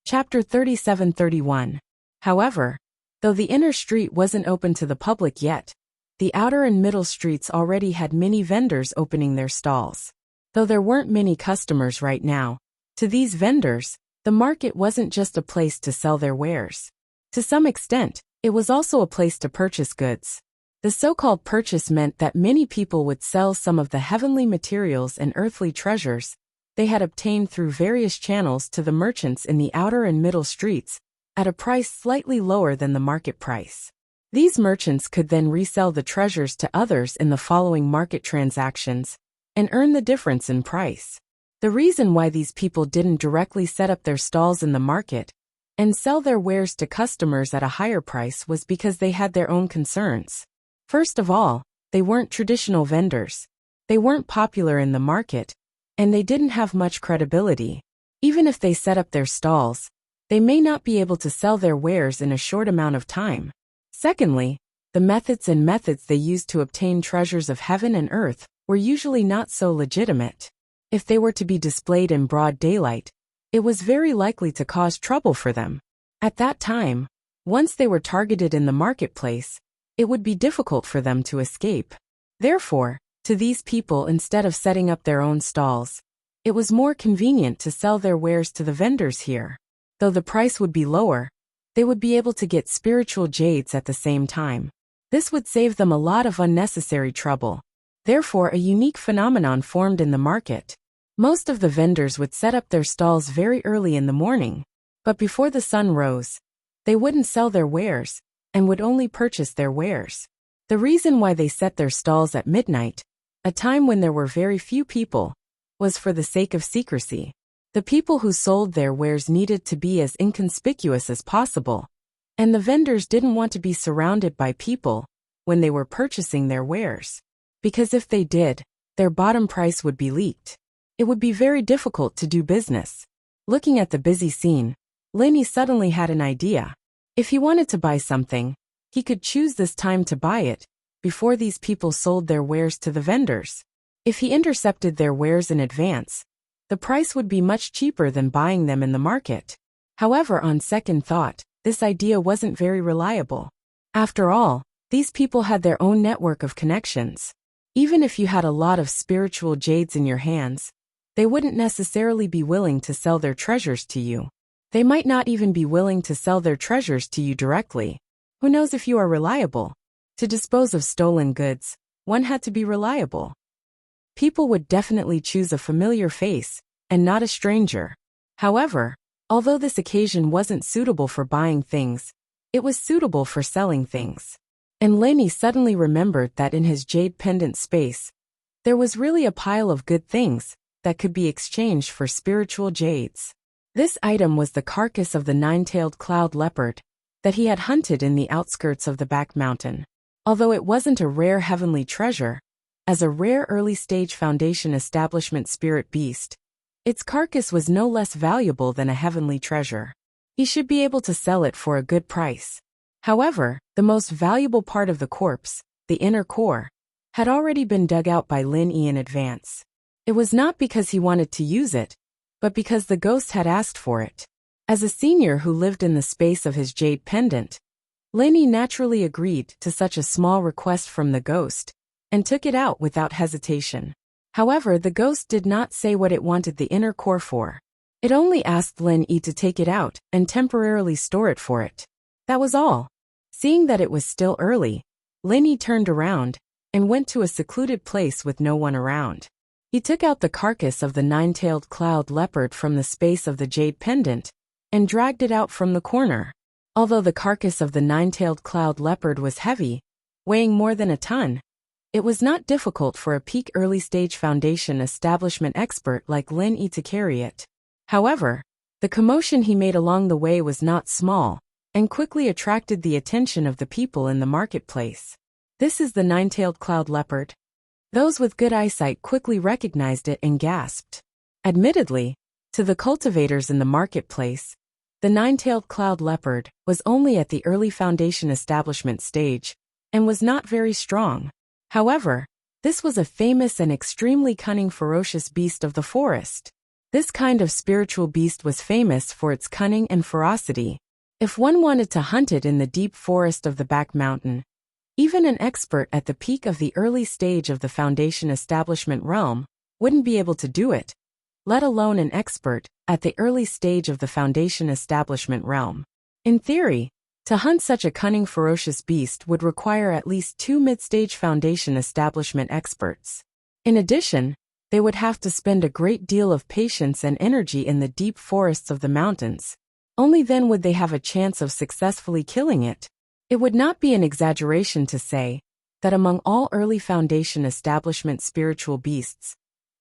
Chapter 37-31. However, though the inner street wasn't open to the public yet, the outer and middle streets already had many vendors opening their stalls. Though there weren't many customers right now, to these vendors, the market wasn't just a place to sell their wares. To some extent, it was also a place to purchase goods. The so-called purchase meant that many people would sell some of the heavenly materials and earthly treasures they had obtained through various channels to the merchants in the outer and middle streets at a price slightly lower than the market price. These merchants could then resell the treasures to others in the following market transactions and earn the difference in price. The reason why these people didn't directly set up their stalls in the market and sell their wares to customers at a higher price was because they had their own concerns. First of all, they weren't traditional vendors. They weren't popular in the market, and they didn't have much credibility. Even if they set up their stalls, they may not be able to sell their wares in a short amount of time. Secondly, the methods they used to obtain treasures of heaven and earth were usually not so legitimate. If they were to be displayed in broad daylight, it was very likely to cause trouble for them. At that time, once they were targeted in the marketplace, it would be difficult for them to escape. Therefore, to these people, instead of setting up their own stalls, it was more convenient to sell their wares to the vendors here. Though the price would be lower, they would be able to get spiritual jades at the same time. This would save them a lot of unnecessary trouble. Therefore, a unique phenomenon formed in the market. Most of the vendors would set up their stalls very early in the morning, but before the sun rose, they wouldn't sell their wares and would only purchase their wares. The reason why they set their stalls at midnight, a time when there were very few people, was for the sake of secrecy. The people who sold their wares needed to be as inconspicuous as possible, and the vendors didn't want to be surrounded by people when they were purchasing their wares, because if they did, their bottom price would be leaked. It would be very difficult to do business. Looking at the busy scene, Lenny suddenly had an idea. If he wanted to buy something, he could choose this time to buy it before these people sold their wares to the vendors. If he intercepted their wares in advance, the price would be much cheaper than buying them in the market. However, on second thought, this idea wasn't very reliable. After all, these people had their own network of connections. Even if you had a lot of spiritual jades in your hands, they wouldn't necessarily be willing to sell their treasures to you. They might not even be willing to sell their treasures to you directly. Who knows if you are reliable? To dispose of stolen goods, one had to be reliable. People would definitely choose a familiar face, and not a stranger. However, although this occasion wasn't suitable for buying things, it was suitable for selling things. And Lenny suddenly remembered that in his jade pendant space, there was really a pile of good things that could be exchanged for spiritual jades. This item was the carcass of the nine-tailed cloud leopard that he had hunted in the outskirts of the back mountain. Although it wasn't a rare heavenly treasure, as a rare early-stage Foundation establishment spirit beast, its carcass was no less valuable than a heavenly treasure. He should be able to sell it for a good price. However, the most valuable part of the corpse, the inner core, had already been dug out by Lin Yi in advance. It was not because he wanted to use it, but because the ghost had asked for it. As a senior who lived in the space of his jade pendant, Lin Yi naturally agreed to such a small request from the ghost, and took it out without hesitation. However, the ghost did not say what it wanted the inner core for. It only asked Lin Yi to take it out and temporarily store it for it. That was all. Seeing that it was still early, Lin Yi turned around and went to a secluded place with no one around. He took out the carcass of the nine-tailed cloud leopard from the space of the jade pendant and dragged it out from the corner. Although the carcass of the nine-tailed cloud leopard was heavy, weighing more than a ton, it was not difficult for a peak early-stage Foundation establishment expert like Lin Yi to carry it. However, the commotion he made along the way was not small and quickly attracted the attention of the people in the marketplace. "This is the nine-tailed cloud leopard." Those with good eyesight quickly recognized it and gasped. Admittedly, to the cultivators in the marketplace, the nine-tailed cloud leopard was only at the early Foundation establishment stage and was not very strong. However, this was a famous and extremely cunning ferocious beast of the forest. This kind of spiritual beast was famous for its cunning and ferocity. If one wanted to hunt it in the deep forest of the back mountain, even an expert at the peak of the early stage of the foundation establishment realm wouldn't be able to do it, let alone an expert at the early stage of the foundation establishment realm. In theory, to hunt such a cunning, ferocious beast would require at least 2 mid-stage foundation establishment experts. In addition, they would have to spend a great deal of patience and energy in the deep forests of the mountains. Only then would they have a chance of successfully killing it. It would not be an exaggeration to say that among all early foundation establishment spiritual beasts,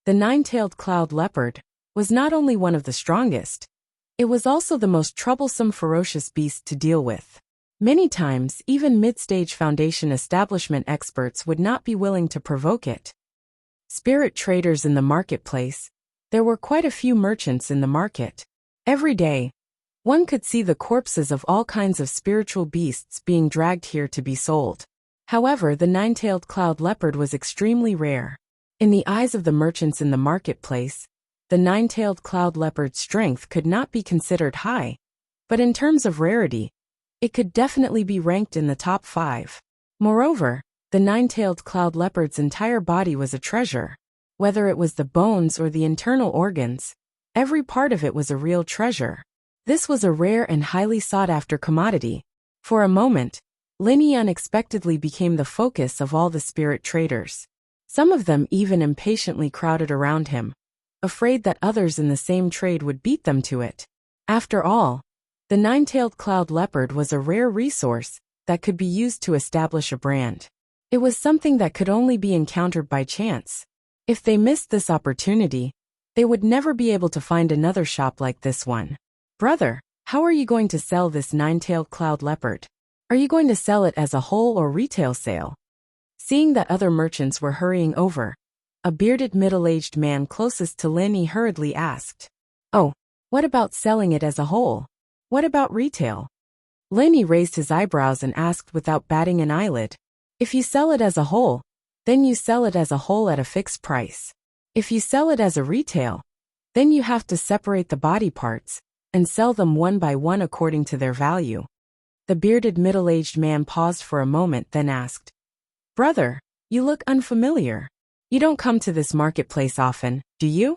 the 9-tailed cloud leopard was not only one of the strongest, it was also the most troublesome, ferocious beast to deal with. Many times, even mid-stage foundation establishment experts would not be willing to provoke it. Spirit traders in the marketplace. There were quite a few merchants in the market. Every day, one could see the corpses of all kinds of spiritual beasts being dragged here to be sold. However, the 9-tailed cloud leopard was extremely rare. In the eyes of the merchants in the marketplace, the 9-tailed cloud leopard's strength could not be considered high, but in terms of rarity, it could definitely be ranked in the top 5. Moreover, the 9-tailed cloud leopard's entire body was a treasure. Whether it was the bones or the internal organs, every part of it was a real treasure. This was a rare and highly sought-after commodity. For a moment, Linny unexpectedly became the focus of all the spirit traders. Some of them even impatiently crowded around him, afraid that others in the same trade would beat them to it. After all, the 9-tailed cloud leopard was a rare resource that could be used to establish a brand. It was something that could only be encountered by chance. If they missed this opportunity, they would never be able to find another shop like this one. Brother, how are you going to sell this 9-tailed cloud leopard? Are you going to sell it as a whole or retail sale? Seeing that other merchants were hurrying over, a bearded middle-aged man closest to Linny hurriedly asked, "Oh, what about selling it as a whole? What about retail?" Linny raised his eyebrows and asked without batting an eyelid, "If you sell it as a whole, then you sell it as a whole at a fixed price. If you sell it as a retail, then you have to separate the body parts and sell them one by one according to their value." The bearded middle-aged man paused for a moment, then asked, "Brother, you look unfamiliar. You don't come to this marketplace often, do you?"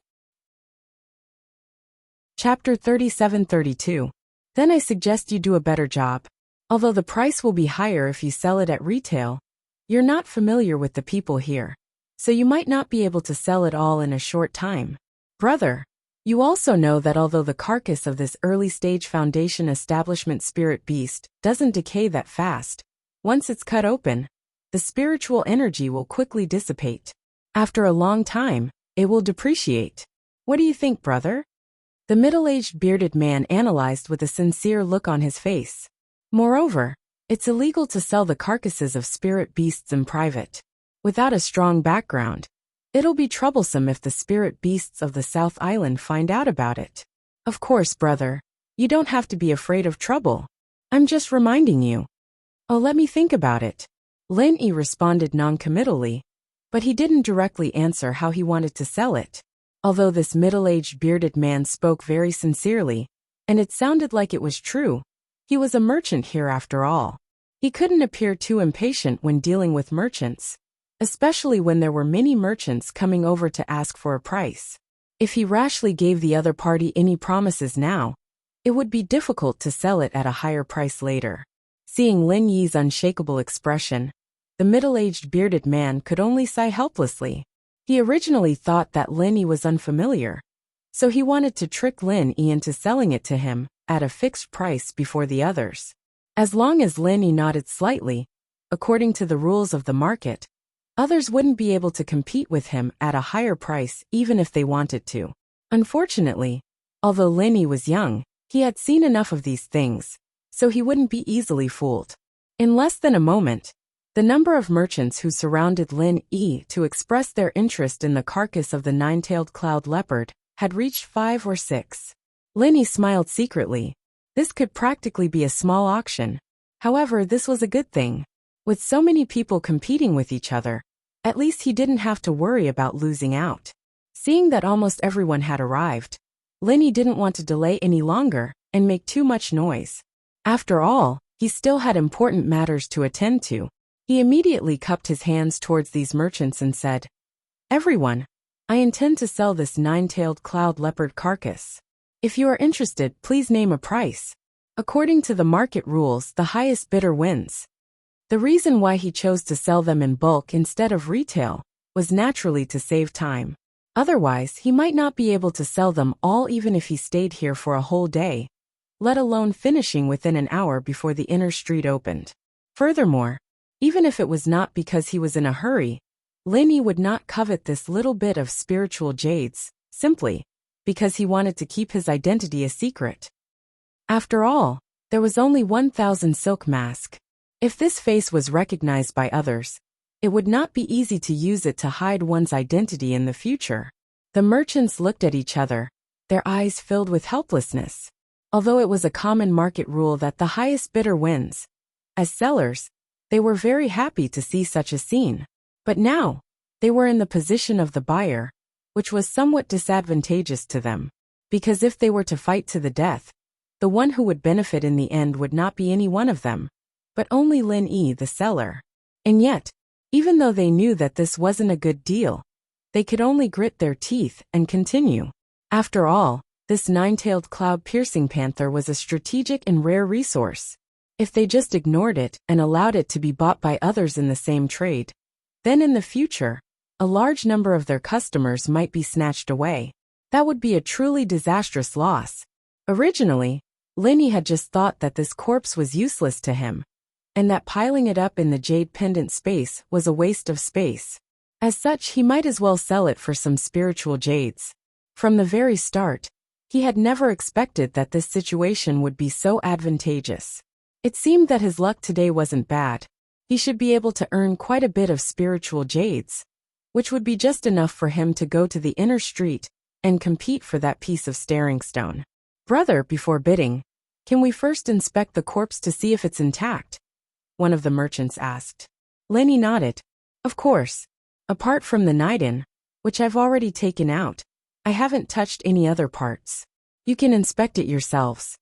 Chapter 37-32. Then I suggest you do a better job. Although the price will be higher if you sell it at retail, you're not familiar with the people here, so you might not be able to sell it all in a short time. Brother, you also know that although the carcass of this early-stage foundation establishment spirit beast doesn't decay that fast, once it's cut open, the spiritual energy will quickly dissipate. After a long time, it will depreciate. What do you think, brother? The middle-aged bearded man analyzed with a sincere look on his face. Moreover, it's illegal to sell the carcasses of spirit beasts in private. Without a strong background, it'll be troublesome if the spirit beasts of the South Island find out about it. Of course, brother, you don't have to be afraid of trouble. I'm just reminding you. Oh, let me think about it. Linny responded noncommittally, but he didn't directly answer how he wanted to sell it. Although this middle-aged bearded man spoke very sincerely, and it sounded like it was true, he was a merchant here after all. He couldn't appear too impatient when dealing with merchants, especially when there were many merchants coming over to ask for a price. If he rashly gave the other party any promises now, it would be difficult to sell it at a higher price later. Seeing Lin Yi's unshakable expression, the middle-aged bearded man could only sigh helplessly. He originally thought that Lin Yi was unfamiliar, so he wanted to trick Lin Yi into selling it to him at a fixed price before the others. As long as Lin Yi nodded slightly, according to the rules of the market, others wouldn't be able to compete with him at a higher price even if they wanted to. Unfortunately, although Lin Yi was young, he had seen enough of these things, so he wouldn't be easily fooled. In less than a moment, the number of merchants who surrounded Lin Yi to express their interest in the carcass of the 9-tailed cloud leopard had reached 5 or 6. Lin Yi smiled secretly. This could practically be a small auction. However, this was a good thing. With so many people competing with each other, at least he didn't have to worry about losing out. Seeing that almost everyone had arrived, Lenny didn't want to delay any longer and make too much noise. After all, he still had important matters to attend to. He immediately cupped his hands towards these merchants and said, "Everyone, I intend to sell this 9-tailed cloud leopard carcass. If you are interested, please name a price. According to the market rules, the highest bidder wins." The reason why he chose to sell them in bulk instead of retail was naturally to save time. Otherwise, he might not be able to sell them all even if he stayed here for a whole day, let alone finishing within an hour before the inner street opened. Furthermore, even if it was not because he was in a hurry, Lenny would not covet this little bit of spiritual jades, simply because he wanted to keep his identity a secret. After all, there was only 1,000 silk mask. If this face was recognized by others, it would not be easy to use it to hide one's identity in the future. The merchants looked at each other, their eyes filled with helplessness. Although it was a common market rule that the highest bidder wins, as sellers, they were very happy to see such a scene. But now, they were in the position of the buyer, which was somewhat disadvantageous to them, because if they were to fight to the death, the one who would benefit in the end would not be any one of them, but only Lin Yi, the seller. And yet, even though they knew that this wasn't a good deal, they could only grit their teeth and continue. After all, this 9-tailed cloud-piercing panther was a strategic and rare resource. If they just ignored it and allowed it to be bought by others in the same trade, then in the future, a large number of their customers might be snatched away. That would be a truly disastrous loss. Originally, Lenny had just thought that this corpse was useless to him, and that piling it up in the jade pendant space was a waste of space. As such, he might as well sell it for some spiritual jades. From the very start, he had never expected that this situation would be so advantageous. It seemed that his luck today wasn't bad. He should be able to earn quite a bit of spiritual jades, which would be just enough for him to go to the inner street and compete for that piece of staring stone. "Brother, before bidding, can we first inspect the corpse to see if it's intact?" one of the merchants asked. Lenny nodded. "Of course. Apart from the Niden, which I've already taken out, I haven't touched any other parts. You can inspect it yourselves."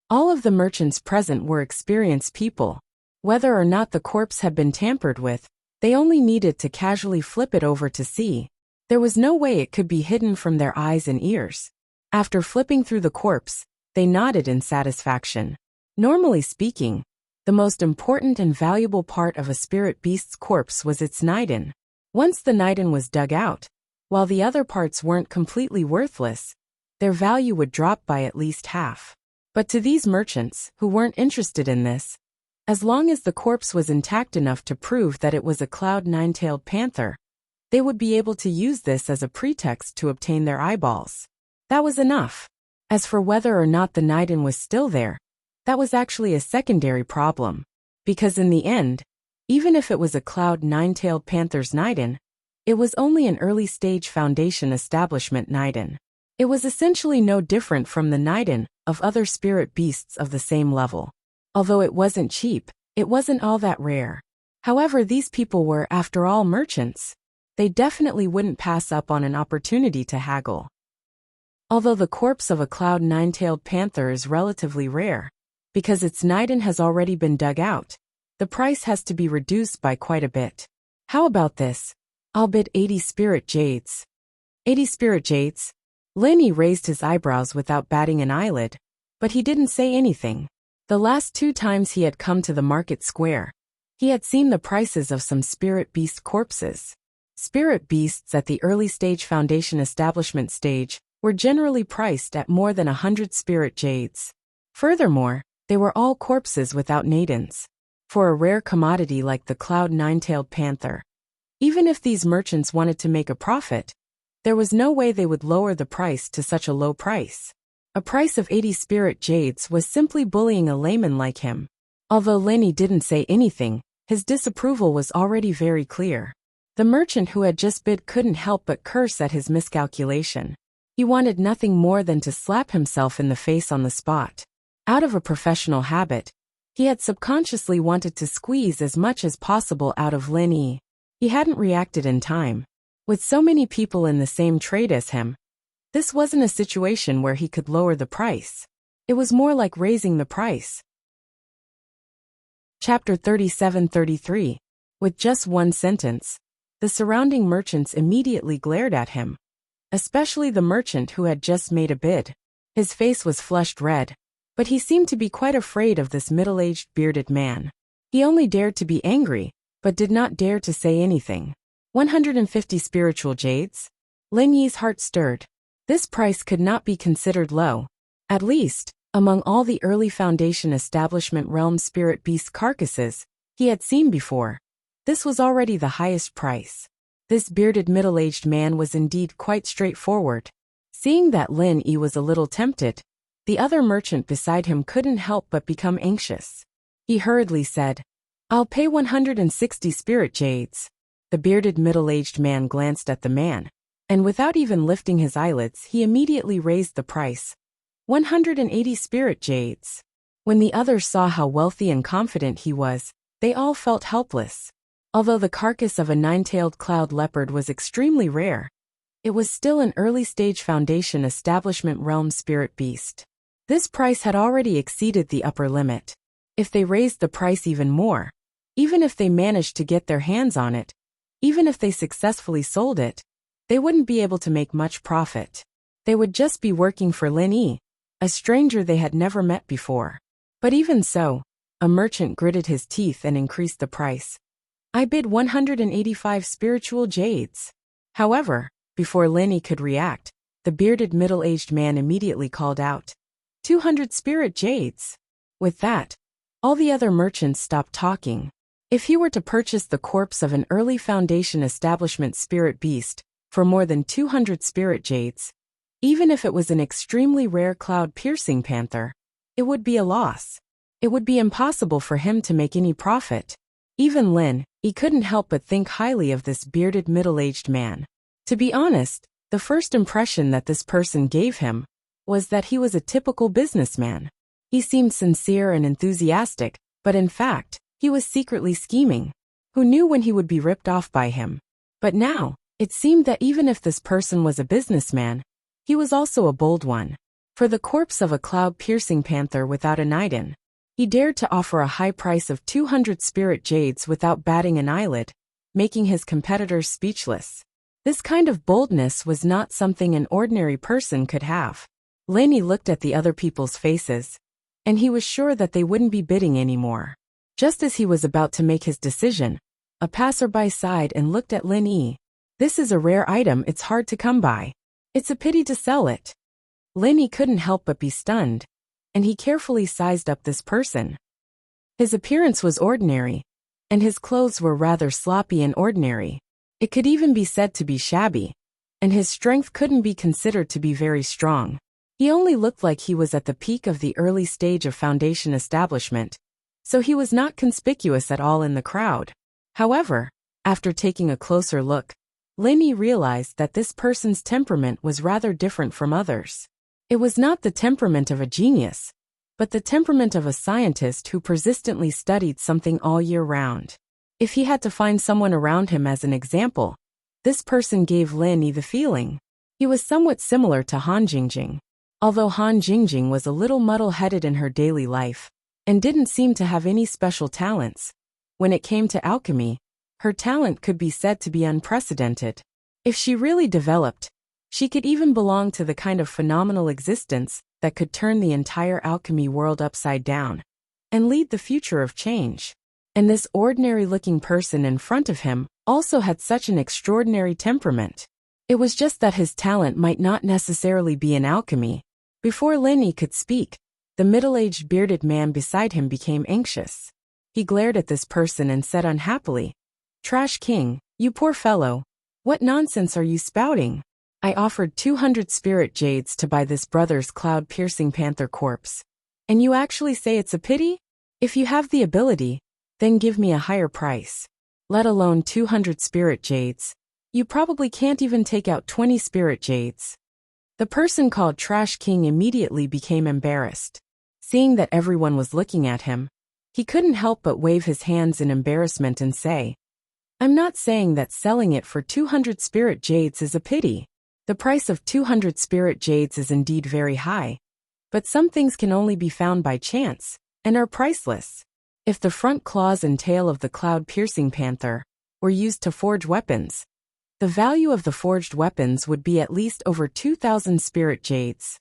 All of the merchants present were experienced people. Whether or not the corpse had been tampered with, they only needed to casually flip it over to see. There was no way it could be hidden from their eyes and ears. After flipping through the corpse, they nodded in satisfaction. Normally speaking, the most important and valuable part of a spirit beast's corpse was its Niden. Once the Niden was dug out, while the other parts weren't completely worthless, their value would drop by at least half. But to these merchants, who weren't interested in this, as long as the corpse was intact enough to prove that it was a cloud 9-tailed panther, they would be able to use this as a pretext to obtain their eyeballs. That was enough. As for whether or not the Niden was still there, that was actually a secondary problem. Because in the end, even if it was a cloud 9-tailed panther's Niden, it was only an early-stage foundation establishment Niden. It was essentially no different from the Niden of other spirit beasts of the same level. Although it wasn't cheap, it wasn't all that rare. However, these people were, after all, merchants. They definitely wouldn't pass up on an opportunity to haggle. Although the corpse of a cloud 9-tailed panther is relatively rare, because its Niden has already been dug out, the price has to be reduced by quite a bit. "How about this? I'll bid 80 spirit jades." 80 spirit jades? Lenny raised his eyebrows without batting an eyelid, but he didn't say anything. The last 2 times he had come to the market square, he had seen the prices of some spirit beast corpses. Spirit beasts at the early stage foundation establishment stage were generally priced at more than 100 spirit jades. Furthermore, they were all corpses without nadins. For a rare commodity like the cloud 9-tailed panther, even if these merchants wanted to make a profit, there was no way they would lower the price to such a low price. A price of 80 spirit jades was simply bullying a layman like him. Although Lenny didn't say anything, his disapproval was already very clear. The merchant who had just bid couldn't help but curse at his miscalculation. He wanted nothing more than to slap himself in the face on the spot. Out of a professional habit, he had subconsciously wanted to squeeze as much as possible out of Lenny. He hadn't reacted in time. With so many people in the same trade as him, This wasn't a situation where he could lower the price. It was more like raising the price. Chapter 37-33. With just one sentence, the surrounding merchants immediately glared at him. Especially the merchant who had just made a bid. His face was flushed red, but he seemed to be quite afraid of this middle-aged bearded man. He only dared to be angry, but did not dare to say anything. 150 spiritual jades? Lin Yi's heart stirred. This price could not be considered low. At least, among all the early Foundation establishment realm spirit beast carcasses he had seen before, this was already the highest price. This bearded middle-aged man was indeed quite straightforward. Seeing that Lin Yi was a little tempted, the other merchant beside him couldn't help but become anxious. He hurriedly said, "I'll pay 160 spirit jades." The bearded middle-aged man glanced at the man, and without even lifting his eyelids he immediately raised the price. 180 spirit jades. When the others saw how wealthy and confident he was, they all felt helpless. Although the carcass of a nine-tailed cloud leopard was extremely rare, it was still an early-stage Foundation establishment realm spirit beast. This price had already exceeded the upper limit. If they raised the price even more, even if they managed to get their hands on it, even if they successfully sold it, they wouldn't be able to make much profit. They would just be working for Lin Yi, a stranger they had never met before. But even so, a merchant gritted his teeth and increased the price. "I bid 185 spiritual jades." However, before Lin Yi could react, the bearded middle-aged man immediately called out, 200 spirit jades. With that, all the other merchants stopped talking. If he were to purchase the corpse of an early Foundation establishment spirit beast for more than 200 spirit jades, even if it was an extremely rare cloud-piercing panther, it would be a loss. It would be impossible for him to make any profit. Even Lin Yi couldn't help but think highly of this bearded middle-aged man. To be honest, the first impression that this person gave him was that he was a typical businessman. He seemed sincere and enthusiastic, but in fact, he was secretly scheming. Who knew when he would be ripped off by him? But now, it seemed that even if this person was a businessman, he was also a bold one. For the corpse of a cloud-piercing panther without an idol, he dared to offer a high price of 200 spirit jades without batting an eyelid, making his competitors speechless. This kind of boldness was not something an ordinary person could have. Lin Yi looked at the other people's faces, and he was sure that they wouldn't be bidding anymore. Just as he was about to make his decision, a passerby sighed and looked at Lin Yi. "This is a rare item, it's hard to come by. It's a pity to sell it." Lin Yi couldn't help but be stunned, and he carefully sized up this person. His appearance was ordinary, and his clothes were rather sloppy and ordinary. It could even be said to be shabby, and his strength couldn't be considered to be very strong. He only looked like he was at the peak of the early stage of Foundation establishment, so he was not conspicuous at all in the crowd. However, after taking a closer look, Lin Yi realized that this person's temperament was rather different from others. It was not the temperament of a genius, but the temperament of a scientist who persistently studied something all year round. If he had to find someone around him as an example, this person gave Lin Yi the feeling. He was somewhat similar to Han Jingjing. Although Han Jingjing was a little muddle-headed in her daily life, and didn't seem to have any special talents, when it came to alchemy, her talent could be said to be unprecedented. If she really developed, she could even belong to the kind of phenomenal existence that could turn the entire alchemy world upside down and lead the future of change. And this ordinary-looking person in front of him also had such an extraordinary temperament. It was just that his talent might not necessarily be in alchemy. Before Lin Yi could speak, the middle-aged bearded man beside him became anxious. He glared at this person and said unhappily, "Trash King, you poor fellow, what nonsense are you spouting? I offered 200 spirit jades to buy this brother's cloud-piercing panther corpse, and you actually say it's a pity? If you have the ability, then give me a higher price. Let alone 200 spirit jades. You probably can't even take out 20 spirit jades." The person called Trash King immediately became embarrassed. Seeing that everyone was looking at him, he couldn't help but wave his hands in embarrassment and say, "I'm not saying that selling it for 200 spirit jades is a pity. The price of 200 spirit jades is indeed very high, but some things can only be found by chance and are priceless. If the front claws and tail of the cloud-piercing panther were used to forge weapons, the value of the forged weapons would be at least over 2,000 spirit jades.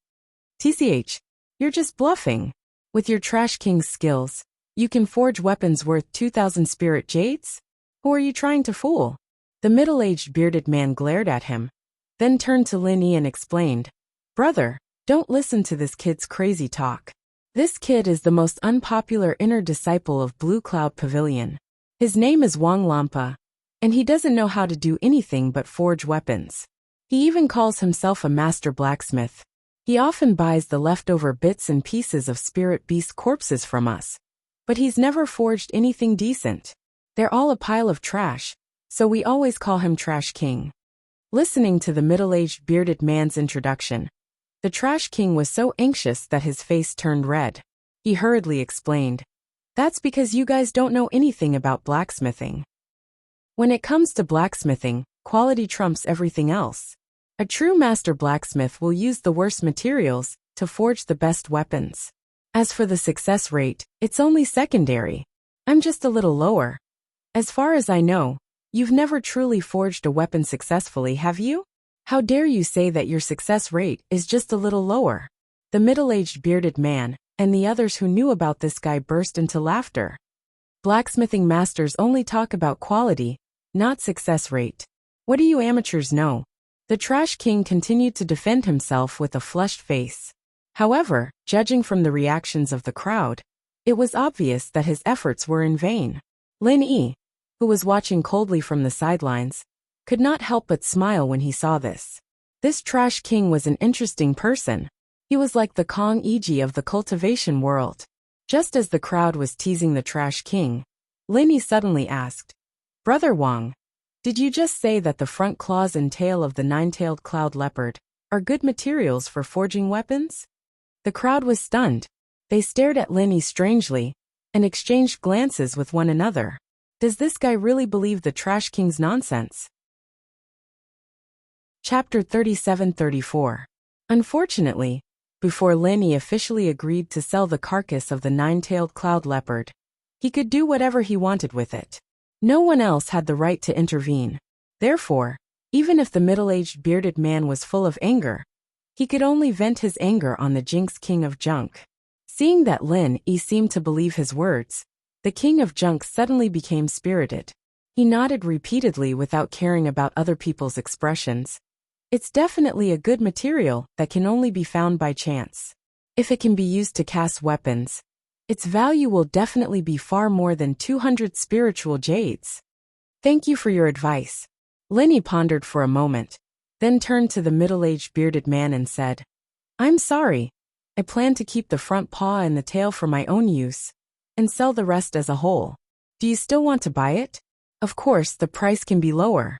TCH, you're just bluffing. With your Trash King's skills, you can forge weapons worth 2,000 spirit jades? Who are you trying to fool? The middle-aged bearded man glared at him, then turned to Lin Yi and explained, Brother, don't listen to this kid's crazy talk. This kid is the most unpopular inner disciple of Blue Cloud Pavilion. His name is Wang Lampa, and he doesn't know how to do anything but forge weapons. He even calls himself a master blacksmith. He often buys the leftover bits and pieces of spirit beast corpses from us, but he's never forged anything decent. They're all a pile of trash, so we always call him Trash King. Listening to the middle-aged bearded man's introduction, the Trash King was so anxious that his face turned red. He hurriedly explained, That's because you guys don't know anything about blacksmithing. When it comes to blacksmithing, quality trumps everything else. A true master blacksmith will use the worst materials to forge the best weapons. As for the success rate, it's only secondary. I'm just a little lower. As far as I know, you've never truly forged a weapon successfully, have you? How dare you say that your success rate is just a little lower? The middle-aged bearded man and the others who knew about this guy burst into laughter. Blacksmithing masters only talk about quality, not success rate. What do you amateurs know? The Trash King continued to defend himself with a flushed face. However, judging from the reactions of the crowd, it was obvious that his efforts were in vain. Lin Yi, who was watching coldly from the sidelines, could not help but smile when he saw this. This Trash King was an interesting person. He was like the Kong Iji of the cultivation world. Just as the crowd was teasing the Trash King, Lin Yi suddenly asked, Brother Wang, did you just say that the front claws and tail of the nine-tailed cloud leopard are good materials for forging weapons? The crowd was stunned. They stared at Lin Yi strangely and exchanged glances with one another. Does this guy really believe the Trash King's nonsense? Chapter 37-34. Unfortunately, before Lin Yi officially agreed to sell the carcass of the nine-tailed cloud leopard, he could do whatever he wanted with it. No one else had the right to intervene. Therefore, even if the middle-aged bearded man was full of anger, he could only vent his anger on the Jinx King of Junk. Seeing that Lin Yi seemed to believe his words, the King of Junk suddenly became spirited. He nodded repeatedly without caring about other people's expressions. It's definitely a good material that can only be found by chance. If it can be used to cast weapons, its value will definitely be far more than 200 spiritual jades. Thank you for your advice. Lin Yi pondered for a moment, then turned to the middle-aged bearded man and said, I'm sorry. I plan to keep the front paw and the tail for my own use, and sell the rest as a whole. Do you still want to buy it? Of course, the price can be lower.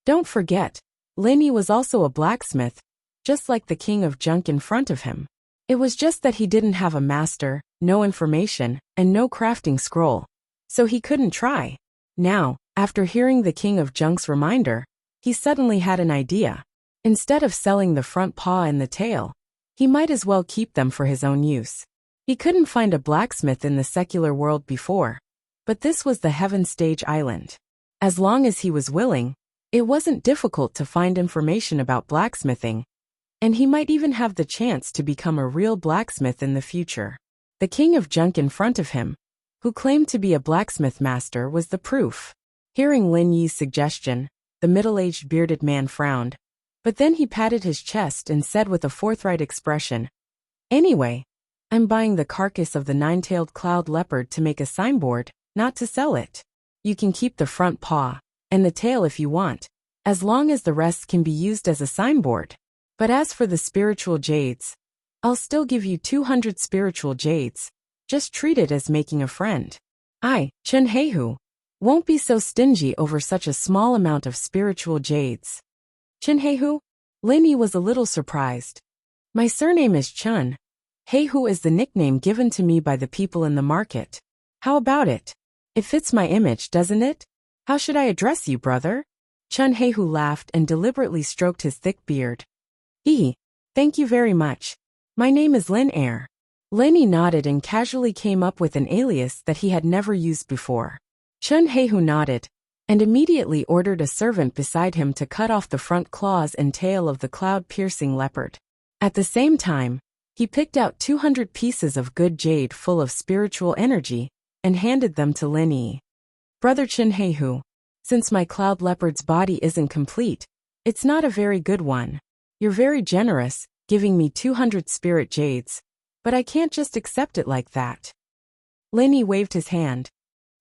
Don't forget, Lin Yi was also a blacksmith, just like the King of Junk in front of him. It was just that he didn't have a master, no information, and no crafting scroll, so he couldn't try. Now, after hearing the King of Junk's reminder, he suddenly had an idea. Instead of selling the front paw and the tail, he might as well keep them for his own use. He couldn't find a blacksmith in the secular world before, but this was the Heaven Stage Island. As long as he was willing, it wasn't difficult to find information about blacksmithing, and he might even have the chance to become a real blacksmith in the future. The King of Junk in front of him, who claimed to be a blacksmith master, was the proof. Hearing Lin Yi's suggestion, the middle-aged bearded man frowned, but then he patted his chest and said with a forthright expression, Anyway, I'm buying the carcass of the nine-tailed cloud leopard to make a signboard, not to sell it. You can keep the front paw and the tail if you want, as long as the rest can be used as a signboard. But as for the spiritual jades, I'll still give you 200 spiritual jades. Just treat it as making a friend. I, Chen Heihu, won't be so stingy over such a small amount of spiritual jades. Chen Heihu? Lin Yi was a little surprised. My surname is Chun. Heihu is the nickname given to me by the people in the market. How about it? It fits my image, doesn't it? How should I address you, brother? Chun Heihu laughed and deliberately stroked his thick beard. Thank you very much. My name is Lin Air. Lenny nodded and casually came up with an alias that he had never used before. Chun Heihu nodded, and immediately ordered a servant beside him to cut off the front claws and tail of the cloud-piercing leopard. At the same time, he picked out 200 pieces of good jade full of spiritual energy and handed them to Lin Yi. Brother Chun Heihu, since my cloud leopard's body isn't complete, it's not a very good one. You're very generous, giving me 200 spirit jades, but I can't just accept it like that. Lin Yi waved his hand.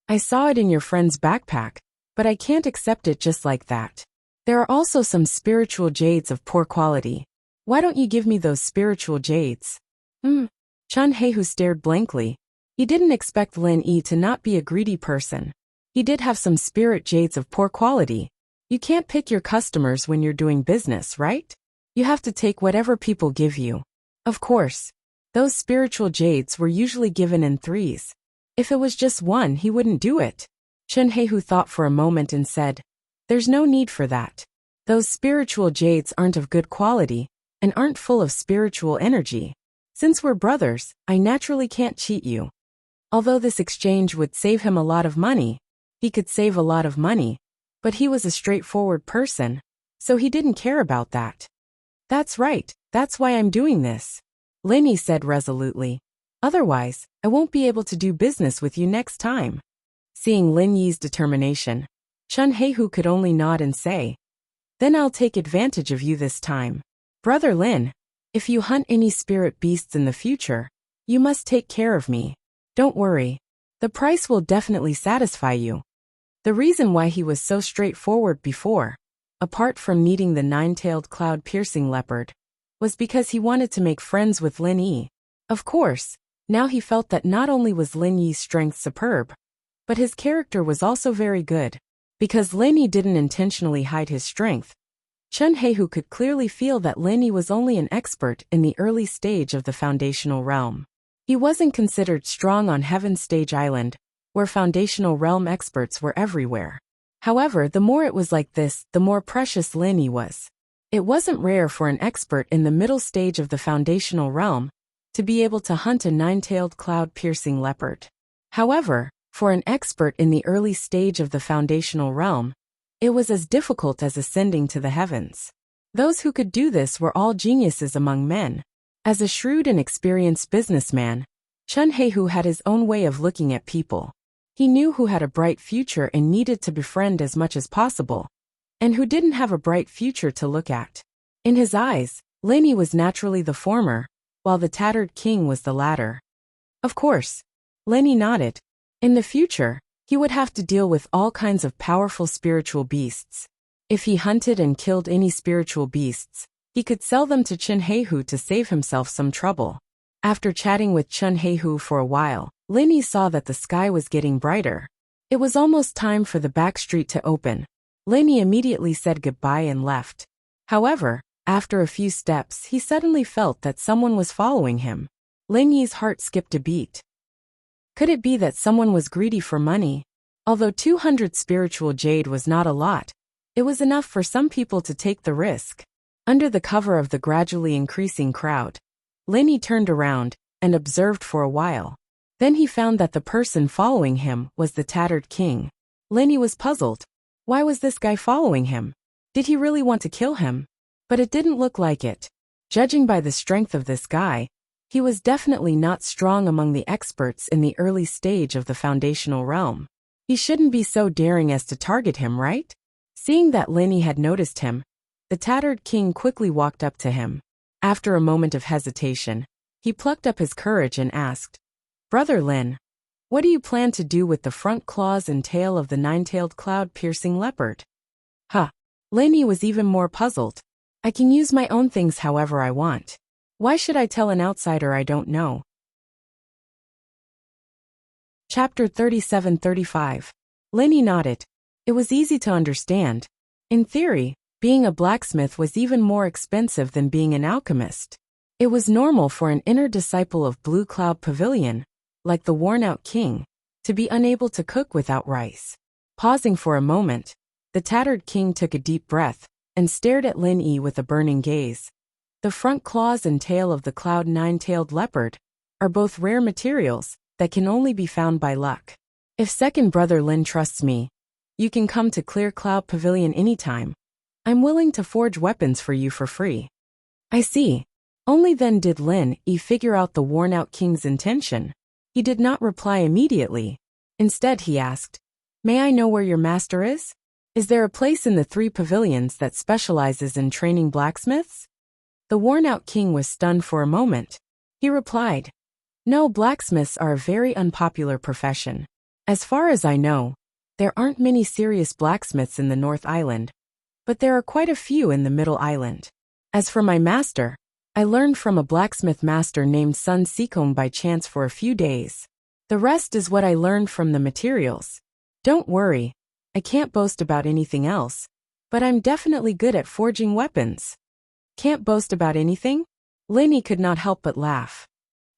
I saw it in your friend's backpack, but I can't accept it just like that. There are also some spiritual jades of poor quality. Why don't you give me those spiritual jades? Chun Heihu stared blankly. He didn't expect Lin Yi to not be a greedy person. He did have some spirit jades of poor quality. You can't pick your customers when you're doing business, right? You have to take whatever people give you. Of course. Those spiritual jades were usually given in threes. If it was just one, he wouldn't do it. Chun Heihu thought for a moment and said, there's no need for that. Those spiritual jades aren't of good quality and aren't full of spiritual energy. Since we're brothers, I naturally can't cheat you. Although this exchange would save him a lot of money, he could save a lot of money, but he was a straightforward person, so he didn't care about that. That's right, that's why I'm doing this, Lin Yi said resolutely. Otherwise, I won't be able to do business with you next time. Seeing Lin Yi's determination, Chun Heihu could only nod and say, then I'll take advantage of you this time. Brother Lin, if you hunt any spirit beasts in the future, you must take care of me. Don't worry. The price will definitely satisfy you. The reason why he was so straightforward before, apart from needing the nine-tailed cloud-piercing leopard, was because he wanted to make friends with Lin Yi. Of course, now he felt that not only was Lin Yi's strength superb, but his character was also very good. Because Lin Yi didn't intentionally hide his strength, Chun Heihu could clearly feel that Lin Yi was only an expert in the early stage of the foundational realm. He wasn't considered strong on Heaven's Stage Island, where foundational realm experts were everywhere. However, the more it was like this, the more precious Lin Yi was. It wasn't rare for an expert in the middle stage of the foundational realm to be able to hunt a nine-tailed cloud-piercing leopard. However, for an expert in the early stage of the foundational realm, it was as difficult as ascending to the heavens. Those who could do this were all geniuses among men. As a shrewd and experienced businessman, Chun Heihu had his own way of looking at people. He knew who had a bright future and needed to befriend as much as possible, and who didn't have a bright future to look at. In his eyes, Lin Yi was naturally the former, while the tattered king was the latter. Of course, Lin Yi nodded. In the future, he would have to deal with all kinds of powerful spiritual beasts. If he hunted and killed any spiritual beasts, he could sell them to Chun Heihu to save himself some trouble. After chatting with Chun Heihu for a while, Lin Yi saw that the sky was getting brighter. It was almost time for the back street to open. Lin Yi immediately said goodbye and left. However, after a few steps, he suddenly felt that someone was following him. Lin Yi's heart skipped a beat. Could it be that someone was greedy for money? Although 200 spiritual jade was not a lot, it was enough for some people to take the risk. Under the cover of the gradually increasing crowd, Lin Yi turned around and observed for a while. Then he found that the person following him was the tattered king. Lin Yi was puzzled. Why was this guy following him? Did he really want to kill him? But it didn't look like it. Judging by the strength of this guy, he was definitely not strong among the experts in the early stage of the foundational realm. He shouldn't be so daring as to target him, right? Seeing that Lin Yi had noticed him, the tattered king quickly walked up to him. After a moment of hesitation, he plucked up his courage and asked, Brother Lin, what do you plan to do with the front claws and tail of the nine-tailed cloud-piercing leopard? Lin Yi was even more puzzled. I can use my own things however I want. Why should I tell an outsider I don't know? Chapter 37-35. Lin Yi nodded. It was easy to understand. In theory, being a blacksmith was even more expensive than being an alchemist. It was normal for an inner disciple of Blue Cloud Pavilion, like the worn-out king, to be unable to cook without rice. Pausing for a moment, The tattered king took a deep breath and stared at Lin Yi with a burning gaze. The front claws and tail of the cloud nine-tailed leopard are both rare materials that can only be found by luck. If second brother Lin trusts me, you can come to Clear Cloud Pavilion anytime. I'm willing to forge weapons for you for free. I see. Only then did Lin Yi figure out the worn-out king's intention. He did not reply immediately. Instead he asked, "May I know where your master is? Is there a place in the 3 pavilions that specializes in training blacksmiths?" The worn-out king was stunned for a moment. He replied, "No, blacksmiths are a very unpopular profession. As far as I know, there aren't many serious blacksmiths in the North Island, but there are quite a few in the Middle Island. As for my master, I learned from a blacksmith master named Sun Sikong by chance for a few days. The rest is what I learned from the materials. Don't worry, I can't boast about anything else, but I'm definitely good at forging weapons." Can't boast about anything? Lin Yi could not help but laugh.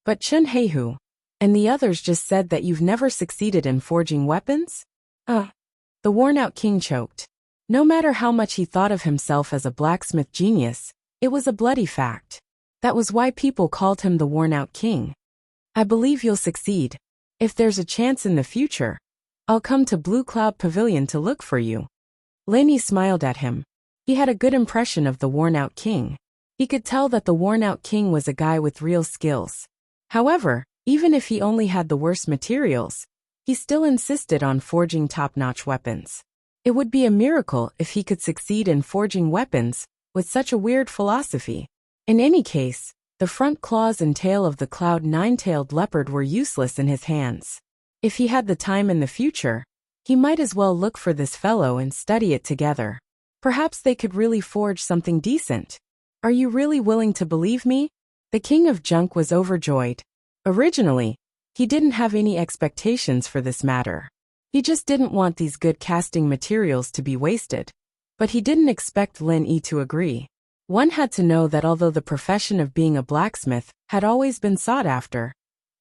But Chun Heihu and the others just said that you've never succeeded in forging weapons? The worn-out king choked. No matter how much he thought of himself as a blacksmith genius, it was a bloody fact. That was why people called him the worn-out king. "I believe you'll succeed. If there's a chance in the future, I'll come to Blue Cloud Pavilion to look for you." Lin Yi smiled at him. He had a good impression of the worn-out king. He could tell that the worn-out king was a guy with real skills. However, even if he only had the worst materials, he still insisted on forging top-notch weapons. It would be a miracle if he could succeed in forging weapons with such a weird philosophy. In any case, the front claws and tail of the cloud nine-tailed leopard were useless in his hands. If he had the time in the future, he might as well look for this fellow and study it together. Perhaps they could really forge something decent. Are you really willing to believe me? The king of junk was overjoyed. Originally, he didn't have any expectations for this matter. He just didn't want these good casting materials to be wasted. But he didn't expect Lin Yi to agree. One had to know that although the profession of being a blacksmith had always been sought after,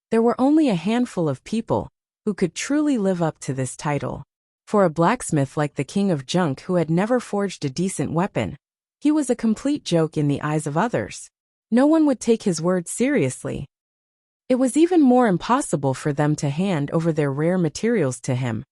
there were only a handful of people who could truly live up to this title. For a blacksmith like the king of junk who had never forged a decent weapon, he was a complete joke in the eyes of others. No one would take his words seriously. It was even more impossible for them to hand over their rare materials to him,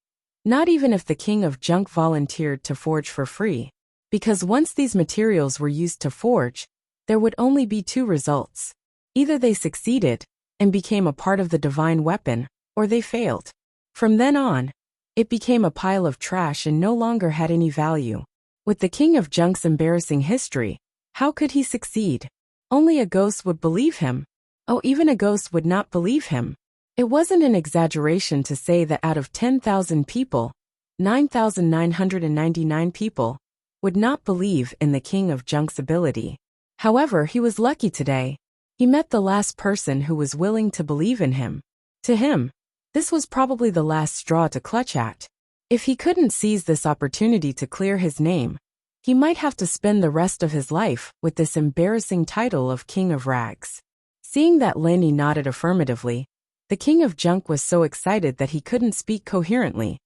not even if the king of junk volunteered to forge for free. Because once these materials were used to forge, there would only be 2 results. Either they succeeded and became a part of the divine weapon, or they failed. From then on, it became a pile of trash and no longer had any value. With the king of junk's embarrassing history, how could he succeed? Only a ghost would believe him. Oh, even a ghost would not believe him. It wasn't an exaggeration to say that out of 10,000 people, 9,999 people would not believe in the king of junk's ability. However, he was lucky today. He met the last person who was willing to believe in him. To him, this was probably the last straw to clutch at. If he couldn't seize this opportunity to clear his name, he might have to spend the rest of his life with this embarrassing title of King of Rags. Seeing that Lin Yi nodded affirmatively, the king of junk was so excited that he couldn't speak coherently.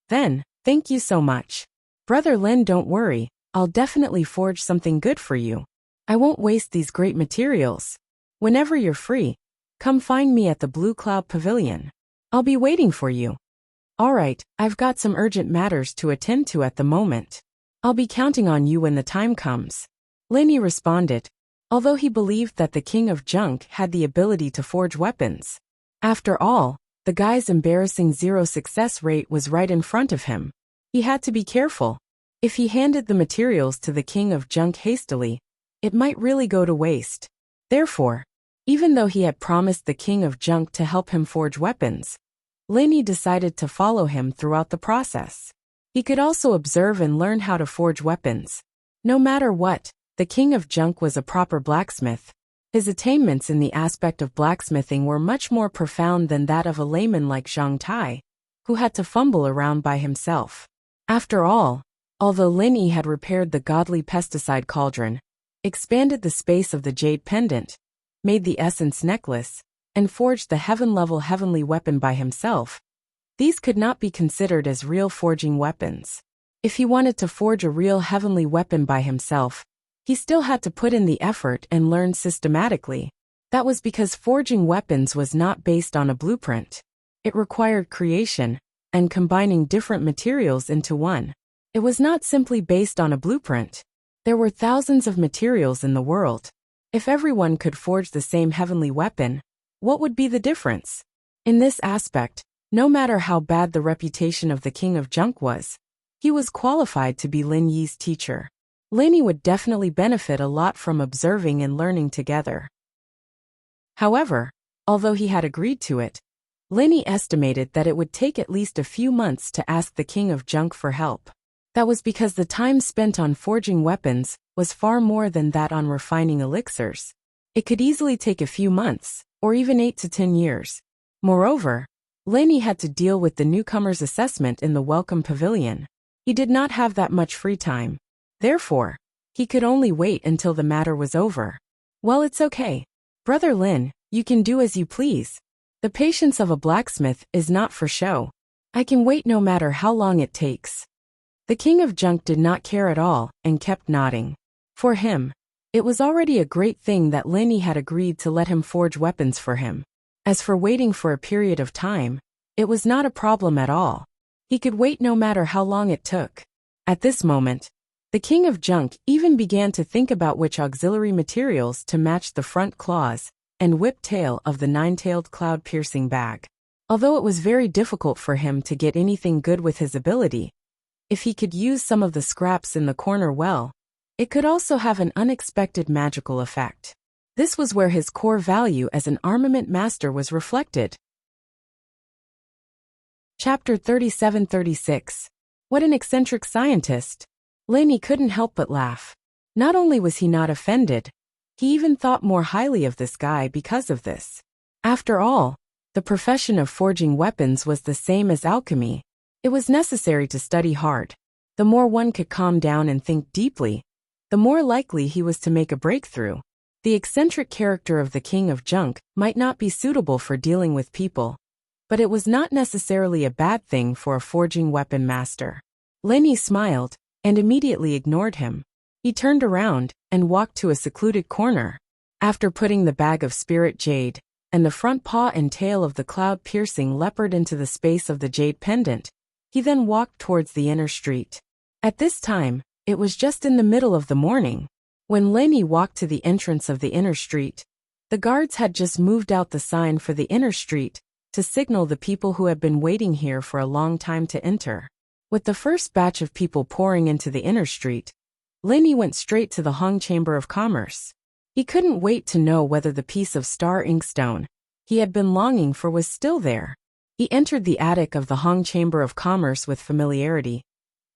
Then, "Thank you so much. Brother Lin, don't worry, I'll definitely forge something good for you. I won't waste these great materials. Whenever you're free, come find me at the Blue Cloud Pavilion. I'll be waiting for you." "Alright, I've got some urgent matters to attend to at the moment. I'll be counting on you when the time comes," Lin Yi responded, although he believed that the king of junk had the ability to forge weapons. After all, the guy's embarrassing 0 success rate was right in front of him. He had to be careful. If he handed the materials to the king of junk hastily, it might really go to waste. Therefore, even though he had promised the king of junk to help him forge weapons, Lin Yi decided to follow him throughout the process. He could also observe and learn how to forge weapons. No matter what, the king of junk was a proper blacksmith. His attainments in the aspect of blacksmithing were much more profound than that of a layman like Zhang Tai, who had to fumble around by himself. After all, although Lin Yi had repaired the godly pesticide cauldron, expanded the space of the jade pendant, made the essence necklace, and forged the heaven-level heavenly weapon by himself, these could not be considered as real forging weapons. If he wanted to forge a real heavenly weapon by himself, he still had to put in the effort and learn systematically. That was because forging weapons was not based on a blueprint. It required creation and combining different materials into one. It was not simply based on a blueprint. There were thousands of materials in the world. If everyone could forge the same heavenly weapon, what would be the difference? In this aspect, no matter how bad the reputation of the King of Junk was, he was qualified to be Lin Yi's teacher. Lin Yi would definitely benefit a lot from observing and learning together. However, although he had agreed to it, Lin Yi estimated that it would take at least a few months to ask the King of Junk for help. That was because the time spent on forging weapons was far more than that on refining elixirs. It could easily take a few months, or even 8 to 10 years. Moreover, Lin Yi had to deal with the newcomer's assessment in the welcome pavilion. He did not have that much free time. Therefore, he could only wait until the matter was over. Well, it's okay. Brother Lin, you can do as you please. The patience of a blacksmith is not for show. I can wait no matter how long it takes. The King of Junk did not care at all and kept nodding. For him, it was already a great thing that Lin Yi had agreed to let him forge weapons for him. As for waiting for a period of time, it was not a problem at all. He could wait no matter how long it took. At this moment, the King of Junk even began to think about which auxiliary materials to match the front claws and whip tail of the nine-tailed cloud-piercing bag. Although it was very difficult for him to get anything good with his ability, if he could use some of the scraps in the corner well, it could also have an unexpected magical effect. This was where his core value as an armament master was reflected. Chapter 37-36. What an eccentric scientist! Lin Yi couldn't help but laugh. Not only was he not offended, he even thought more highly of this guy because of this. After all, the profession of forging weapons was the same as alchemy. It was necessary to study hard. The more one could calm down and think deeply, the more likely he was to make a breakthrough. The eccentric character of the King of Junk might not be suitable for dealing with people, but it was not necessarily a bad thing for a forging weapon master. Lin Yi smiled and immediately ignored him. He turned around and walked to a secluded corner. After putting the bag of spirit jade and the front paw and tail of the cloud-piercing leopard into the space of the jade pendant, he then walked towards the inner street. At this time, it was just in the middle of the morning. When Lin Yi walked to the entrance of the inner street, the guards had just moved out the sign for the inner street to signal the people who had been waiting here for a long time to enter. With the first batch of people pouring into the inner street, Lin Yi went straight to the Hong Chamber of Commerce. He couldn't wait to know whether the piece of star inkstone he had been longing for was still there. He entered the attic of the Hong Chamber of Commerce with familiarity,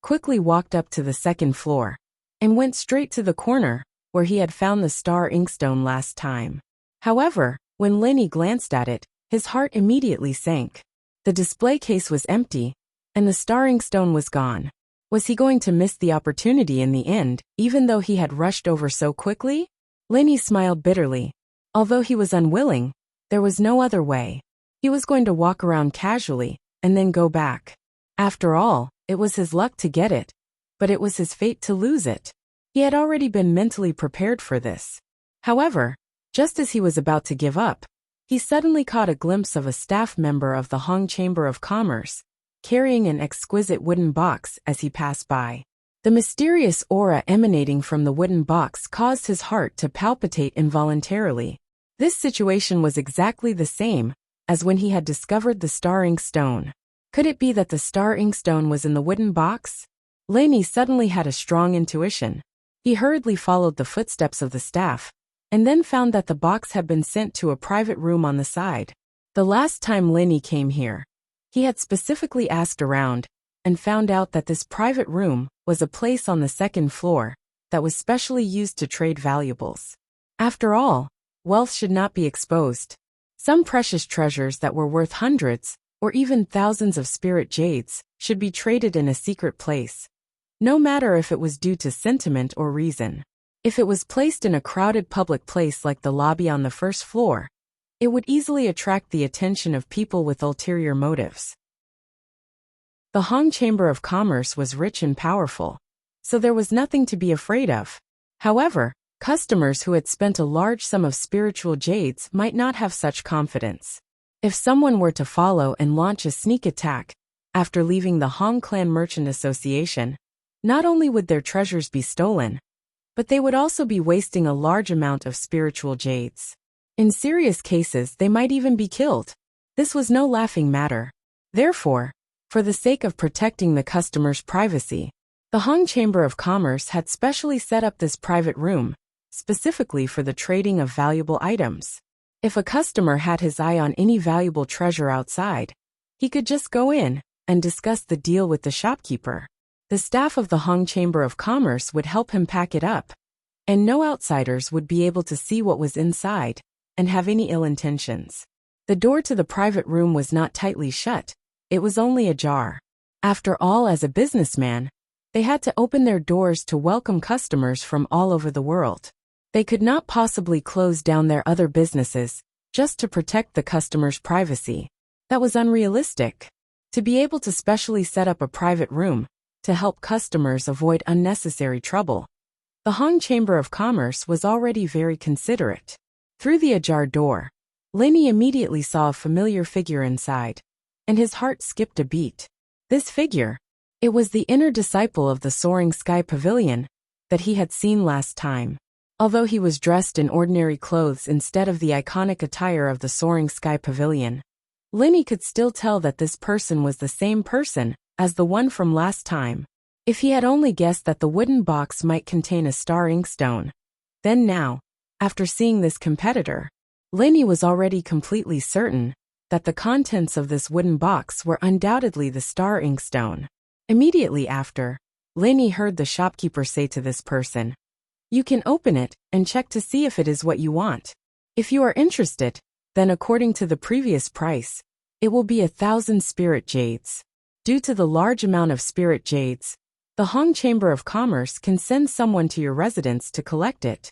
quickly walked up to the second floor, and went straight to the corner where he had found the star inkstone last time. However, when Lin Yi glanced at it, his heart immediately sank. The display case was empty, and the star inkstone was gone. Was he going to miss the opportunity in the end, even though he had rushed over so quickly? Lin Yi smiled bitterly. Although he was unwilling, there was no other way. He was going to walk around casually, and then go back. After all, it was his luck to get it, but it was his fate to lose it. He had already been mentally prepared for this. However, just as he was about to give up, he suddenly caught a glimpse of a staff member of the Hong Chamber of Commerce, carrying an exquisite wooden box as he passed by. The mysterious aura emanating from the wooden box caused his heart to palpitate involuntarily. This situation was exactly the same as when he had discovered the star inkstone. Could it be that the star inkstone was in the wooden box? Lin Yi suddenly had a strong intuition. He hurriedly followed the footsteps of the staff, and then found that the box had been sent to a private room on the side. The last time Lin Yi came here, he had specifically asked around, and found out that this private room was a place on the second floor that was specially used to trade valuables. After all, wealth should not be exposed. Some precious treasures that were worth hundreds, or even thousands of spirit jades, should be traded in a secret place, no matter if it was due to sentiment or reason. If it was placed in a crowded public place like the lobby on the first floor, it would easily attract the attention of people with ulterior motives. The Hong Chamber of Commerce was rich and powerful, so there was nothing to be afraid of. However, customers who had spent a large sum of spiritual jades might not have such confidence. If someone were to follow and launch a sneak attack after leaving the Hong Clan Merchant Association, not only would their treasures be stolen, but they would also be wasting a large amount of spiritual jades. In serious cases, they might even be killed. This was no laughing matter. Therefore, for the sake of protecting the customer's privacy, the Hong Chamber of Commerce had specially set up this private room, specifically for the trading of valuable items. If a customer had his eye on any valuable treasure outside, he could just go in and discuss the deal with the shopkeeper. The staff of the Hong Chamber of Commerce would help him pack it up, and no outsiders would be able to see what was inside and have any ill intentions. The door to the private room was not tightly shut, it was only ajar. After all, as a businessman, they had to open their doors to welcome customers from all over the world. They could not possibly close down their other businesses just to protect the customer's privacy. That was unrealistic. To be able to specially set up a private room to help customers avoid unnecessary trouble, the Hong Chamber of Commerce was already very considerate. Through the ajar door, Linny immediately saw a familiar figure inside, and his heart skipped a beat. This figure, it was the inner disciple of the Soaring Sky Pavilion that he had seen last time. Although he was dressed in ordinary clothes instead of the iconic attire of the Soaring Sky Pavilion, Linny could still tell that this person was the same person as the one from last time. If he had only guessed that the wooden box might contain a star inkstone. Then now, after seeing this competitor, Linny was already completely certain that the contents of this wooden box were undoubtedly the star inkstone. Immediately after, Linny heard the shopkeeper say to this person, "You can open it and check to see if it is what you want. If you are interested, then according to the previous price, it will be 1,000 spirit jades." Due to the large amount of spirit jades, the Hong Chamber of Commerce can send someone to your residence to collect it.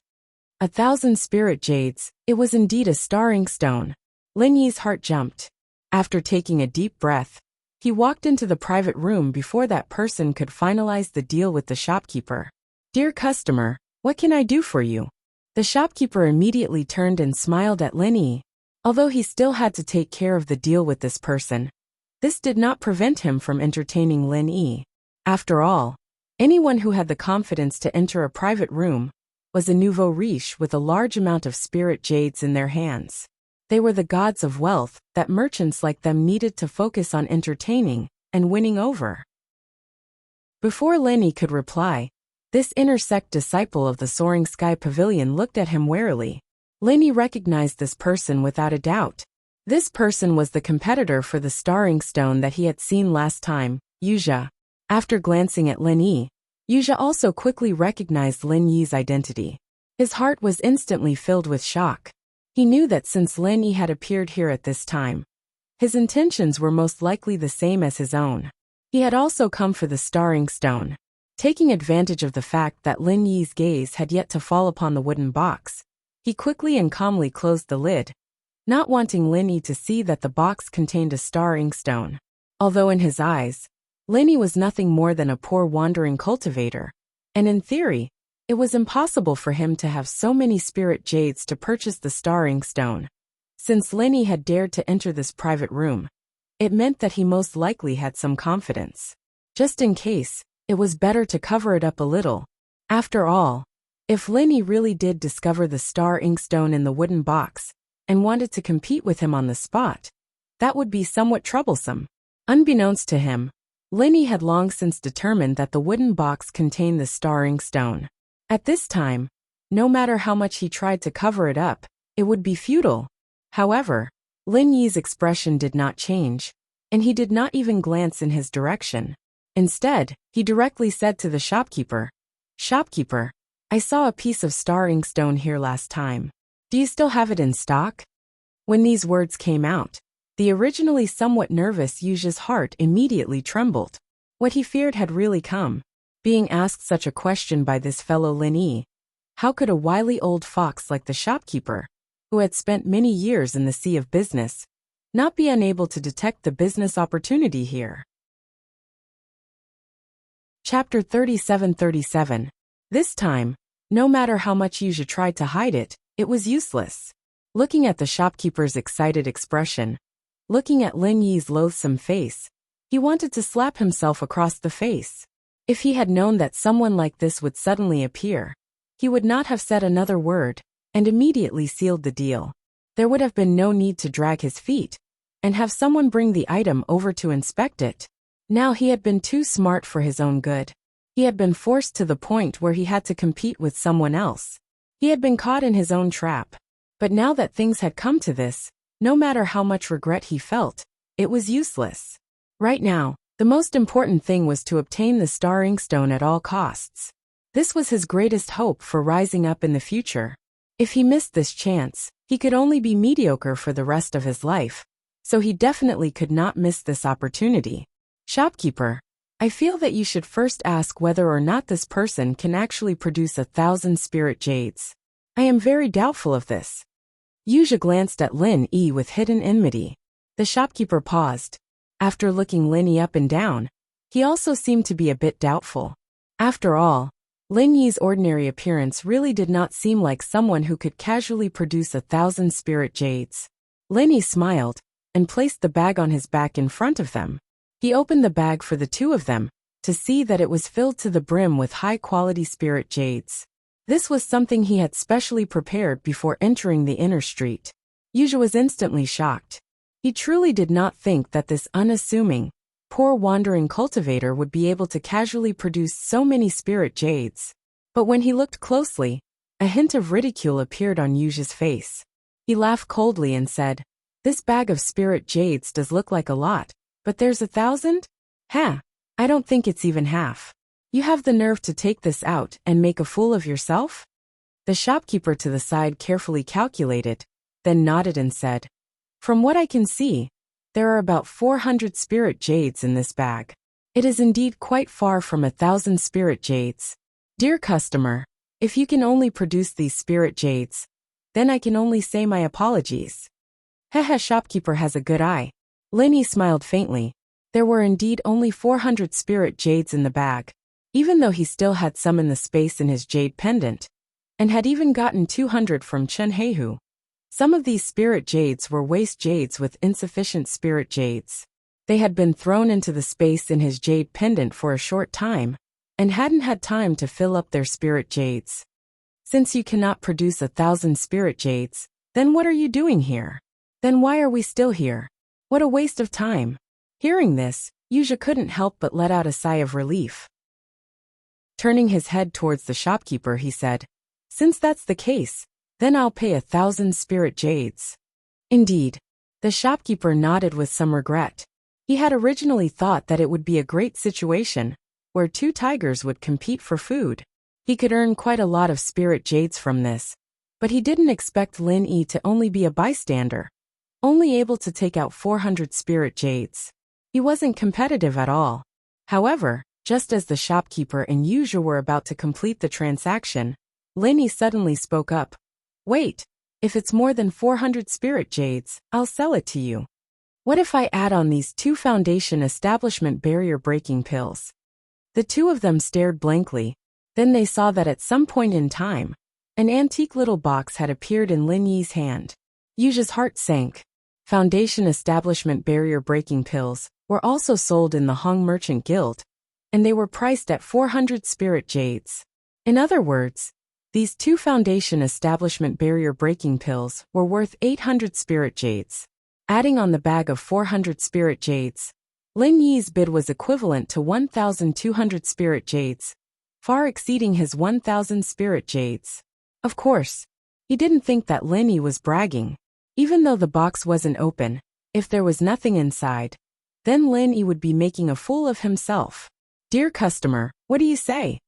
1,000 spirit jades, it was indeed a star inkstone. Lin Yi's heart jumped. After taking a deep breath, he walked into the private room before that person could finalize the deal with the shopkeeper. "Dear customer, what can I do for you?" The shopkeeper immediately turned and smiled at Lin Yi. Although he still had to take care of the deal with this person, this did not prevent him from entertaining Lin Yi. After all, anyone who had the confidence to enter a private room was a nouveau riche with a large amount of spirit jades in their hands. They were the gods of wealth that merchants like them needed to focus on entertaining and winning over. Before Lin Yi could reply, this inner sect disciple of the Soaring Sky Pavilion looked at him warily. Lin Yi recognized this person without a doubt. This person was the competitor for the star inkstone that he had seen last time, Yuzha. After glancing at Lin Yi, Yuzha also quickly recognized Lin Yi's identity. His heart was instantly filled with shock. He knew that since Lin Yi had appeared here at this time, his intentions were most likely the same as his own. He had also come for the star inkstone. Taking advantage of the fact that Lin Yi's gaze had yet to fall upon the wooden box, he quickly and calmly closed the lid, not wanting Lin Yi to see that the box contained a star inkstone. Although in his eyes, Lin Yi was nothing more than a poor wandering cultivator, and in theory, it was impossible for him to have so many spirit jades to purchase the star inkstone. Since Lin Yi had dared to enter this private room, it meant that he most likely had some confidence. Just in case, it was better to cover it up a little. After all, if Lin Yi really did discover the star inkstone in the wooden box and wanted to compete with him on the spot, that would be somewhat troublesome. Unbeknownst to him, Lin Yi had long since determined that the wooden box contained the star inkstone. At this time, no matter how much he tried to cover it up, it would be futile. However, Lin Yi's expression did not change, and he did not even glance in his direction. Instead, he directly said to the shopkeeper, "Shopkeeper, I saw a piece of star inkstone here last time. Do you still have it in stock?" When these words came out, the originally somewhat nervous Yuzha's heart immediately trembled. What he feared had really come. Being asked such a question by this fellow Lin Yi, how could a wily old fox like the shopkeeper, who had spent many years in the sea of business, not be unable to detect the business opportunity here? Chapter 37:37. This time, no matter how much Yuja tried to hide it, it was useless. Looking at the shopkeeper's excited expression, looking at Lin Yi's loathsome face, he wanted to slap himself across the face. If he had known that someone like this would suddenly appear, he would not have said another word, and immediately sealed the deal. There would have been no need to drag his feet, and have someone bring the item over to inspect it. Now he had been too smart for his own good. He had been forced to the point where he had to compete with someone else. He had been caught in his own trap. But now that things had come to this, no matter how much regret he felt, it was useless. Right now, the most important thing was to obtain the star inkstone at all costs. This was his greatest hope for rising up in the future. If he missed this chance, he could only be mediocre for the rest of his life, so he definitely could not miss this opportunity. Shopkeeper, I feel that you should first ask whether or not this person can actually produce 1,000 spirit jades. I am very doubtful of this. Yuja glanced at Lin Yi with hidden enmity. The shopkeeper paused. After looking Lin Yi up and down, he also seemed to be a bit doubtful. After all, Lin Yi's ordinary appearance really did not seem like someone who could casually produce 1,000 spirit jades. Lin Yi smiled, and placed the bag on his back in front of them. He opened the bag for the two of them, to see that it was filled to the brim with high-quality spirit jades. This was something he had specially prepared before entering the inner street. Yuja was instantly shocked. He truly did not think that this unassuming, poor wandering cultivator would be able to casually produce so many spirit jades. But when he looked closely, a hint of ridicule appeared on Yuja's face. He laughed coldly and said, "This bag of spirit jades does look like a lot, but there's 1,000? Ha! I don't think it's even half. You have the nerve to take this out and make a fool of yourself?" The shopkeeper to the side carefully calculated, then nodded and said, "From what I can see, there are about 400 spirit jades in this bag. It is indeed quite far from 1,000 spirit jades. Dear customer, if you can only produce these spirit jades, then I can only say my apologies." Hehe, shopkeeper has a good eye. Lin Yi smiled faintly. There were indeed only 400 spirit jades in the bag, even though he still had some in the space in his jade pendant, and had even gotten 200 from Chen Heihu. Some of these spirit jades were waste jades with insufficient spirit jades. They had been thrown into the space in his jade pendant for a short time, and hadn't had time to fill up their spirit jades. Since you cannot produce 1,000 spirit jades, then what are you doing here? Then why are we still here? What a waste of time. Hearing this, Yuja couldn't help but let out a sigh of relief. Turning his head towards the shopkeeper, he said, "Since that's the case, then I'll pay 1,000 spirit jades." Indeed, the shopkeeper nodded with some regret. He had originally thought that it would be a great situation, where two tigers would compete for food. He could earn quite a lot of spirit jades from this, but he didn't expect Lin Yi to only be a bystander, only able to take out 400 spirit jades. He wasn't competitive at all. However, just as the shopkeeper and Yuja were about to complete the transaction, Lin Yi suddenly spoke up. "Wait, if it's more than 400 spirit jades, I'll sell it to you. What if I add on these 2 foundation establishment barrier-breaking pills?" The two of them stared blankly. Then they saw that at some point in time, an antique little box had appeared in Lin Yi's hand. Yuja's heart sank. Foundation establishment barrier-breaking pills were also sold in the Hong Merchant Guild, and they were priced at 400 spirit jades. In other words, these 2 foundation establishment barrier-breaking pills were worth 800 spirit jades. Adding on the bag of 400 spirit jades, Lin Yi's bid was equivalent to 1,200 spirit jades, far exceeding his 1,000 spirit jades. Of course, he didn't think that Lin Yi was bragging. Even though the box wasn't open, if there was nothing inside, then Lin Yi would be making a fool of himself. "Dear customer, what do you say?"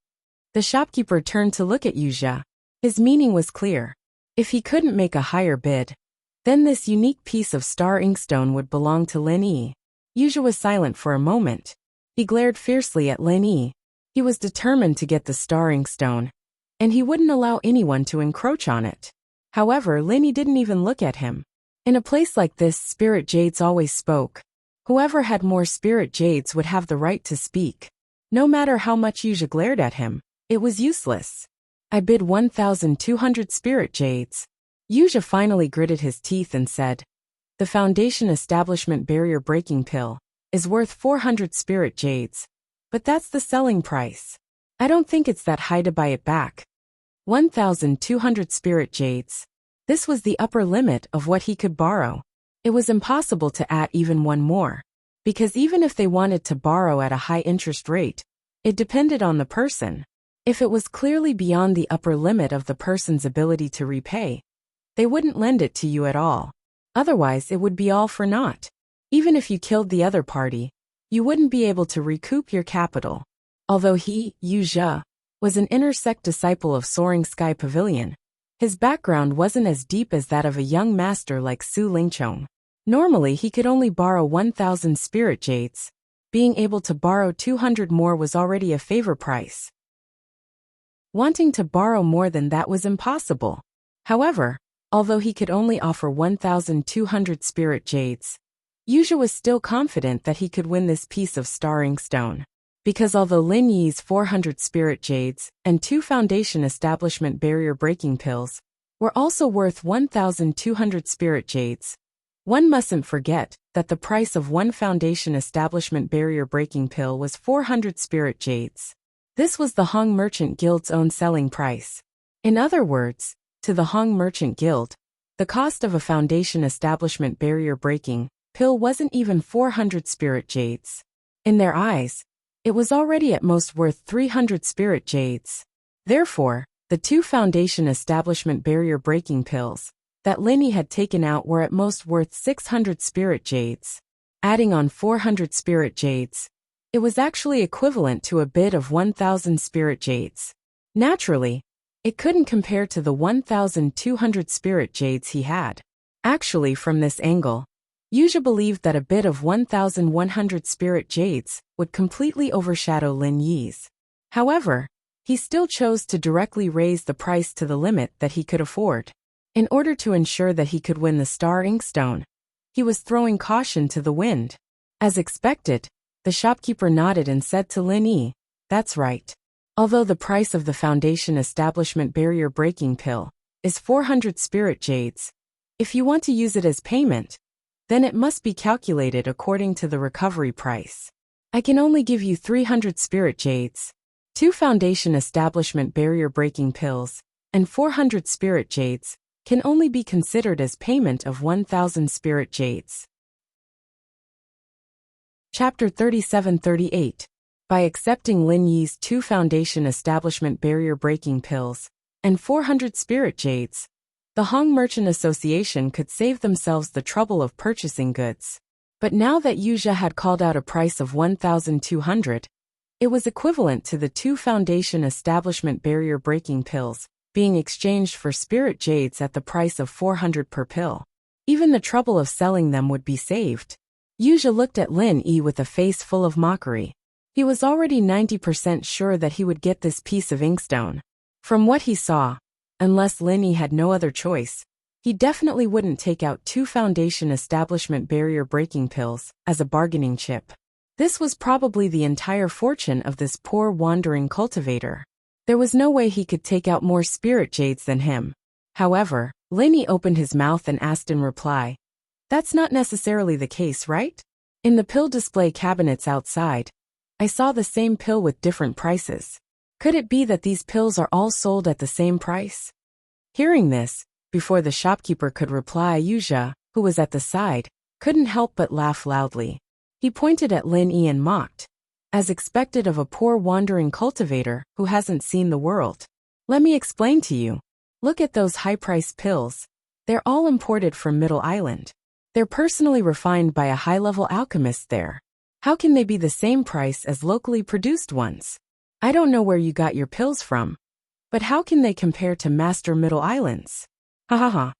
The shopkeeper turned to look at Yuja. His meaning was clear. If he couldn't make a higher bid, then this unique piece of star inkstone would belong to Lin Yi. Yuja was silent for a moment. He glared fiercely at Lin Yi. He was determined to get the star inkstone, and he wouldn't allow anyone to encroach on it. However, Lin Yi didn't even look at him. In a place like this, spirit jades always spoke. Whoever had more spirit jades would have the right to speak. No matter how much Yuja glared at him, it was useless. I bid 1,200 spirit jades. Yuja finally gritted his teeth and said, the Foundation Establishment Barrier Breaking Pill is worth 400 spirit jades, but that's the selling price. I don't think it's that high to buy it back. 1,200 spirit jades. This was the upper limit of what he could borrow. It was impossible to add even one more, because even if they wanted to borrow at a high interest rate, it depended on the person. If it was clearly beyond the upper limit of the person's ability to repay, they wouldn't lend it to you at all. Otherwise, it would be all for naught. Even if you killed the other party, you wouldn't be able to recoup your capital. Although he, Yuja, was an inner sect disciple of Soaring Sky Pavilion, his background wasn't as deep as that of a young master like Su Lingchong. Normally, he could only borrow 1,000 spirit jades. Being able to borrow 200 more was already a favor price. Wanting to borrow more than that was impossible. However, although he could only offer 1,200 spirit jades, Yuja was still confident that he could win this piece of star inkstone. Because although Lin Yi's 400 spirit jades and 2 Foundation Establishment Barrier Breaking Pills were also worth 1,200 spirit jades, one mustn't forget that the price of 1 Foundation Establishment Barrier Breaking Pill was 400 spirit jades. This was the Hong Merchant Guild's own selling price. In other words, to the Hong Merchant Guild, the cost of a Foundation Establishment Barrier Breaking Pill wasn't even 400 spirit jades. In their eyes, it was already at most worth 300 spirit jades. Therefore, the 2 Foundation Establishment Barrier Breaking Pills that Lin Yi had taken out were at most worth 600 spirit jades. Adding on 400 spirit jades, it was actually equivalent to a bid of 1,000 spirit jades. Naturally, it couldn't compare to the 1,200 spirit jades he had. Actually, from this angle, Yuja believed that a bid of 1,100 spirit jades would completely overshadow Lin Yi's. However, he still chose to directly raise the price to the limit that he could afford. In order to ensure that he could win the star inkstone, he was throwing caution to the wind. As expected, the shopkeeper nodded and said to Lin Yi, "That's right. Although the price of the Foundation Establishment Barrier Breaking Pill is 400 spirit jades, if you want to use it as payment, then it must be calculated according to the recovery price. I can only give you 300 spirit jades, 2 Foundation Establishment Barrier Breaking Pills, and 400 spirit jades can only be considered as payment of 1,000 spirit jades." Chapter 37-38. By accepting Lin Yi's 2 Foundation Establishment Barrier Breaking Pills and 400 spirit jades, the Hong Merchant Association could save themselves the trouble of purchasing goods. But now that Yuja had called out a price of 1,200, it was equivalent to the 2 Foundation Establishment Barrier Breaking Pills being exchanged for spirit jades at the price of 400 per pill. Even the trouble of selling them would be saved. Yuja looked at Lin Yi with a face full of mockery. He was already 90% sure that he would get this piece of inkstone. From what he saw, unless Lin Yi had no other choice, he definitely wouldn't take out 2 Foundation Establishment Barrier Breaking Pills as a bargaining chip. This was probably the entire fortune of this poor wandering cultivator. There was no way he could take out more spirit jades than him. However, Lin Yi opened his mouth and asked in reply, "That's not necessarily the case, right? In the pill display cabinets outside, I saw the same pill with different prices. Could it be that these pills are all sold at the same price?" Hearing this, before the shopkeeper could reply, Yuja, who was at the side, couldn't help but laugh loudly. He pointed at Lin Yi and mocked, as expected of a poor wandering cultivator who hasn't seen the world. "Let me explain to you. Look at those high-priced pills. They're all imported from Middle Island. They're personally refined by a high-level alchemist there. How can they be the same price as locally produced ones? I don't know where you got your pills from, but how can they compare to Master Middle Island's?" Ha ha ha.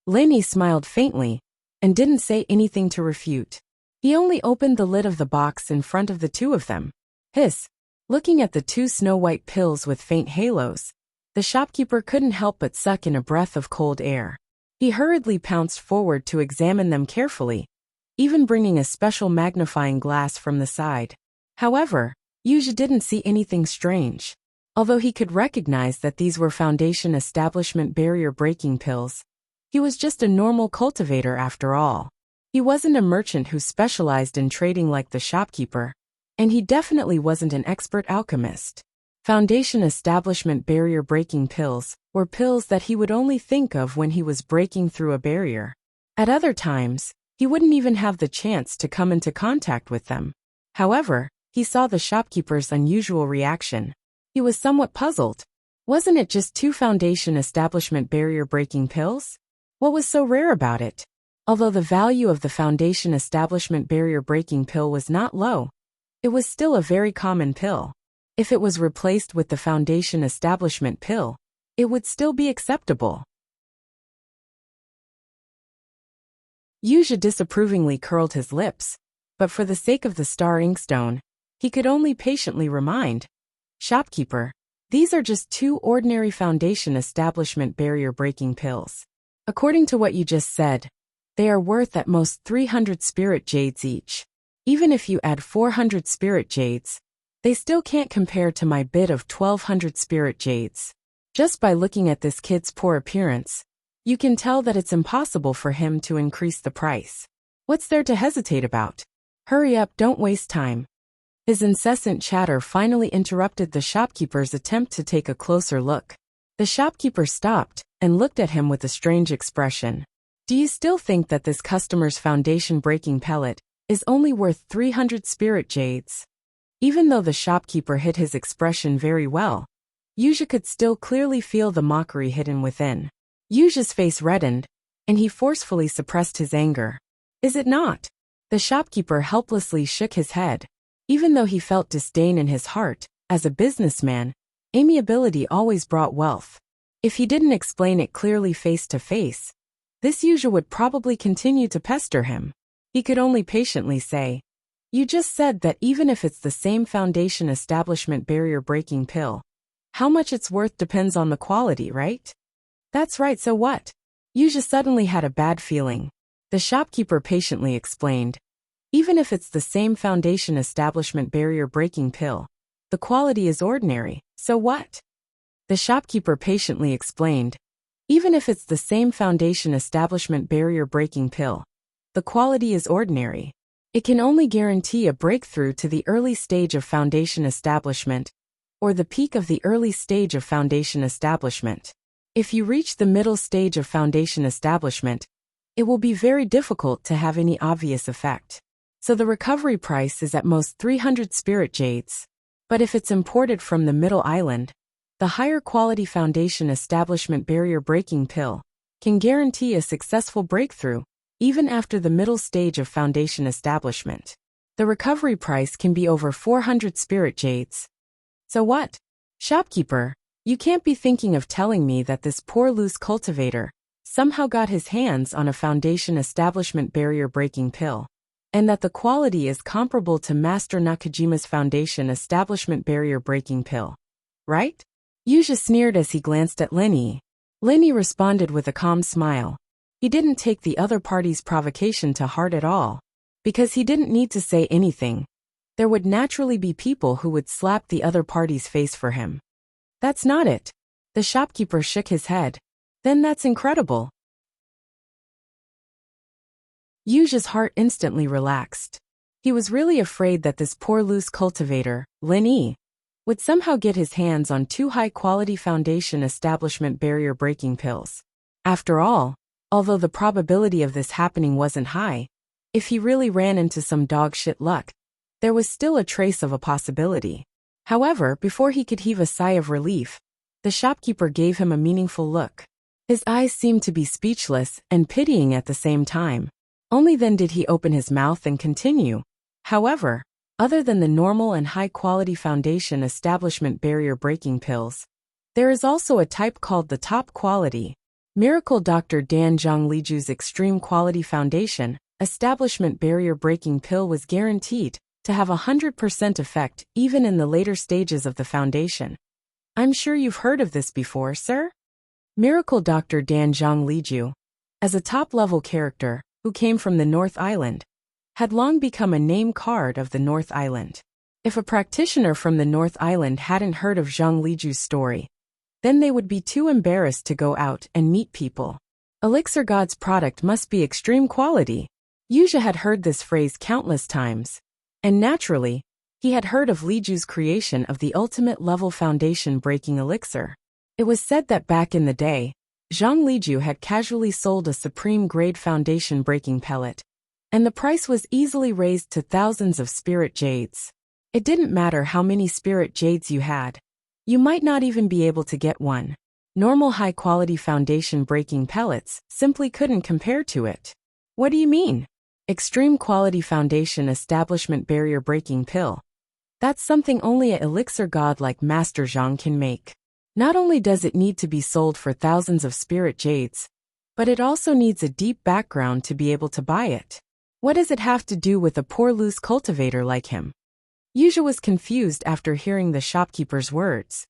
Lin Yi smiled faintly and didn't say anything to refute. He only opened the lid of the box in front of the 2 of them. Hiss. Looking at the 2 snow-white pills with faint halos, the shopkeeper couldn't help but suck in a breath of cold air. He hurriedly pounced forward to examine them carefully, even bringing a special magnifying glass from the side. However, Yuja didn't see anything strange. Although he could recognize that these were Foundation Establishment barrier-breaking pills, he was just a normal cultivator after all. He wasn't a merchant who specialized in trading like the shopkeeper, and he definitely wasn't an expert alchemist. Foundation Establishment barrier-breaking pills were pills that he would only think of when he was breaking through a barrier. At other times, he wouldn't even have the chance to come into contact with them. However, he saw the shopkeeper's unusual reaction. He was somewhat puzzled. Wasn't it just 2 Foundation Establishment barrier-breaking pills? What was so rare about it? Although the value of the Foundation Establishment barrier-breaking pill was not low, it was still a very common pill. If it was replaced with the Foundation Establishment pill, it would still be acceptable. Yuja disapprovingly curled his lips, but for the sake of the star inkstone, he could only patiently remind, "Shopkeeper, these are just 2 ordinary Foundation Establishment barrier-breaking pills. According to what you just said, they are worth at most 300 spirit jades each. Even if you add 400 spirit jades, they still can't compare to my bid of 1,200 spirit jades. Just by looking at this kid's poor appearance, you can tell that it's impossible for him to increase the price. What's there to hesitate about? Hurry up, don't waste time." His incessant chatter finally interrupted the shopkeeper's attempt to take a closer look. The shopkeeper stopped and looked at him with a strange expression. "Do you still think that this customer's foundation-breaking pellet is only worth 300 spirit jades?" Even though the shopkeeper hid his expression very well, Yuja could still clearly feel the mockery hidden within. Yuja's face reddened, and he forcefully suppressed his anger. "Is it not?" The shopkeeper helplessly shook his head. Even though he felt disdain in his heart, as a businessman, amiability always brought wealth. If he didn't explain it clearly face to face, this Yuja would probably continue to pester him. He could only patiently say, "You just said that even if it's the same Foundation Establishment barrier-breaking pill, how much it's worth depends on the quality, right?" "That's right, so what?" Yuja suddenly had a bad feeling. The shopkeeper patiently explained, "Even if it's the same Foundation Establishment barrier-breaking pill, the quality is ordinary, so what?" The shopkeeper patiently explained, "Even if it's the same Foundation Establishment barrier-breaking pill, the quality is ordinary. It can only guarantee a breakthrough to the early stage of Foundation Establishment, or the peak of the early stage of Foundation Establishment. If you reach the middle stage of Foundation Establishment, it will be very difficult to have any obvious effect. So the recovery price is at most 300 spirit jades. But if it's imported from the Middle Island, the higher quality Foundation Establishment barrier-breaking pill can guarantee a successful breakthrough, even after the middle stage of Foundation Establishment. The recovery price can be over 400 spirit jades. So what? Shopkeeper, you can't be thinking of telling me that this poor loose cultivator somehow got his hands on a Foundation Establishment barrier-breaking pill, and that the quality is comparable to Master Nakajima's Foundation Establishment barrier-breaking pill, right?" Yuja sneered as he glanced at Lenny. Lenny responded with a calm smile. He didn't take the other party's provocation to heart at all, because he didn't need to say anything. There would naturally be people who would slap the other party's face for him. "That's not it." The shopkeeper shook his head. "Then that's incredible." Yuja's heart instantly relaxed. He was really afraid that this poor loose cultivator, Lin-Yi, would somehow get his hands on 2 high-quality Foundation Establishment barrier-breaking pills. After all, although the probability of this happening wasn't high, if he really ran into some dog-shit luck, there was still a trace of a possibility. However, before he could heave a sigh of relief, the shopkeeper gave him a meaningful look. His eyes seemed to be speechless and pitying at the same time. Only then did he open his mouth and continue. "However, other than the normal and high-quality Foundation Establishment barrier-breaking pills, there is also a type called the top quality. Miracle Dr. Dan Zhongliju's extreme quality Foundation Establishment barrier-breaking pill was guaranteed to have 100% effect even in the later stages of the Foundation. I'm sure you've heard of this before, sir?" Miracle Dr. Dan Zhongliju, as a top-level character who came from the North Island, had long become a name card of the North Island. If a practitioner from the North Island hadn't heard of Zhang Liju's story, then they would be too embarrassed to go out and meet people. Elixir God's product must be extreme quality. Yuzha had heard this phrase countless times, and naturally, he had heard of Liju's creation of the ultimate level foundation-breaking elixir. It was said that back in the day, Zhang Liju had casually sold a supreme-grade foundation-breaking pellet, and the price was easily raised to thousands of spirit jades. It didn't matter how many spirit jades you had. You might not even be able to get one. Normal high-quality foundation-breaking pellets simply couldn't compare to it. What do you mean? Extreme quality foundation establishment barrier-breaking pill. That's something only an elixir god like Master Zhang can make. Not only does it need to be sold for thousands of spirit jades, but it also needs a deep background to be able to buy it. What does it have to do with a poor loose cultivator like him? Yuzha was confused after hearing the shopkeeper's words.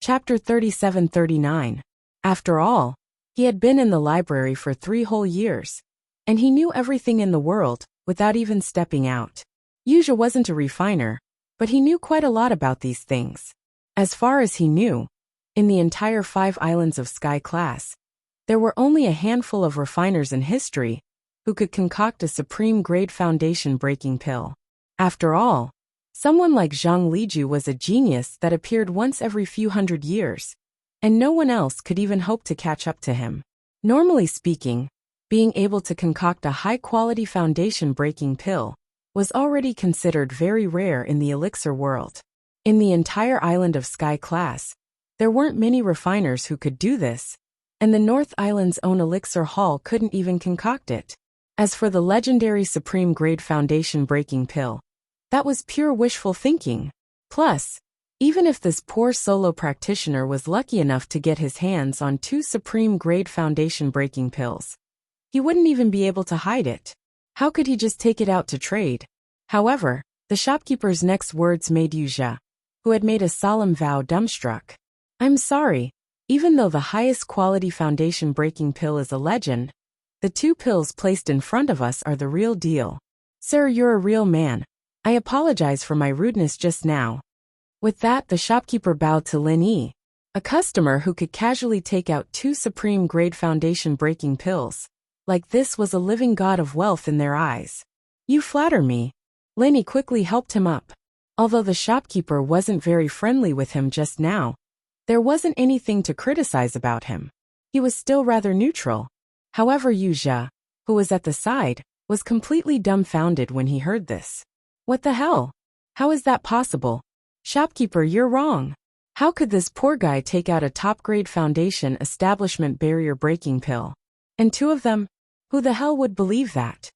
Chapter 37-39. After all, he had been in the library for 3 whole years, and he knew everything in the world without even stepping out. Yuzha wasn't a refiner, but he knew quite a lot about these things. As far as he knew, in the entire 5 islands of Sky Class, there were only a handful of refiners in history who could concoct a supreme-grade foundation-breaking pill. After all, someone like Zhang Liju was a genius that appeared once every few hundred years, and no one else could even hope to catch up to him. Normally speaking, being able to concoct a high-quality foundation-breaking pill was already considered very rare in the elixir world. In the entire island of Sky Class, there weren't many refiners who could do this, and the North Island's own elixir hall couldn't even concoct it. As for the legendary supreme-grade foundation-breaking pill, that was pure wishful thinking. Plus, even if this poor solo practitioner was lucky enough to get his hands on 2 supreme-grade foundation-breaking pills, he wouldn't even be able to hide it. How could he just take it out to trade? However, the shopkeeper's next words made Yuzha, who had made a solemn vow, dumbstruck. I'm sorry, even though the highest quality foundation-breaking pill is a legend, the 2 pills placed in front of us are the real deal. Sir, you're a real man. I apologize for my rudeness just now. With that, the shopkeeper bowed to Lin Yi, a customer who could casually take out 2 supreme-grade foundation-breaking pills. Like this was a living god of wealth in their eyes. You flatter me. Lin Yi quickly helped him up. Although the shopkeeper wasn't very friendly with him just now, there wasn't anything to criticize about him. He was still rather neutral. However, Yuzha, who was at the side, was completely dumbfounded when he heard this. What the hell? How is that possible? Shopkeeper, you're wrong. How could this poor guy take out a top-grade foundation establishment barrier-breaking pill? And 2 of them? Who the hell would believe that?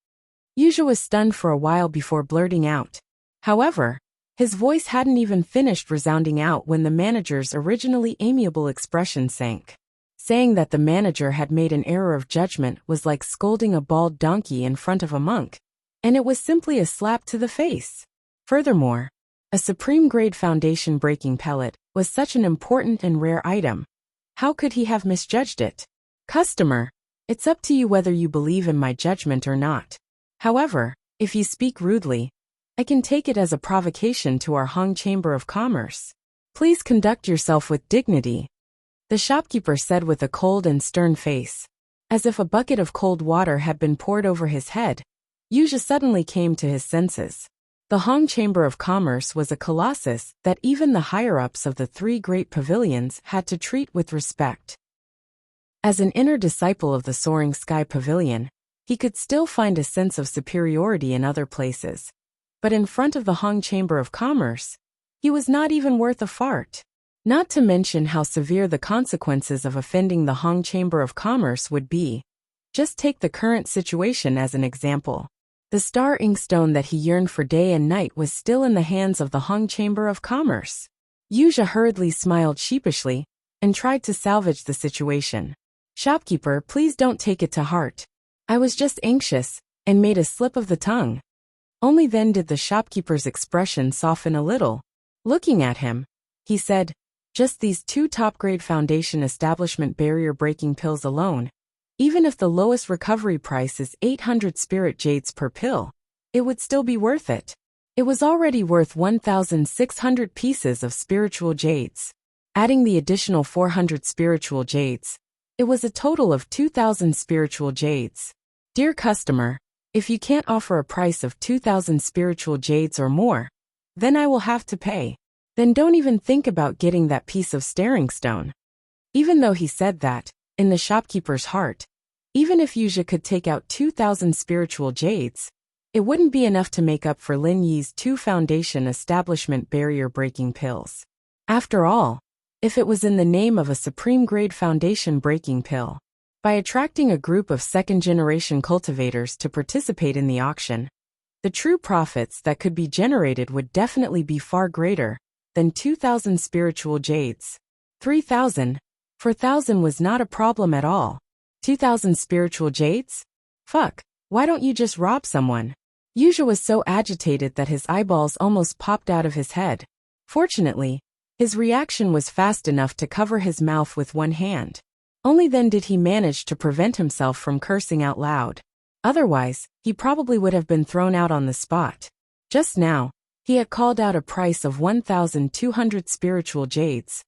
Yuzha was stunned for a while before blurting out. However, his voice hadn't even finished resounding out when the manager's originally amiable expression sank. Saying that the manager had made an error of judgment was like scolding a bald donkey in front of a monk, and it was simply a slap to the face. Furthermore, a supreme-grade foundation-breaking pellet was such an important and rare item. How could he have misjudged it? Customer, it's up to you whether you believe in my judgment or not. However, if you speak rudely, I can take it as a provocation to our Hong Chamber of Commerce. Please conduct yourself with dignity, the shopkeeper said with a cold and stern face. As if a bucket of cold water had been poured over his head, Yuzha suddenly came to his senses. The Hong Chamber of Commerce was a colossus that even the higher-ups of the 3 great pavilions had to treat with respect. As an inner disciple of the Soaring Sky Pavilion, he could still find a sense of superiority in other places. But in front of the Hong Chamber of Commerce, he was not even worth a fart. Not to mention how severe the consequences of offending the Hong Chamber of Commerce would be. Just take the current situation as an example. The star inkstone that he yearned for day and night was still in the hands of the Hong Chamber of Commerce. Yuzha hurriedly smiled sheepishly and tried to salvage the situation. Shopkeeper, please don't take it to heart. I was just anxious and made a slip of the tongue. Only then did the shopkeeper's expression soften a little. Looking at him, he said, just these 2 top-grade foundation establishment barrier-breaking pills alone, even if the lowest recovery price is 800 spirit jades per pill, it would still be worth it. It was already worth 1,600 pieces of spiritual jades. Adding the additional 400 spiritual jades, it was a total of 2,000 spiritual jades. Dear customer, if you can't offer a price of 2,000 spiritual jades or more, then I will have to pay. Then don't even think about getting that piece of staring stone. Even though he said that, in the shopkeeper's heart, even if Yuzha could take out 2,000 spiritual jades, it wouldn't be enough to make up for Lin Yi's 2 foundation establishment barrier-breaking pills. After all, if it was in the name of a supreme-grade foundation-breaking pill, by attracting a group of second-generation cultivators to participate in the auction, the true profits that could be generated would definitely be far greater than 2,000 spiritual jades. 3,000, 4,000 was not a problem at all. 2,000 spiritual jades? Fuck, why don't you just rob someone? Yuzha was so agitated that his eyeballs almost popped out of his head. Fortunately, his reaction was fast enough to cover his mouth with one hand. Only then did he manage to prevent himself from cursing out loud. Otherwise, he probably would have been thrown out on the spot. Just now, he had called out a price of 1,200 spiritual jades,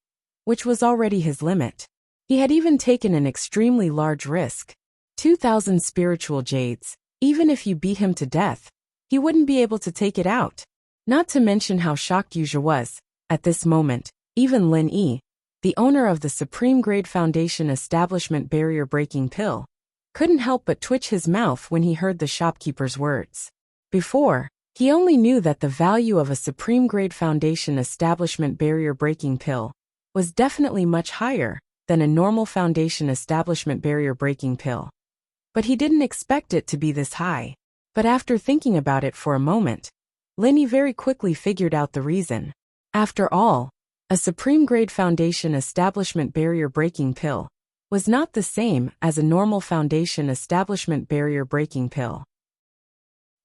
which was already his limit. He had even taken an extremely large risk. 2,000 spiritual jades, even if you beat him to death, he wouldn't be able to take it out. Not to mention how shocked Yuzha was. At this moment, even Lin Yi, the owner of the Supreme Grade Foundation Establishment Barrier-Breaking Pill, couldn't help but twitch his mouth when he heard the shopkeeper's words. Before, he only knew that the value of a Supreme Grade Foundation Establishment Barrier-Breaking Pill was definitely much higher than a normal Foundation Establishment Barrier-Breaking Pill. But he didn't expect it to be this high. But after thinking about it for a moment, Lin Yi very quickly figured out the reason. After all, a Supreme Grade Foundation Establishment Barrier-Breaking Pill was not the same as a normal Foundation Establishment Barrier-Breaking Pill.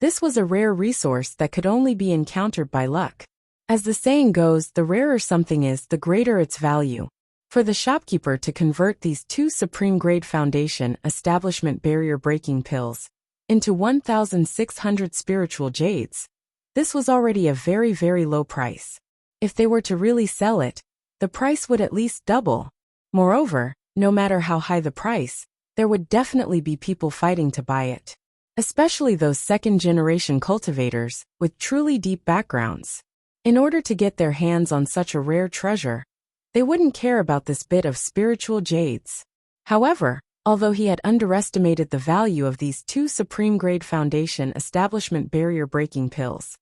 This was a rare resource that could only be encountered by luck. As the saying goes, the rarer something is, the greater its value. For the shopkeeper to convert these 2 Supreme Grade Foundation Establishment Barrier-Breaking Pills into 1,600 spiritual jades, this was already a very, very low price. If they were to really sell it, the price would at least double. Moreover, no matter how high the price, there would definitely be people fighting to buy it. Especially those second-generation cultivators with truly deep backgrounds. In order to get their hands on such a rare treasure, they wouldn't care about this bit of spiritual jades. However, although he had underestimated the value of these 2 Supreme Grade Foundation Establishment Barrier-Breaking Pills,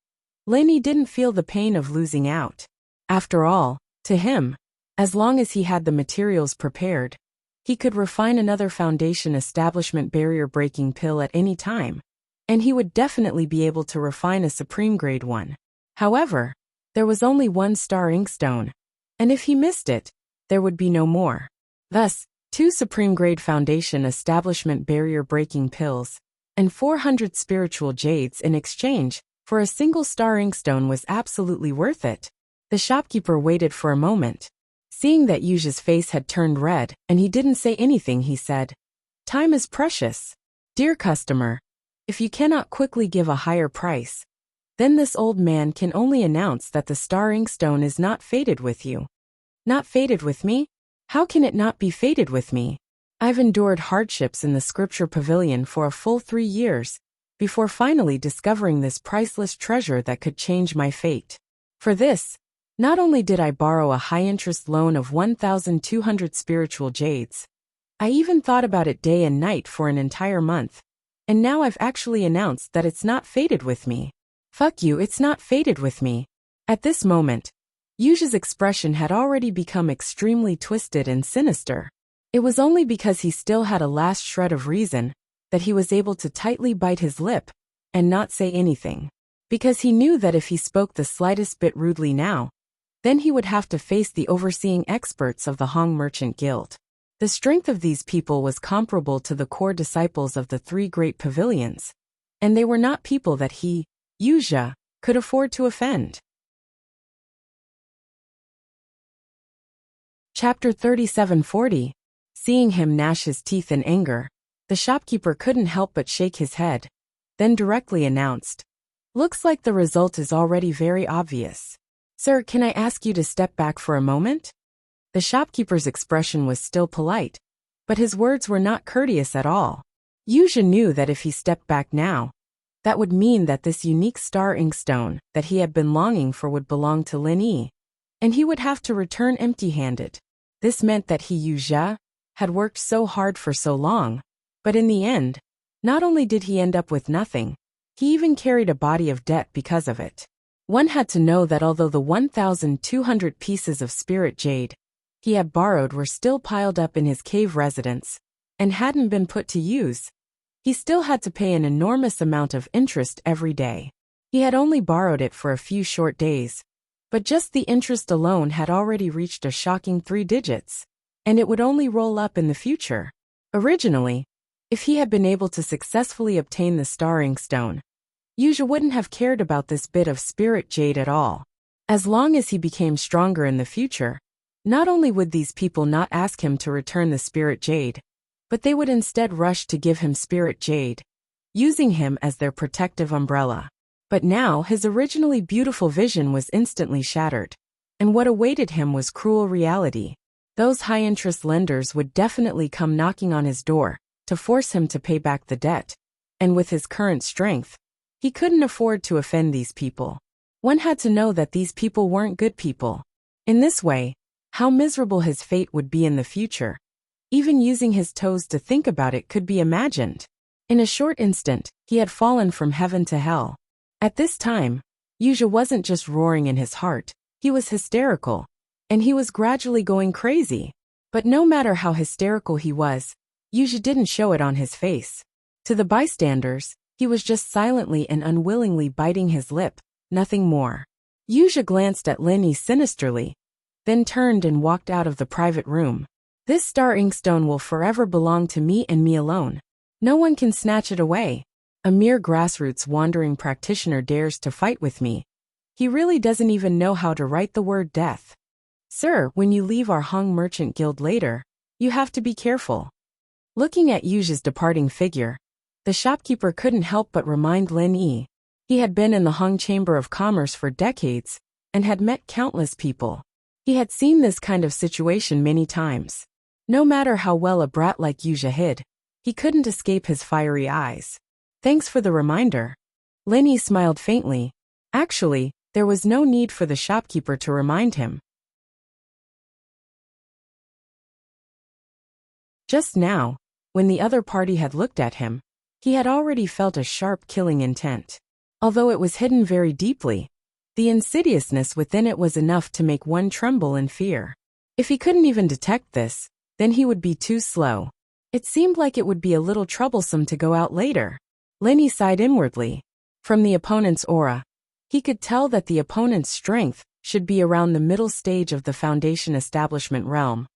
Lin Yi didn't feel the pain of losing out. After all, to him, as long as he had the materials prepared, he could refine another Foundation Establishment Barrier-Breaking Pill at any time, and he would definitely be able to refine a Supreme Grade one. However, there was only 1 star inkstone, and if he missed it, there would be no more. Thus, 2 Supreme Grade Foundation Establishment Barrier-Breaking Pills and 400 spiritual jades in exchange for a single star inkstone was absolutely worth it. The shopkeeper waited for a moment. Seeing that Yuzha's face had turned red and he didn't say anything, he said, "Time is precious. Dear customer, if you cannot quickly give a higher price, then this old man can only announce that the star inkstone is not fated with you." Not fated with me? How can it not be fated with me? I've endured hardships in the scripture pavilion for a full 3 years, before finally discovering this priceless treasure that could change my fate. For this, not only did I borrow a high-interest loan of 1,200 spiritual jades, I even thought about it day and night for an entire month, and now I've actually announced that it's not fated with me. Fuck you, it's not fated with me. At this moment, Yuzha's expression had already become extremely twisted and sinister. It was only because he still had a last shred of reason that he was able to tightly bite his lip and not say anything. Because he knew that if he spoke the slightest bit rudely now, then he would have to face the overseeing experts of the Hong Merchant Guild. The strength of these people was comparable to the core disciples of the 3 great pavilions, and they were not people that he, Yuzha, could afford to offend. Chapter 3740. Seeing him gnash his teeth in anger, the shopkeeper couldn't help but shake his head, then directly announced, Looks like the result is already very obvious. Sir, can I ask you to step back for a moment? The shopkeeper's expression was still polite, but his words were not courteous at all. Yuja knew that if he stepped back now, that would mean that this unique star inkstone that he had been longing for would belong to Lin Yi, and he would have to return empty-handed. This meant that Yuja had worked so hard for so long, but in the end, not only did he end up with nothing, he even carried a body of debt because of it. One had to know that although the 1,200 pieces of spirit jade he had borrowed were still piled up in his cave residence and hadn't been put to use, he still had to pay an enormous amount of interest every day. He had only borrowed it for a few short days, but just the interest alone had already reached a shocking 3 digits, and it would only roll up in the future. Originally, if he had been able to successfully obtain the star inkstone, Yuja wouldn't have cared about this bit of spirit jade at all. As long as he became stronger in the future, not only would these people not ask him to return the spirit jade, but they would instead rush to give him spirit jade, using him as their protective umbrella. But now his originally beautiful vision was instantly shattered, and what awaited him was cruel reality. Those high-interest lenders would definitely come knocking on his door to force him to pay back the debt, and with his current strength, he couldn't afford to offend these people. One had to know that these people weren't good people. In this way, how miserable his fate would be in the future. Even using his toes to think about it could be imagined. In a short instant, he had fallen from heaven to hell. At this time, Yuja wasn't just roaring in his heart, he was hysterical, and he was gradually going crazy. But no matter how hysterical he was, Yuja didn't show it on his face. To the bystanders, he was just silently and unwillingly biting his lip, nothing more. Yuja glanced at Lin Yi sinisterly, then turned and walked out of the private room. This star inkstone will forever belong to me and me alone. No one can snatch it away. A mere grassroots wandering practitioner dares to fight with me. He really doesn't even know how to write the word death. Sir, when you leave our Hung Merchant Guild later, you have to be careful. Looking at Yuja's departing figure, the shopkeeper couldn't help but remind Lin Yi. He had been in the Hung Chamber of Commerce for decades and had met countless people. He had seen this kind of situation many times. No matter how well a brat like Yuja hid, he couldn't escape his fiery eyes. Thanks for the reminder. Lin Yi smiled faintly. Actually, there was no need for the shopkeeper to remind him. Just now, when the other party had looked at him, he had already felt a sharp killing intent. Although it was hidden very deeply, the insidiousness within it was enough to make one tremble in fear. If he couldn't even detect this, then he would be too slow. It seemed like it would be a little troublesome to go out later. Lin Yi sighed inwardly. From the opponent's aura, he could tell that the opponent's strength should be around the middle stage of the Foundation establishment realm,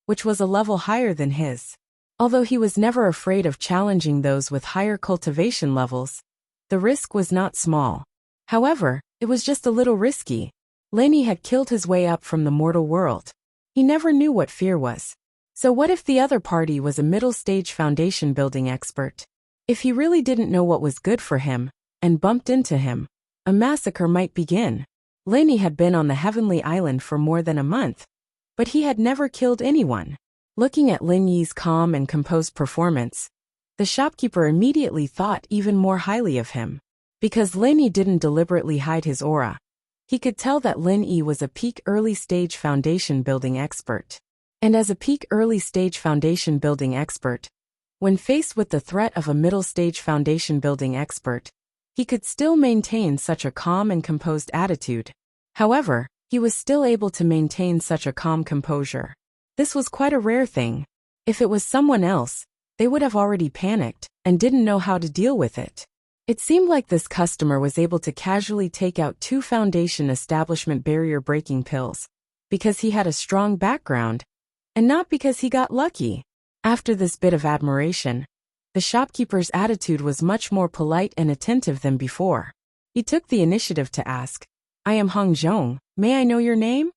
which was a level higher than his. Although he was never afraid of challenging those with higher cultivation levels, the risk was not small. However, it was just a little risky. Lin Yi had killed his way up from the mortal world. He never knew what fear was. So what if the other party was a middle-stage foundation building expert? If he really didn't know what was good for him, and bumped into him, a massacre might begin. Lin Yi had been on the Heavenly Island for more than a month, but he had never killed anyone. Looking at Lin Yi's calm and composed performance, the shopkeeper immediately thought even more highly of him. Because Lin Yi didn't deliberately hide his aura, he could tell that Lin Yi was a peak early-stage foundation building expert. And as a peak early-stage foundation building expert, when faced with the threat of a middle-stage foundation building expert, he could still maintain such a calm and composed attitude. However, he was still able to maintain such a calm composure. This was quite a rare thing. If it was someone else, they would have already panicked and didn't know how to deal with it. It seemed like this customer was able to casually take out 2 foundation establishment barrier-breaking pills because he had a strong background, and not because he got lucky. After this bit of admiration, the shopkeeper's attitude was much more polite and attentive than before. He took the initiative to ask, "I am Hung Zhong, may I know your name?"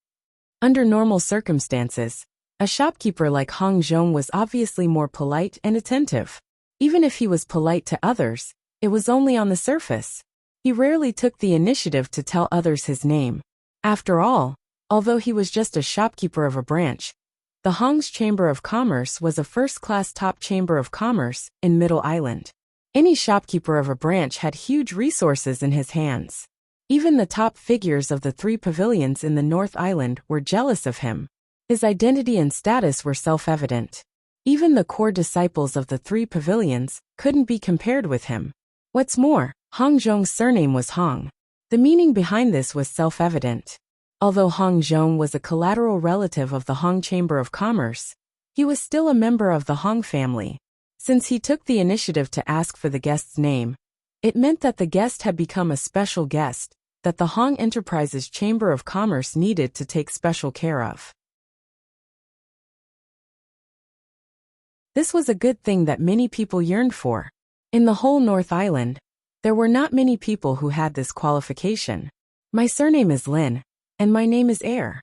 Under normal circumstances, a shopkeeper like Hung Zhong was obviously more polite and attentive. Even if he was polite to others, it was only on the surface. He rarely took the initiative to tell others his name. After all, although he was just a shopkeeper of a branch, the Hong's Chamber of Commerce was a first-class top chamber of commerce in Middle Island. Any shopkeeper of a branch had huge resources in his hands. Even the top figures of the 3 pavilions in the North Island were jealous of him. His identity and status were self-evident. Even the core disciples of the 3 pavilions couldn't be compared with him. What's more, Hong Zhong's surname was Hong. The meaning behind this was self-evident. Although Hong Zhong was a collateral relative of the Hong Chamber of Commerce, he was still a member of the Hong family. Since he took the initiative to ask for the guest's name, it meant that the guest had become a special guest that the Hong Enterprises Chamber of Commerce needed to take special care of. This was a good thing that many people yearned for. In the whole North Island, there were not many people who had this qualification. My surname is Lin, and my name is Air.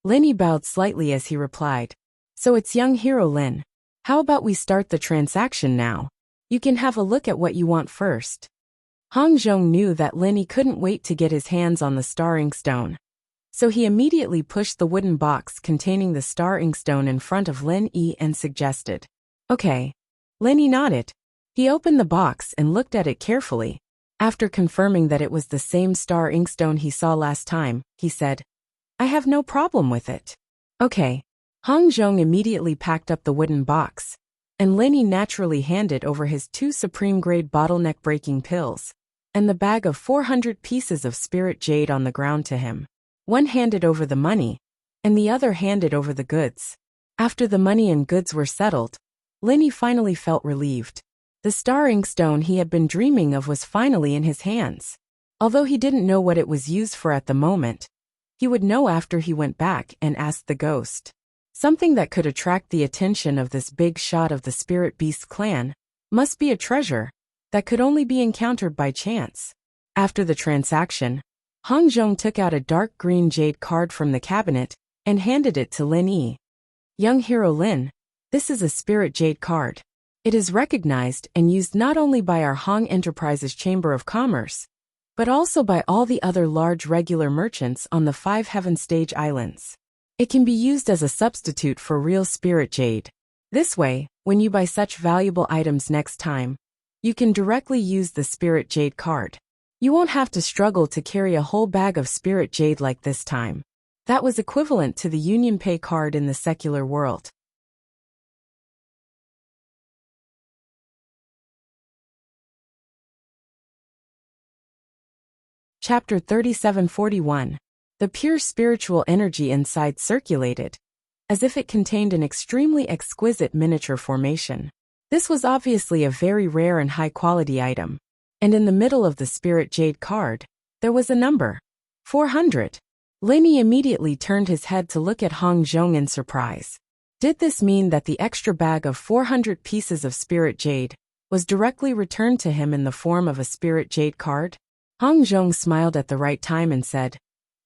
Linny bowed slightly as he replied. So it's young hero Lin. How about we start the transaction now? You can have a look at what you want first. Hong Zhong knew that Linny couldn't wait to get his hands on the star inkstone. So he immediately pushed the wooden box containing the star inkstone in front of Lin Yi and suggested. Okay. Linny nodded. He opened the box and looked at it carefully. After confirming that it was the same star inkstone he saw last time, he said, I have no problem with it. Okay. Hong Zhong immediately packed up the wooden box, and Linny naturally handed over his 2 supreme-grade bottleneck-breaking pills, and the bag of 400 pieces of spirit jade on the ground to him. One handed over the money, and the other handed over the goods. After the money and goods were settled, Linny finally felt relieved. The star inkstone he had been dreaming of was finally in his hands. Although he didn't know what it was used for at the moment, he would know after he went back and asked the ghost. Something that could attract the attention of this big shot of the Spirit Beast clan must be a treasure that could only be encountered by chance. After the transaction, Hong Zhong took out a dark green jade card from the cabinet and handed it to Lin Yi. Young hero Lin, this is a spirit jade card. It is recognized and used not only by our Hong Enterprises Chamber of Commerce, but also by all the other large regular merchants on the 5 Heaven Stage Islands. It can be used as a substitute for real spirit jade. This way, when you buy such valuable items next time, you can directly use the spirit jade card. You won't have to struggle to carry a whole bag of spirit jade like this time. That was equivalent to the Union Pay card in the secular world. Chapter 3741. The pure spiritual energy inside circulated, as if it contained an extremely exquisite miniature formation. This was obviously a very rare and high-quality item, and in the middle of the spirit jade card, there was a number. 400. Linny immediately turned his head to look at Hong Zhong in surprise. Did this mean that the extra bag of 400 pieces of spirit jade was directly returned to him in the form of a spirit jade card? Hong Zhong smiled at the right time and said,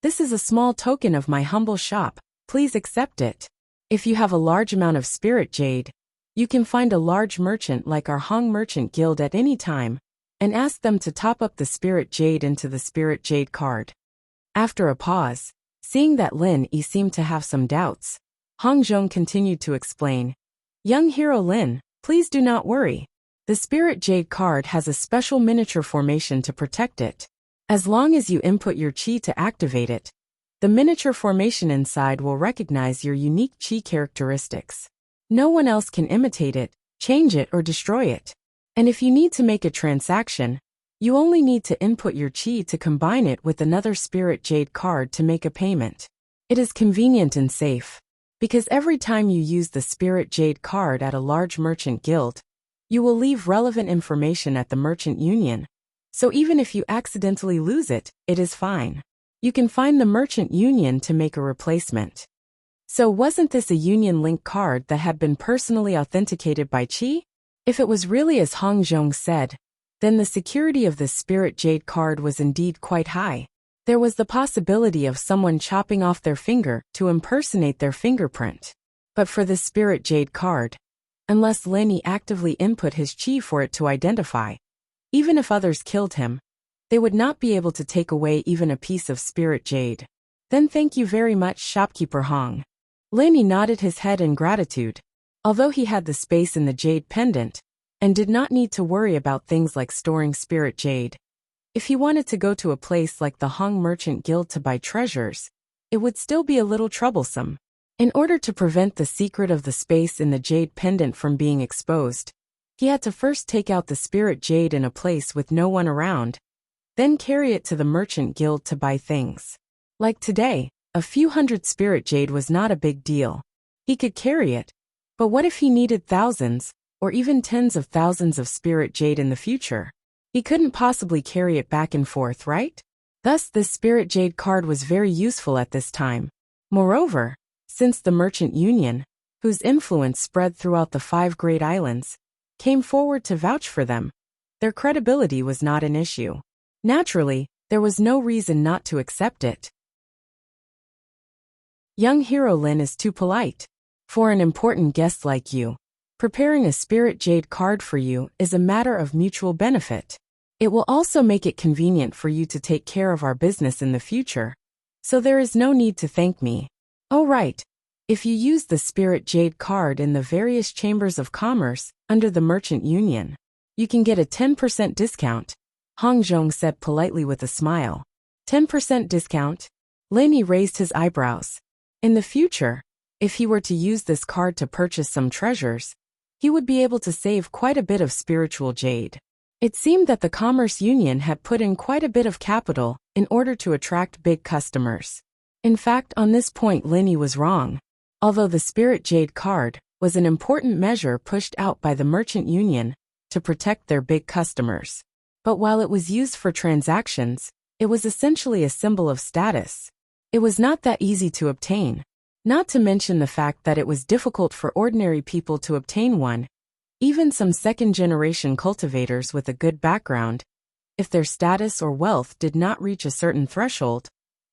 This is a small token of my humble shop, please accept it. If you have a large amount of spirit jade, you can find a large merchant like our Hong Merchant Guild at any time, and ask them to top up the spirit jade into the spirit jade card. After a pause, seeing that Lin Yi seemed to have some doubts, Hong Zhong continued to explain, Young hero Lin, please do not worry. The spirit jade card has a special miniature formation to protect it. As long as you input your chi to activate it, the miniature formation inside will recognize your unique chi characteristics. No one else can imitate it, change it, or destroy it. And if you need to make a transaction, you only need to input your chi to combine it with another spirit jade card to make a payment. It is convenient and safe, because every time you use the spirit jade card at a large merchant guild, you will leave relevant information at the merchant union. So even if you accidentally lose it, it is fine. You can find the merchant union to make a replacement. So wasn't this a union link card that had been personally authenticated by Qi? If it was really as Hong Zhong said, then the security of this spirit jade card was indeed quite high. There was the possibility of someone chopping off their finger to impersonate their fingerprint. But for this spirit jade card, unless Lin Yi actively input his chi for it to identify, even if others killed him, they would not be able to take away even a piece of spirit jade. Then thank you very much, shopkeeper Hong. Lenny nodded his head in gratitude. Although he had the space in the jade pendant, and did not need to worry about things like storing spirit jade, if he wanted to go to a place like the Hong Merchant Guild to buy treasures, it would still be a little troublesome. In order to prevent the secret of the space in the jade pendant from being exposed, he had to first take out the spirit jade in a place with no one around, then carry it to the Merchant Guild to buy things. Like today, a few hundred spirit jade was not a big deal. He could carry it, but what if he needed thousands, or even tens of thousands of spirit jade in the future? He couldn't possibly carry it back and forth, right? Thus this spirit jade card was very useful at this time. Moreover, since the Merchant Union, whose influence spread throughout the 5 great islands, came forward to vouch for them, their credibility was not an issue. Naturally, there was no reason not to accept it. Young hero Lin is too polite. For an important guest like you, preparing a spirit jade card for you is a matter of mutual benefit. It will also make it convenient for you to take care of our business in the future, so there is no need to thank me. Oh right, if you use the spirit jade card in the various chambers of commerce under the Merchant Union, you can get a 10% discount, Hong Zhong said politely with a smile. 10% discount? Lenny raised his eyebrows. In the future, if he were to use this card to purchase some treasures, he would be able to save quite a bit of spiritual jade. It seemed that the Commerce Union had put in quite a bit of capital in order to attract big customers. In fact, on this point Lenny was wrong. Although the spirit jade card was an important measure pushed out by the Merchant Union to protect their big customers. But while it was used for transactions, it was essentially a symbol of status. It was not that easy to obtain. Not to mention the fact that it was difficult for ordinary people to obtain one. Even some second-generation cultivators with a good background, if their status or wealth did not reach a certain threshold,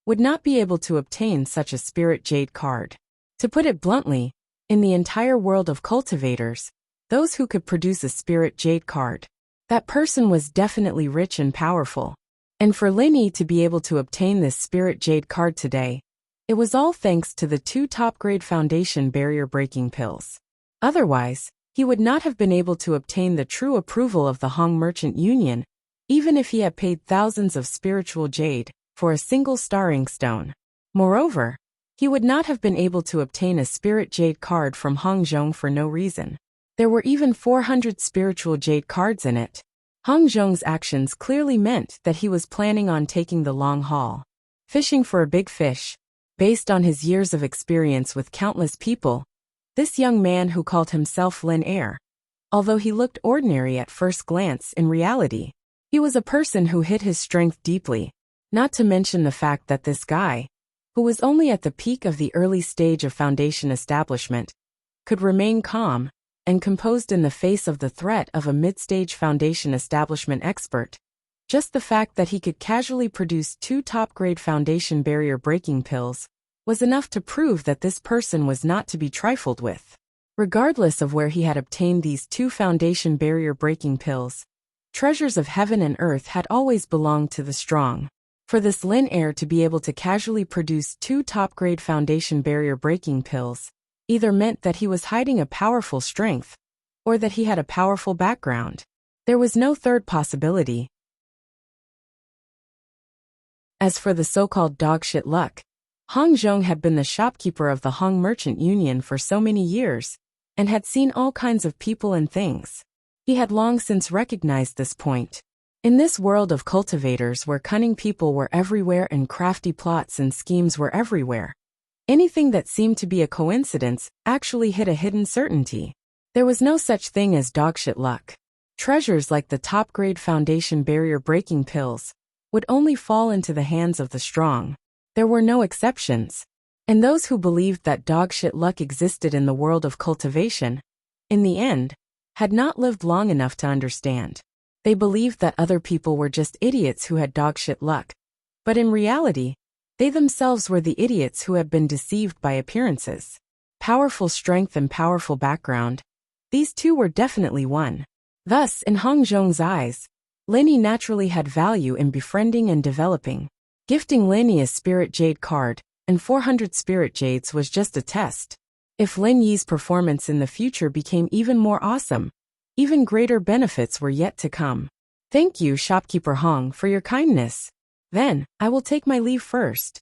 would not be able to obtain such a spirit jade card. To put it bluntly, in the entire world of cultivators, those who could produce a spirit jade card, that person was definitely rich and powerful. And for Lenny to be able to obtain this spirit jade card today, it was all thanks to the 2 top-grade foundation barrier-breaking pills. Otherwise, he would not have been able to obtain the true approval of the Hong Merchant Union, even if he had paid thousands of spiritual jade for a single starring stone. Moreover, he would not have been able to obtain a spirit jade card from Hong Zhong for no reason. There were even 400 spiritual jade cards in it. Hong Zhong's actions clearly meant that he was planning on taking the long haul, fishing for a big fish. Based on his years of experience with countless people, this young man who called himself Lin Air, although he looked ordinary at first glance, in reality, he was a person who hid his strength deeply, not to mention the fact that this guy, who was only at the peak of the early stage of foundation establishment, could remain calm and composed in the face of the threat of a mid-stage foundation establishment expert. Just the fact that he could casually produce 2 top-grade foundation barrier-breaking pills was enough to prove that this person was not to be trifled with. Regardless of where he had obtained these 2 foundation barrier-breaking pills, treasures of heaven and earth had always belonged to the strong. For this Lin Air to be able to casually produce 2 top-grade foundation barrier-breaking pills either meant that he was hiding a powerful strength, or that he had a powerful background. There was no third possibility. As for the so-called dogshit luck, Hong Zhong had been the shopkeeper of the Hong Merchant Union for so many years, and had seen all kinds of people and things. He had long since recognized this point. In this world of cultivators where cunning people were everywhere and crafty plots and schemes were everywhere, anything that seemed to be a coincidence actually hid a hidden certainty. There was no such thing as dogshit luck. Treasures like the top-grade foundation barrier-breaking pills would only fall into the hands of the strong. There were no exceptions. And those who believed that dogshit luck existed in the world of cultivation, in the end, had not lived long enough to understand. They believed that other people were just idiots who had dogshit luck. But in reality, they themselves were the idiots who had been deceived by appearances. Powerful strength and powerful background, these two were definitely one. Thus, in Hong Zhong's eyes, Lenny naturally had value in befriending and developing. Gifting Lenny a Spirit Jade card and 400 Spirit Jades was just a test. If Lin Yi's performance in the future became even more awesome, even greater benefits were yet to come. Thank you, shopkeeper Hong, for your kindness. Then, I will take my leave first.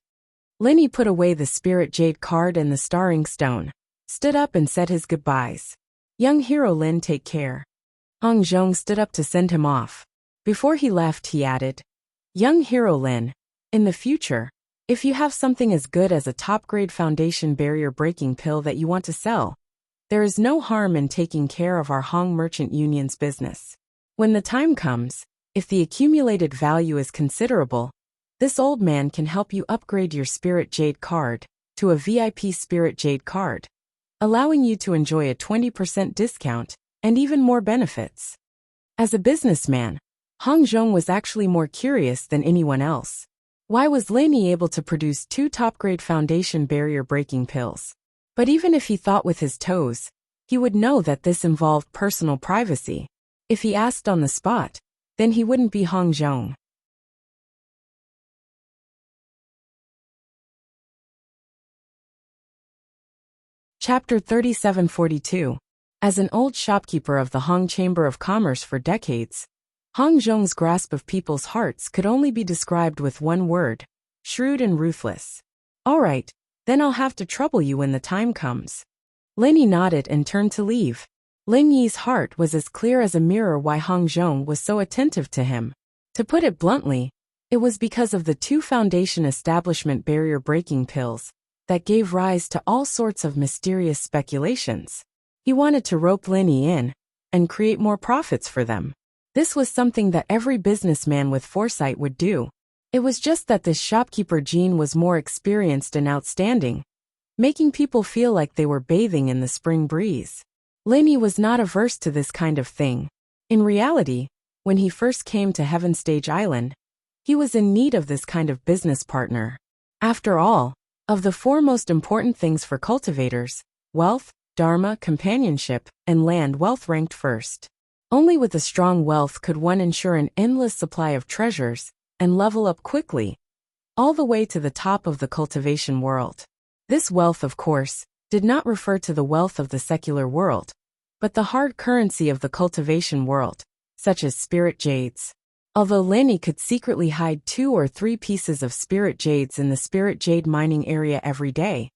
Lenny put away the Spirit Jade card and the Starring Stone, stood up and said his goodbyes. Young hero Lin, take care. Hong Zhong stood up to send him off. Before he left, he added, Young hero Lin, in the future, if you have something as good as a top-grade foundation barrier-breaking pill that you want to sell, there is no harm in taking care of our Hong Merchant Union's business. When the time comes, if the accumulated value is considerable, this old man can help you upgrade your Spirit Jade card to a VIP Spirit Jade card, allowing you to enjoy a 20% discount and even more benefits. As a businessman, Hong Zhong was actually more curious than anyone else. Why was Lenny able to produce 2 top-grade foundation barrier-breaking pills? But even if he thought with his toes, he would know that this involved personal privacy. If he asked on the spot, then he wouldn't be Hong Zhong. Chapter 3742. As an old shopkeeper of the Hong Chamber of Commerce for decades, Hong Zhong's grasp of people's hearts could only be described with one word: shrewd and ruthless. All right, then I'll have to trouble you when the time comes. Lenny nodded and turned to leave. Lin Yi's heart was as clear as a mirror why Hong Zhong was so attentive to him. To put it bluntly, it was because of the 2 foundation establishment barrier-breaking pills that gave rise to all sorts of mysterious speculations. He wanted to rope Lenny in and create more profits for them. This was something that every businessman with foresight would do. It was just that this shopkeeper Jean was more experienced and outstanding, making people feel like they were bathing in the spring breeze. Lenny was not averse to this kind of thing. In reality, when he first came to Heaven Stage Island, he was in need of this kind of business partner. After all, of the 4 most important things for cultivators, wealth, dharma, companionship, and land wealth ranked first. Only with a strong wealth could one ensure an endless supply of treasures and level up quickly, all the way to the top of the cultivation world. This wealth, of course, did not refer to the wealth of the secular world, but the hard currency of the cultivation world, such as Spirit Jades. Although Lenny could secretly hide 2 or 3 pieces of Spirit Jades in the Spirit Jade mining area every day,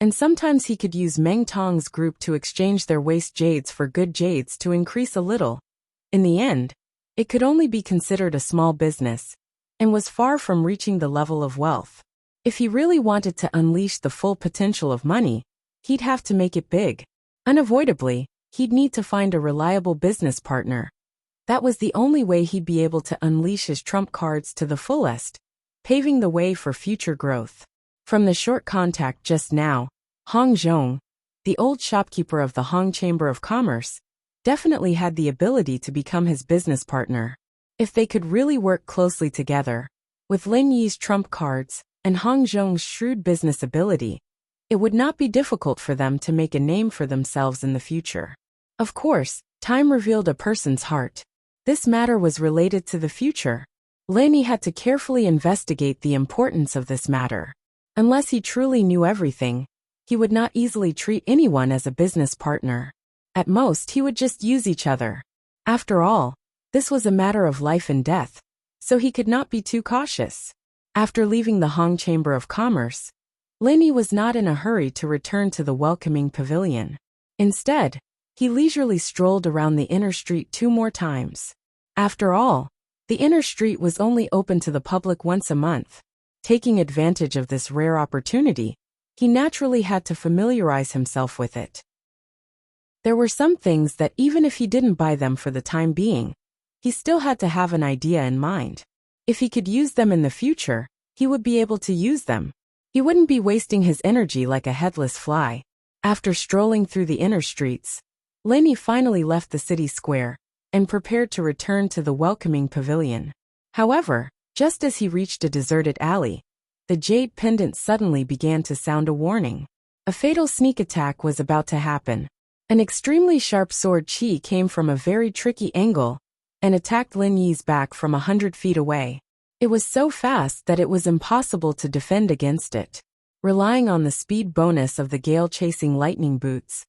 and sometimes he could use Meng Tong's group to exchange their waste jades for good jades to increase a little. In the end, it could only be considered a small business, and was far from reaching the level of wealth. If he really wanted to unleash the full potential of money, he'd have to make it big. Unavoidably, he'd need to find a reliable business partner. That was the only way he'd be able to unleash his trump cards to the fullest, paving the way for future growth. From the short contact just now, Hong Zhong, the old shopkeeper of the Hong Chamber of Commerce, definitely had the ability to become his business partner. If they could really work closely together, with Lin Yi's trump cards and Hong Zhong's shrewd business ability, it would not be difficult for them to make a name for themselves in the future. Of course, time revealed a person's heart. This matter was related to the future. Lenny had to carefully investigate the importance of this matter. Unless he truly knew everything, he would not easily treat anyone as a business partner. At most, he would just use each other. After all, this was a matter of life and death, so he could not be too cautious. After leaving the Hong Chamber of Commerce, Lenny was not in a hurry to return to the welcoming pavilion. Instead, he leisurely strolled around the inner street 2 more times. After all, the inner street was only open to the public once a month. Taking advantage of this rare opportunity, he naturally had to familiarize himself with it. There were some things that even if he didn't buy them for the time being, he still had to have an idea in mind. If he could use them in the future, he would be able to use them. He wouldn't be wasting his energy like a headless fly. After strolling through the inner streets, Lenny finally left the city square and prepared to return to the welcoming pavilion. However, just as he reached a deserted alley, the jade pendant suddenly began to sound a warning. A fatal sneak attack was about to happen. An extremely sharp sword chi came from a very tricky angle and attacked Lin Yi's back from 100 feet away. It was so fast that it was impossible to defend against it. Relying on the speed bonus of the gale-chasing lightning boots,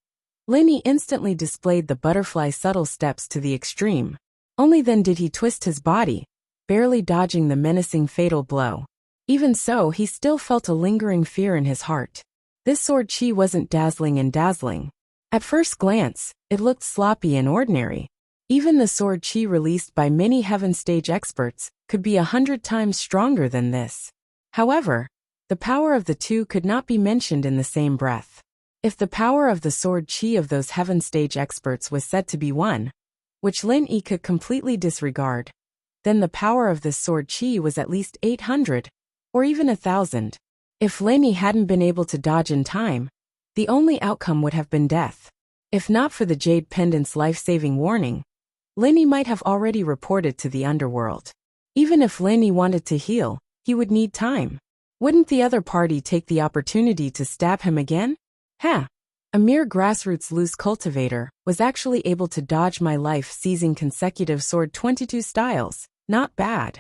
Lin Yi instantly displayed the butterfly subtle steps to the extreme. Only then did he twist his body, barely dodging the menacing fatal blow. Even so, he still felt a lingering fear in his heart. This sword chi wasn't dazzling and dazzling. At first glance, it looked sloppy and ordinary. Even the sword chi released by many heaven stage experts could be 100 times stronger than this. However, the power of the two could not be mentioned in the same breath. If the power of the sword chi of those heaven stage experts was said to be 1, which Lin Yi could completely disregard, then the power of this sword chi was at least 800, or even 1,000. If Lin Yi hadn't been able to dodge in time, the only outcome would have been death. If not for the Jade Pendant's life-saving warning, Lin Yi might have already reported to the underworld. Even if Lin Yi wanted to heal, he would need time. Wouldn't the other party take the opportunity to stab him again? A mere grassroots loose cultivator was actually able to dodge my life-seizing consecutive sword 22 styles. Not bad.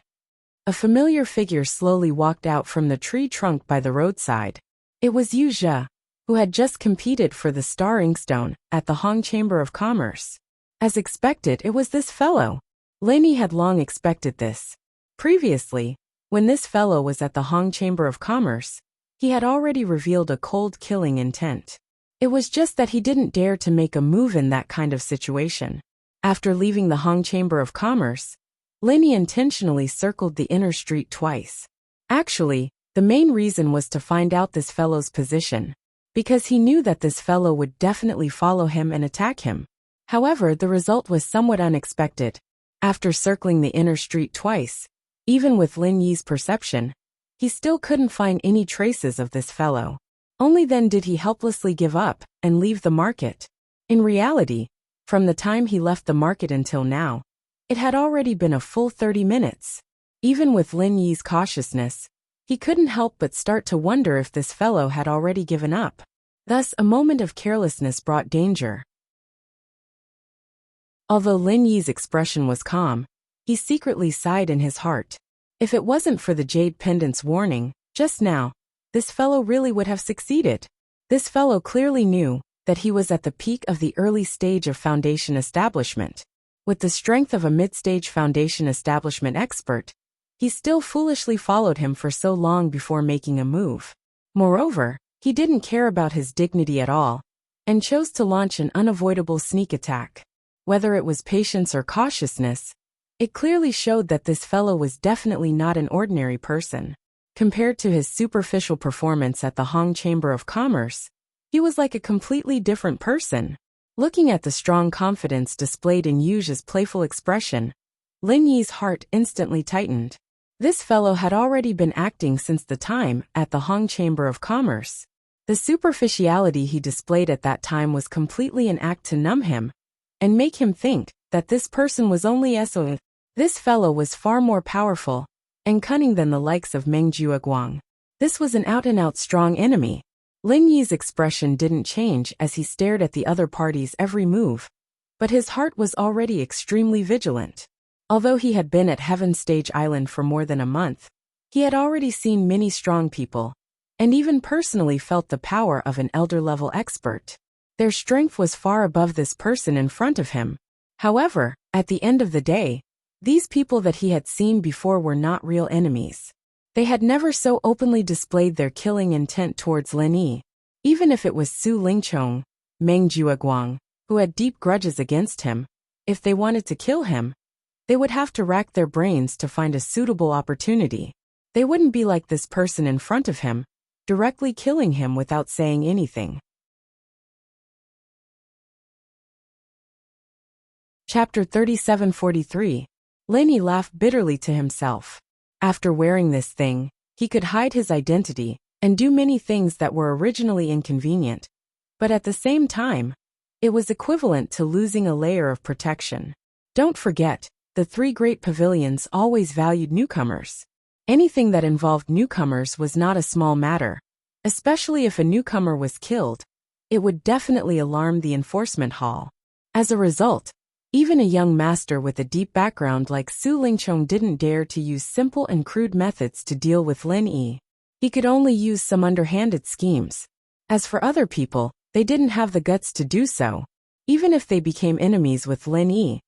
A familiar figure slowly walked out from the tree trunk by the roadside. It was Yu Zhe, who had just competed for the Star Inkstone at the Hong Chamber of Commerce. As expected, it was this fellow. Lin Yi had long expected this. Previously, when this fellow was at the Hong Chamber of Commerce, he had already revealed a cold killing intent. It was just that he didn't dare to make a move in that kind of situation. After leaving the Hong Chamber of Commerce, Lin Yi intentionally circled the inner street twice. Actually, the main reason was to find out this fellow's position, because he knew that this fellow would definitely follow him and attack him. However, the result was somewhat unexpected. After circling the inner street twice, even with Lin Yi's perception, he still couldn't find any traces of this fellow. Only then did he helplessly give up and leave the market. In reality, from the time he left the market until now, it had already been a full 30 minutes. Even with Lin Yi's cautiousness, he couldn't help but start to wonder if this fellow had already given up. Thus, a moment of carelessness brought danger. Although Lin Yi's expression was calm, he secretly sighed in his heart. If it wasn't for the Jade Pendant's warning, just now, this fellow really would have succeeded. This fellow clearly knew that he was at the peak of the early stage of foundation establishment. With the strength of a mid-stage foundation establishment expert, he still foolishly followed him for so long before making a move. Moreover, he didn't care about his dignity at all, and chose to launch an unavoidable sneak attack. Whether it was patience or cautiousness, it clearly showed that this fellow was definitely not an ordinary person. Compared to his superficial performance at the Hong Chamber of Commerce, he was like a completely different person. Looking at the strong confidence displayed in Yu Zhe's playful expression, Lin Yi's heart instantly tightened. This fellow had already been acting since the time at the Hong Chamber of Commerce. The superficiality he displayed at that time was completely an act to numb him and make him think that this person was only SO. This fellow was far more powerful and cunning than the likes of Meng Jueguang. This was an out-and-out strong enemy. Lin Yi's expression didn't change as he stared at the other party's every move, but his heart was already extremely vigilant. Although he had been at Heaven Stage Island for more than a month, he had already seen many strong people, and even personally felt the power of an elder-level expert. Their strength was far above this person in front of him. However, at the end of the day, these people that he had seen before were not real enemies. They had never so openly displayed their killing intent towards Lin Yi. Even if it was Su Lingchong, Meng Jueguang, who had deep grudges against him, if they wanted to kill him, they would have to rack their brains to find a suitable opportunity. They wouldn't be like this person in front of him, directly killing him without saying anything. Chapter 3743. Lin Yi laughed bitterly to himself. After wearing this thing, he could hide his identity and do many things that were originally inconvenient, but at the same time, it was equivalent to losing a layer of protection. Don't forget, the three great pavilions always valued newcomers. Anything that involved newcomers was not a small matter, especially if a newcomer was killed. It would definitely alarm the enforcement hall. As a result, Even a young master with a deep background like Su Lingchong didn't dare to use simple and crude methods to deal with Lin Yi. He could only use some underhanded schemes. As for other people, they didn't have the guts to do so. Even if they became enemies with Lin Yi,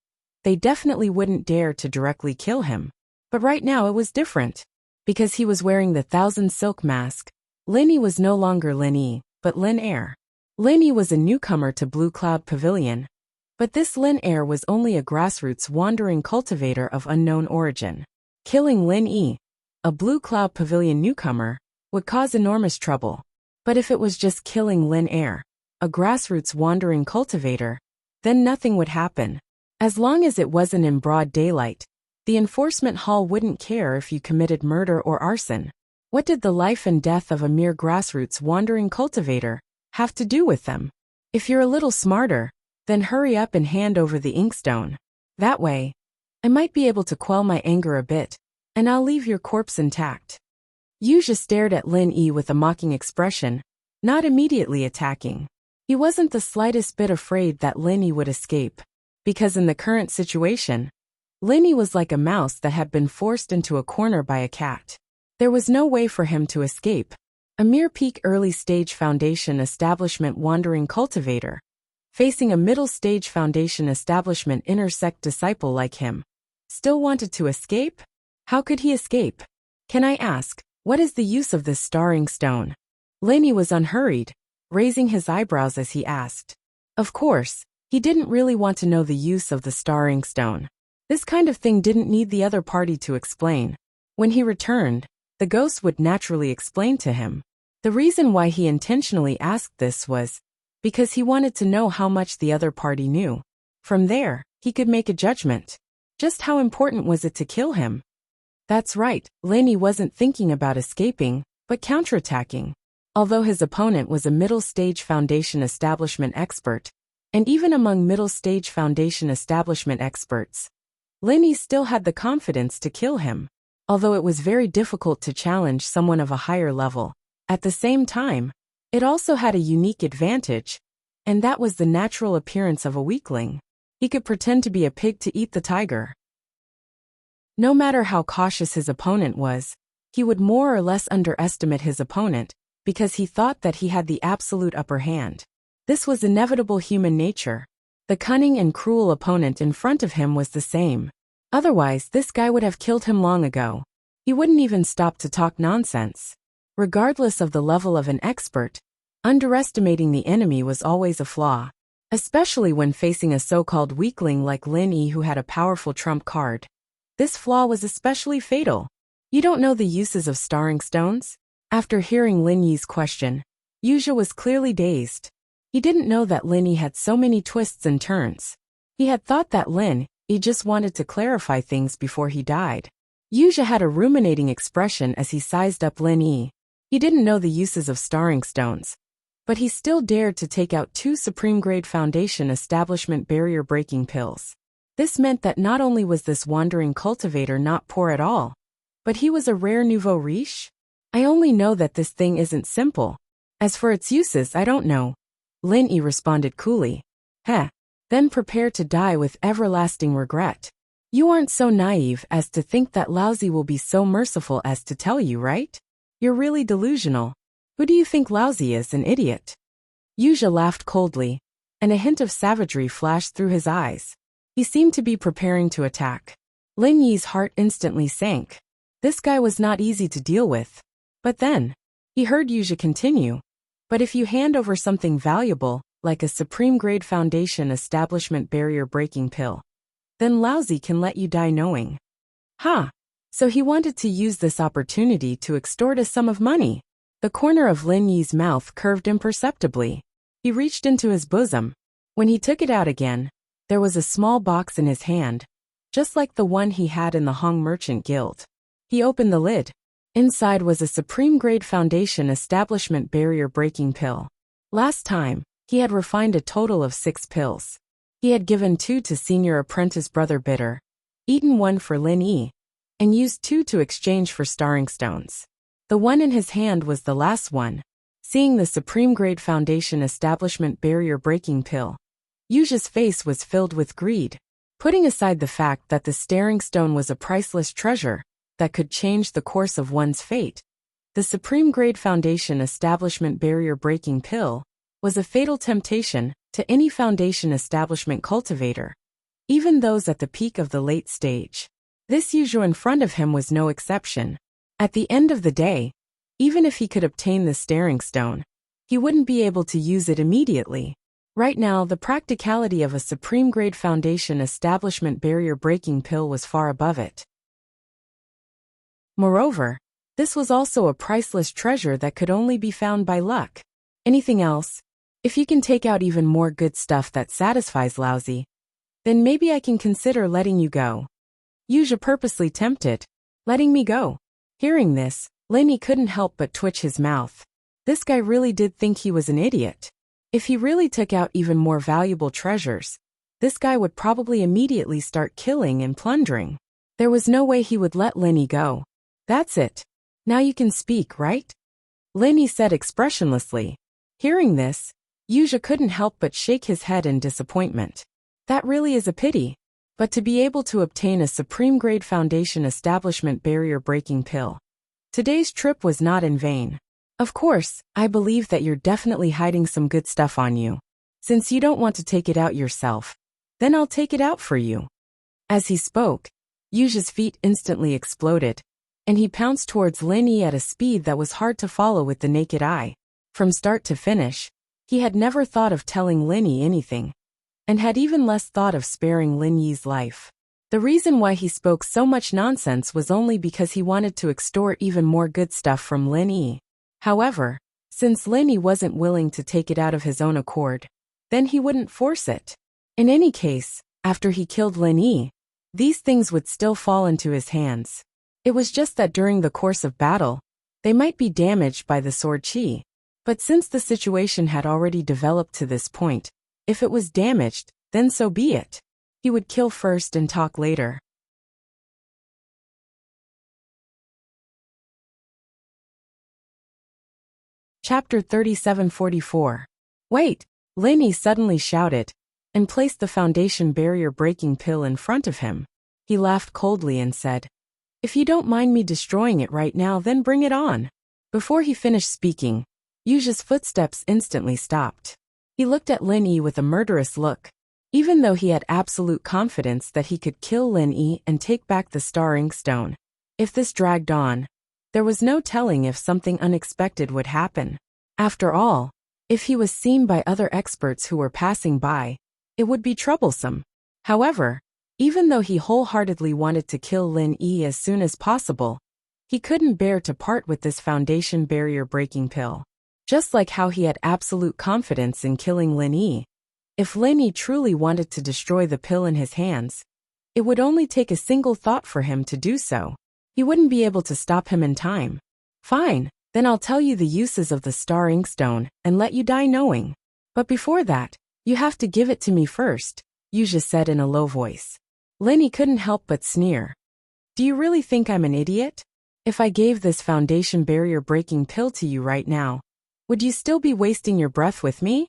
they definitely wouldn't dare to directly kill him. But right now it was different. Because he was wearing the Thousand Silk Mask, Lin Yi was no longer Lin Yi, but Lin Air. Lin Yi was a newcomer to Blue Cloud Pavilion. But this Lin Air was only a grassroots wandering cultivator of unknown origin. Killing Lin Yi, a Blue Cloud Pavilion newcomer, would cause enormous trouble. But if it was just killing Lin Air, a grassroots wandering cultivator, then nothing would happen. As long as it wasn't in broad daylight, the enforcement hall wouldn't care if you committed murder or arson. What did the life and death of a mere grassroots wandering cultivator have to do with them? If you're a little smarter, then hurry up and hand over the inkstone. That way, I might be able to quell my anger a bit, and I'll leave your corpse intact. Yuzha stared at Lin Yi with a mocking expression, not immediately attacking. He wasn't the slightest bit afraid that Lin Yi would escape, because in the current situation, Lin Yi was like a mouse that had been forced into a corner by a cat. There was no way for him to escape. A mere peak early-stage foundation establishment wandering cultivator, facing a middle-stage foundation establishment intersect disciple like him, still wanted to escape? How could he escape? Can I ask, what is the use of this starring stone? Lin Yi was unhurried, raising his eyebrows as he asked. Of course, he didn't really want to know the use of the starring stone. This kind of thing didn't need the other party to explain. When he returned, the ghost would naturally explain to him. The reason why he intentionally asked this was because he wanted to know how much the other party knew. From there, he could make a judgment. Just how important was it to kill him? That's right, Lin Yi wasn't thinking about escaping, but counterattacking. Although his opponent was a middle-stage foundation establishment expert, and even among middle-stage foundation establishment experts, Lin Yi still had the confidence to kill him. Although it was very difficult to challenge someone of a higher level, at the same time, it also had a unique advantage, and that was the natural appearance of a weakling. He could pretend to be a pig to eat the tiger. No matter how cautious his opponent was, he would more or less underestimate his opponent, because he thought that he had the absolute upper hand. This was inevitable human nature. The cunning and cruel opponent in front of him was the same. Otherwise, this guy would have killed him long ago. He wouldn't even stop to talk nonsense. Regardless of the level of an expert, underestimating the enemy was always a flaw, especially when facing a so-called weakling like Lin Yi who had a powerful trump card. This flaw was especially fatal. You don't know the uses of starring stones? After hearing Lin Yi's question, Yuzha was clearly dazed. He didn't know that Lin Yi had so many twists and turns. He had thought that Lin Yi just wanted to clarify things before he died. Yuzha had a ruminating expression as he sized up Lin Yi. He didn't know the uses of starring stones, but he still dared to take out 2 supreme-grade foundation establishment barrier-breaking pills. This meant that not only was this wandering cultivator not poor at all, but he was a rare nouveau riche? I only know that this thing isn't simple. As for its uses, I don't know. Lin Yi responded coolly. Heh. Then prepare to die with everlasting regret. You aren't so naive as to think that Laozi will be so merciful as to tell you, right? You're really delusional. Who do you think Laozi is, an idiot? Yuzha laughed coldly, and a hint of savagery flashed through his eyes. He seemed to be preparing to attack. Lin Yi's heart instantly sank. This guy was not easy to deal with. But then, he heard Yuzha continue. But if you hand over something valuable, like a supreme-grade foundation establishment barrier-breaking pill, then Laozi can let you die knowing. Huh. So he wanted to use this opportunity to extort a sum of money. The corner of Lin Yi's mouth curved imperceptibly. He reached into his bosom. When he took it out again, there was a small box in his hand, just like the one he had in the Hong Merchant Guild. He opened the lid. Inside was a supreme-grade foundation establishment barrier-breaking pill. Last time, he had refined a total of 6 pills. He had given 2 to senior apprentice Brother Bitter, eaten 1 for Lin Yi, and used 2 to exchange for starring stones. The one in his hand was the last one. Seeing the supreme-grade foundation establishment barrier-breaking pill, Yuzha's face was filled with greed. Putting aside the fact that the staring stone was a priceless treasure that could change the course of one's fate, the Supreme Grade Foundation Establishment Barrier-Breaking Pill was a fatal temptation to any foundation establishment cultivator, even those at the peak of the late stage. This user in front of him was no exception. At the end of the day, even if he could obtain the staring stone, he wouldn't be able to use it immediately. Right now, the practicality of a Supreme Grade Foundation Establishment Barrier-Breaking Pill was far above it. Moreover, this was also a priceless treasure that could only be found by luck. Anything else? If you can take out even more good stuff that satisfies lousy, then maybe I can consider letting you go. Yuja purposely tempted. Letting me go. Hearing this, Lenny couldn't help but twitch his mouth. This guy really did think he was an idiot. If he really took out even more valuable treasures, this guy would probably immediately start killing and plundering. There was no way he would let Lenny go. That's it. Now you can speak, right? Lenny said expressionlessly. Hearing this, Yuja couldn't help but shake his head in disappointment. That really is a pity. But to be able to obtain a Supreme Grade Foundation Establishment Barrier-Breaking Pill, today's trip was not in vain. Of course, I believe that you're definitely hiding some good stuff on you. Since you don't want to take it out yourself, then I'll take it out for you. As he spoke, Yuja's feet instantly exploded, and he pounced towards Lenny at a speed that was hard to follow with the naked eye. From start to finish, he had never thought of telling Lenny anything, and had even less thought of sparing Lin Yi's life. The reason why he spoke so much nonsense was only because he wanted to extort even more good stuff from Lin Yi. However, since Lin Yi wasn't willing to take it out of his own accord, then he wouldn't force it. In any case, after he killed Lin Yi, these things would still fall into his hands. It was just that during the course of battle, they might be damaged by the sword chi. But since the situation had already developed to this point, if it was damaged, then so be it. He would kill first and talk later. Chapter 3744. Wait! Lin Yi suddenly shouted, and placed the foundation barrier-breaking pill in front of him. He laughed coldly and said, "If you don't mind me destroying it right now, then bring it on." Before he finished speaking, Yuja's footsteps instantly stopped. He looked at Lin Yi with a murderous look. Even though he had absolute confidence that he could kill Lin Yi and take back the Star Ink Stone, if this dragged on, there was no telling if something unexpected would happen. After all, if he was seen by other experts who were passing by, it would be troublesome. However, even though he wholeheartedly wanted to kill Lin Yi as soon as possible, he couldn't bear to part with this foundation barrier-breaking pill. Just like how he had absolute confidence in killing Lin Yi, if Lin Yi truly wanted to destroy the pill in his hands, it would only take a single thought for him to do so. He wouldn't be able to stop him in time. Fine, then I'll tell you the uses of the Star Ink Stone and let you die knowing. But before that, you have to give it to me first, Yuja said in a low voice. Lin Yi couldn't help but sneer. Do you really think I'm an idiot? If I gave this foundation barrier-breaking pill to you right now, would you still be wasting your breath with me?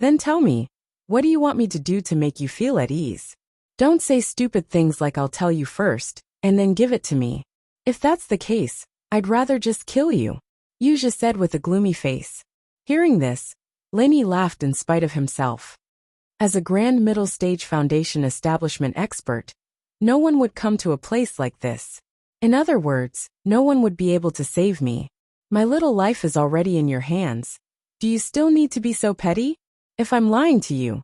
Then tell me, what do you want me to do to make you feel at ease? Don't say stupid things like I'll tell you first, and then give it to me. If that's the case, I'd rather just kill you, Yuja said with a gloomy face. Hearing this, Lin Yi laughed in spite of himself. As a grand middle stage foundation establishment expert, no one would come to a place like this. In other words, no one would be able to save me. My little life is already in your hands. Do you still need to be so petty? If I'm lying to you,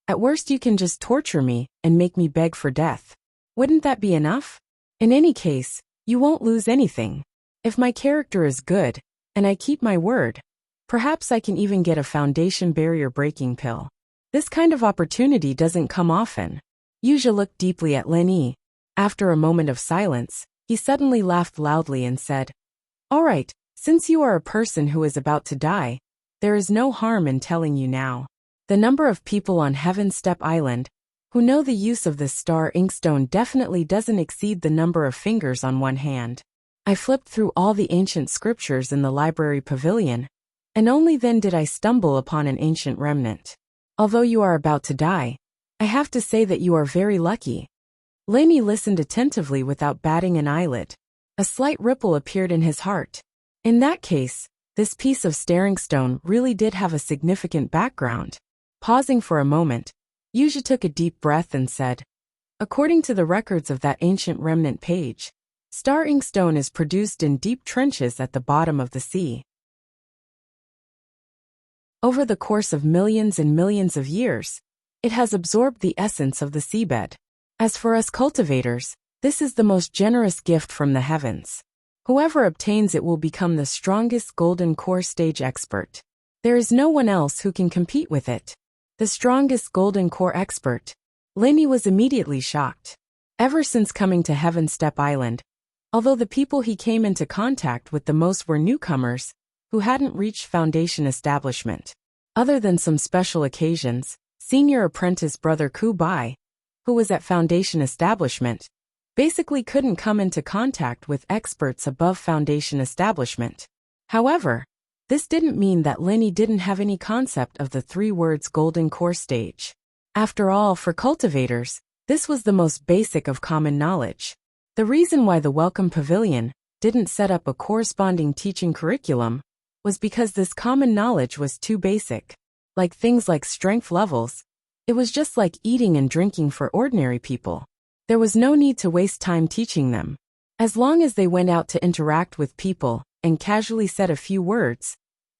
at worst you can just torture me and make me beg for death. Wouldn't that be enough? In any case, you won't lose anything. If my character is good, and I keep my word, perhaps I can even get a foundation barrier-breaking pill. This kind of opportunity doesn't come often. Yuja looked deeply at Lin Yi. After a moment of silence, he suddenly laughed loudly and said, "All right. Since you are a person who is about to die, there is no harm in telling you now. The number of people on Heaven Step Island who know the use of this Star Ink Stone definitely doesn't exceed the number of fingers on one hand. I flipped through all the ancient scriptures in the library pavilion, and only then did I stumble upon an ancient remnant. Although you are about to die, I have to say that you are very lucky. Lenny listened attentively without batting an eyelid. A slight ripple appeared in his heart. In that case, this piece of staring stone really did have a significant background. Pausing for a moment, Yuja took a deep breath and said, according to the records of that ancient remnant page, star inkstone is produced in deep trenches at the bottom of the sea. Over the course of millions and millions of years, it has absorbed the essence of the seabed. As for us cultivators, this is the most generous gift from the heavens. Whoever obtains it will become the strongest golden core stage expert. There is no one else who can compete with it. The strongest golden core expert. Lenny was immediately shocked. Ever since coming to Heaven Step Island, although the people he came into contact with the most were newcomers who hadn't reached foundation establishment. Other than some special occasions, senior apprentice brother Kubai, who was at foundation establishment, basically couldn't come into contact with experts above foundation establishment. However, this didn't mean that Lenny didn't have any concept of the 3 words golden core stage. After all, for cultivators, this was the most basic of common knowledge. The reason why the Welcome Pavilion didn't set up a corresponding teaching curriculum was because this common knowledge was too basic. Like things like strength levels, it was just like eating and drinking for ordinary people. There was no need to waste time teaching them. As long as they went out to interact with people and casually said a few words,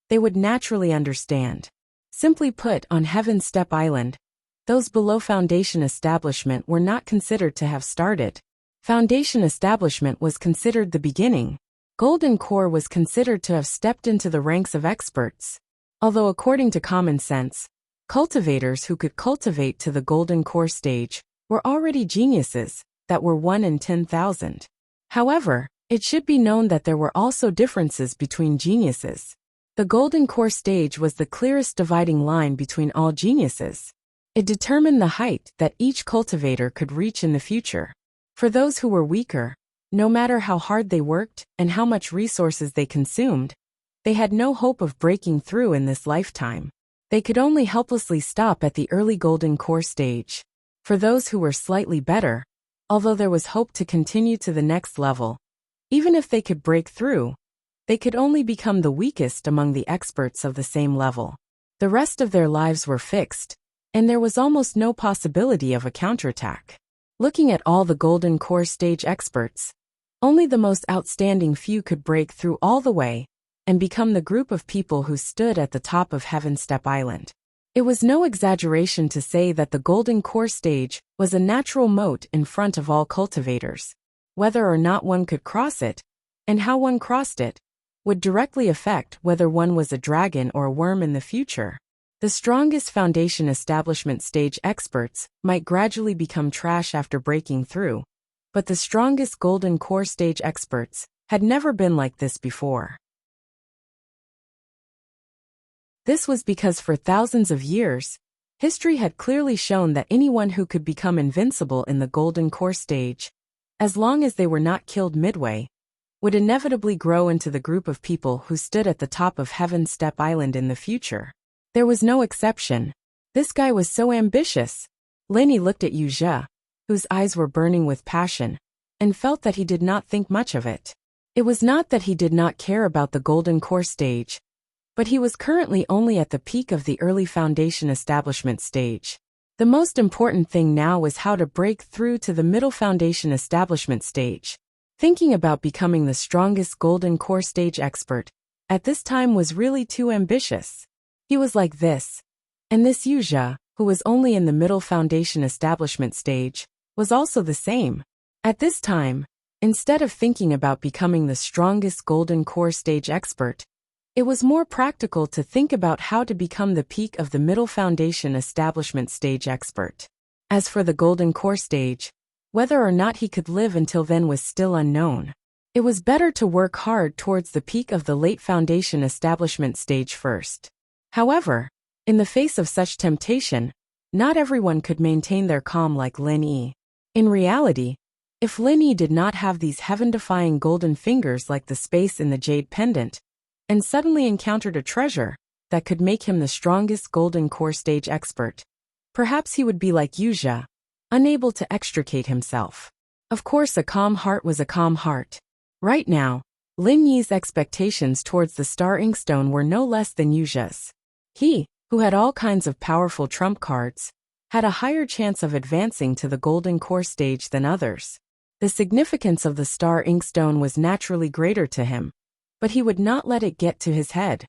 they would naturally understand. Simply put, on Heaven Step Island, those below foundation establishment were not considered to have started. Foundation establishment was considered the beginning. Golden Core was considered to have stepped into the ranks of experts. Although according to common sense, cultivators who could cultivate to the Golden Core stage were already geniuses that were 1 in 10,000. However, it should be known that there were also differences between geniuses. The Golden Core stage was the clearest dividing line between all geniuses. It determined the height that each cultivator could reach in the future. For those who were weaker, no matter how hard they worked and how much resources they consumed, they had no hope of breaking through in this lifetime. They could only helplessly stop at the early Golden Core stage. For those who were slightly better, although there was hope to continue to the next level, even if they could break through, they could only become the weakest among the experts of the same level. The rest of their lives were fixed, and there was almost no possibility of a counterattack. Looking at all the Golden Core stage experts, only the most outstanding few could break through all the way and become the group of people who stood at the top of Heaven Step Island. It was no exaggeration to say that the Golden Core stage was a natural moat in front of all cultivators. Whether or not one could cross it, and how one crossed it, would directly affect whether one was a dragon or a worm in the future. The strongest foundation establishment stage experts might gradually become trash after breaking through, but the strongest Golden Core stage experts had never been like this before. This was because for thousands of years, history had clearly shown that anyone who could become invincible in the Golden Core stage, as long as they were not killed midway, would inevitably grow into the group of people who stood at the top of Heaven Step Island in the future. There was no exception. This guy was so ambitious. Lenny looked at Yuja, whose eyes were burning with passion, and felt that he did not think much of it. It was not that he did not care about the Golden Core stage, but he was currently only at the peak of the early foundation establishment stage. The most important thing now was how to break through to the middle foundation establishment stage. Thinking about becoming the strongest Golden Core stage expert at this time was really too ambitious. He was like this. And this Yuja, who was only in the middle foundation establishment stage, was also the same. At this time, instead of thinking about becoming the strongest Golden Core stage expert, it was more practical to think about how to become the peak of the middle foundation establishment stage expert. As for the Golden Core stage, whether or not he could live until then was still unknown. It was better to work hard towards the peak of the late foundation establishment stage first. However, in the face of such temptation, not everyone could maintain their calm like Lin Yi. In reality, if Lin Yi did not have these heaven-defying golden fingers like the space in the jade pendant, and suddenly encountered a treasure that could make him the strongest Golden Core stage expert, Perhaps he would be like Yuzha, unable to extricate himself. Of course, a calm heart was a calm heart. Right now, Lin Yi's expectations towards the star inkstone were no less than Yuzha's. He, who had all kinds of powerful trump cards, had a higher chance of advancing to the golden core stage than others. The significance of the star inkstone was naturally greater to him, but he would not let it get to his head.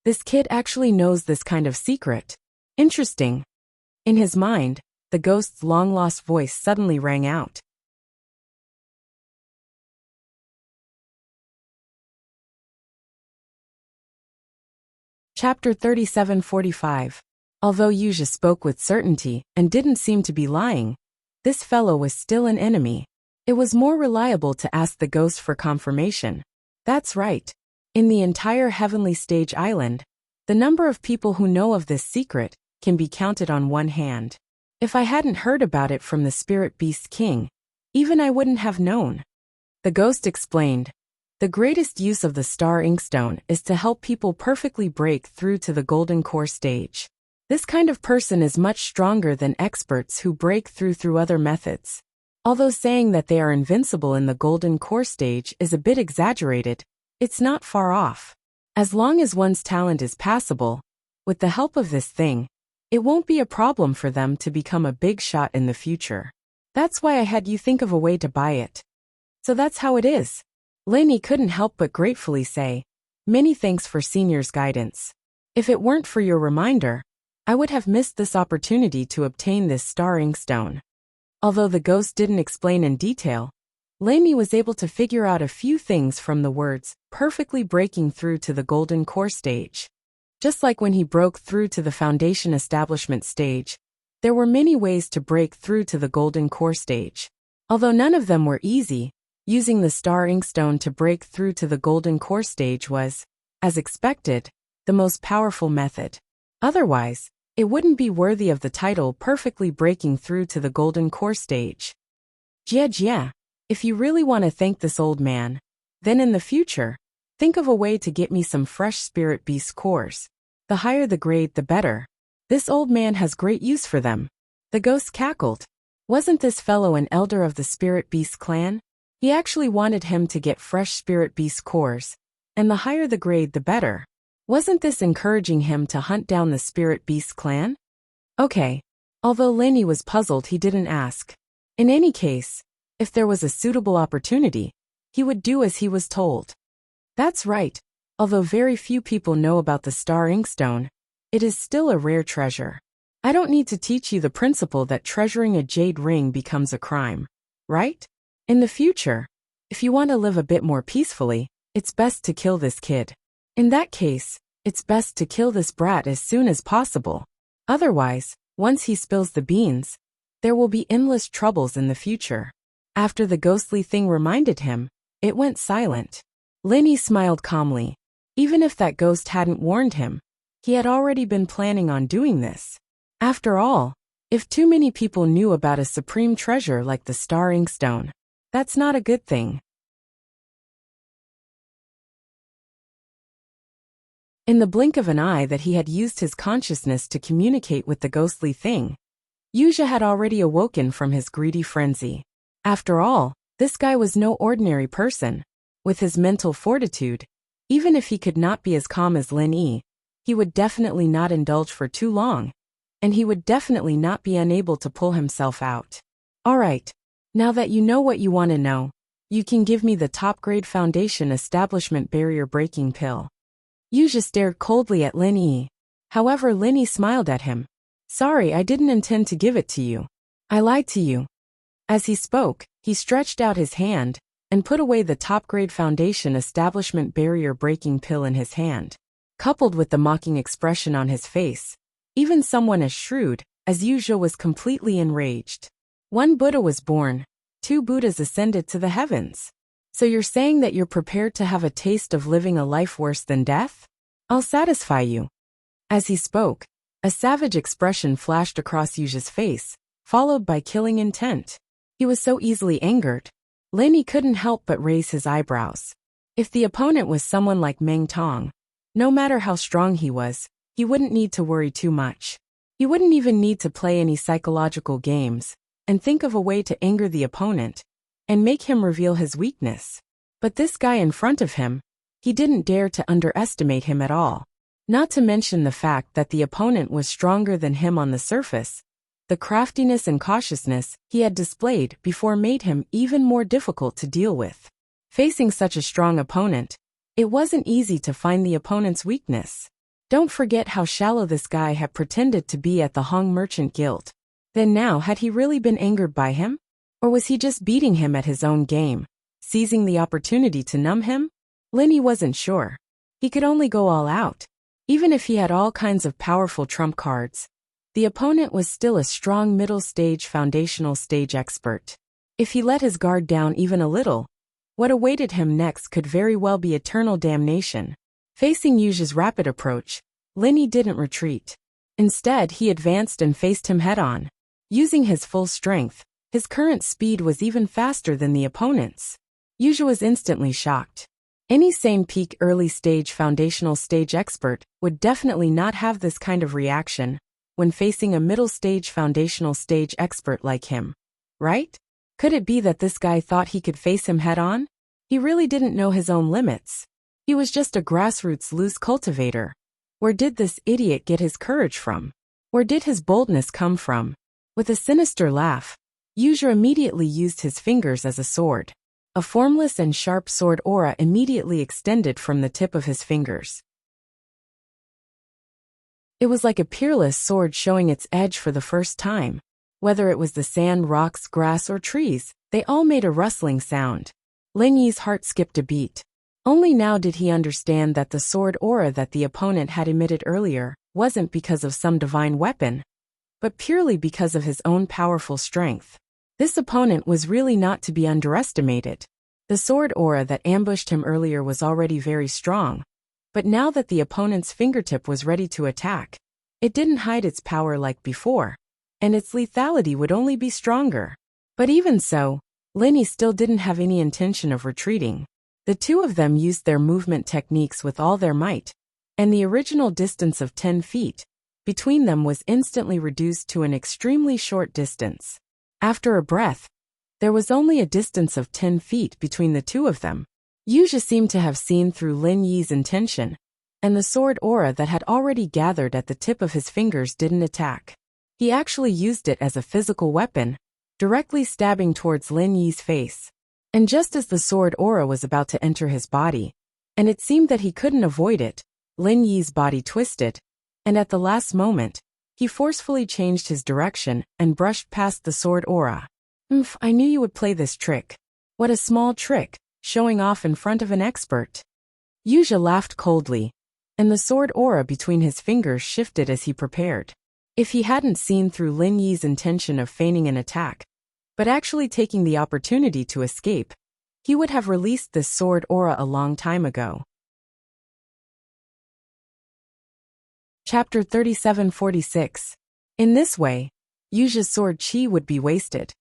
This kid actually knows this kind of secret. Interesting. In his mind, the ghost's long-lost voice suddenly rang out. Chapter 3745. Although Yuzha spoke with certainty and didn't seem to be lying, this fellow was still an enemy. It was more reliable to ask the ghost for confirmation. That's right. In the entire Heavenly Stage Island, the number of people who know of this secret can be counted on one hand. If I hadn't heard about it from the Spirit Beast King, even I wouldn't have known. The ghost explained. The greatest use of the star inkstone is to help people perfectly break through to the golden core stage. This kind of person is much stronger than experts who break through other methods. Although saying that they are invincible in the golden core stage is a bit exaggerated, it's not far off. As long as one's talent is passable, with the help of this thing, it won't be a problem for them to become a big shot in the future. That's why I had you think of a way to buy it. So that's how it is. Lin Yi couldn't help but gratefully say, "Many thanks for Senior's guidance. If it weren't for your reminder, I would have missed this opportunity to obtain this star inkstone." Although the ghost didn't explain in detail, Lin Yi was able to figure out a few things from the words, perfectly breaking through to the golden core stage. Just like when he broke through to the foundation establishment stage, there were many ways to break through to the golden core stage. Although none of them were easy, using the star inkstone to break through to the golden core stage was, as expected, the most powerful method. Otherwise, it wouldn't be worthy of the title perfectly breaking through to the golden core stage. Jia, if you really want to thank this old man, then in the future, think of a way to get me some fresh Spirit Beast cores. The higher the grade, the better. This old man has great use for them. The ghost cackled. Wasn't this fellow an elder of the Spirit Beast clan? He actually wanted him to get fresh Spirit Beast cores, and the higher the grade, the better. Wasn't this encouraging him to hunt down the Spirit Beast clan? Okay. Although Lin Yi was puzzled, he didn't ask. In any case, if there was a suitable opportunity, he would do as he was told. That's right. Although very few people know about the star inkstone, it is still a rare treasure. I don't need to teach you the principle that treasuring a jade ring becomes a crime, right? In the future, if you want to live a bit more peacefully, it's best to kill this kid. In that case, it's best to kill this brat as soon as possible. Otherwise, once he spills the beans, there will be endless troubles in the future. After the ghostly thing reminded him, it went silent. Lin Yi smiled calmly. Even if that ghost hadn't warned him, he had already been planning on doing this. After all, if too many people knew about a supreme treasure like the star inkstone, that's not a good thing. In the blink of an eye that he had used his consciousness to communicate with the ghostly thing, Yuzha had already awoken from his greedy frenzy. After all, this guy was no ordinary person. With his mental fortitude, even if he could not be as calm as Lin Yi, he would definitely not indulge for too long, and he would definitely not be unable to pull himself out. Alright, now that you know what you want to know, you can give me the top-grade foundation establishment barrier breaking pill. Yuzha stared coldly at Lin Yi. However, Lin Yi smiled at him. Sorry, I didn't intend to give it to you. I lied to you. As he spoke, he stretched out his hand and put away the top-grade foundation establishment barrier breaking pill in his hand. Coupled with the mocking expression on his face, even someone as shrewd as Yuzha was completely enraged. One Buddha was born, 2 Buddhas ascended to the heavens. So you're saying that you're prepared to have a taste of living a life worse than death? I'll satisfy you. As he spoke, a savage expression flashed across Yuzha's face, followed by killing intent. He was so easily angered. Lin Yi couldn't help but raise his eyebrows. If the opponent was someone like Meng Tong, no matter how strong he was, he wouldn't need to worry too much. He wouldn't even need to play any psychological games and think of a way to anger the opponent and make him reveal his weakness. But this guy in front of him, he didn't dare to underestimate him at all. Not to mention the fact that the opponent was stronger than him on the surface. The craftiness and cautiousness he had displayed before made him even more difficult to deal with. Facing such a strong opponent, it wasn't easy to find the opponent's weakness. Don't forget how shallow this guy had pretended to be at the Hong Merchant Guild. Then now, had he really been angered by him? Or was he just beating him at his own game, seizing the opportunity to numb him? Linny wasn't sure. He could only go all out. Even if he had all kinds of powerful trump cards, the opponent was still a strong middle stage foundational stage expert. If he let his guard down even a little, what awaited him next could very well be eternal damnation. Facing Yuji's rapid approach, Linny didn't retreat. Instead, he advanced and faced him head-on. Using his full strength, his current speed was even faster than the opponent's. Yuji was instantly shocked. Any sane peak early stage foundational stage expert would definitely not have this kind of reaction when facing a middle stage foundational stage expert like him. Right? Could it be that this guy thought he could face him head-on? He really didn't know his own limits. He was just a grassroots loose cultivator. Where did this idiot get his courage from? Where did his boldness come from? With a sinister laugh, Yuji immediately used his fingers as a sword. A formless and sharp sword aura immediately extended from the tip of his fingers. It was like a peerless sword showing its edge for the first time. Whether it was the sand, rocks, grass, or trees, they all made a rustling sound. Lin Yi's heart skipped a beat. Only now did he understand that the sword aura that the opponent had emitted earlier wasn't because of some divine weapon, but purely because of his own powerful strength. This opponent was really not to be underestimated. The sword aura that ambushed him earlier was already very strong, but now that the opponent's fingertip was ready to attack, it didn't hide its power like before, and its lethality would only be stronger. But even so, Linny still didn't have any intention of retreating. The two of them used their movement techniques with all their might, and the original distance of 10 feet between them was instantly reduced to an extremely short distance. After a breath, there was only a distance of 10 feet between the two of them. Yuji seemed to have seen through Lin Yi's intention, and the sword aura that had already gathered at the tip of his fingers didn't attack. He actually used it as a physical weapon, directly stabbing towards Lin Yi's face. And just as the sword aura was about to enter his body, and it seemed that he couldn't avoid it, Lin Yi's body twisted, and at the last moment, he forcefully changed his direction and brushed past the sword aura. I knew you would play this trick. What a small trick, showing off in front of an expert. Yuji laughed coldly, and the sword aura between his fingers shifted as he prepared. If he hadn't seen through Lin Yi's intention of feigning an attack, but actually taking the opportunity to escape, he would have released this sword aura a long time ago. Chapter 3746. In this way, Yuji's sword chi would be wasted,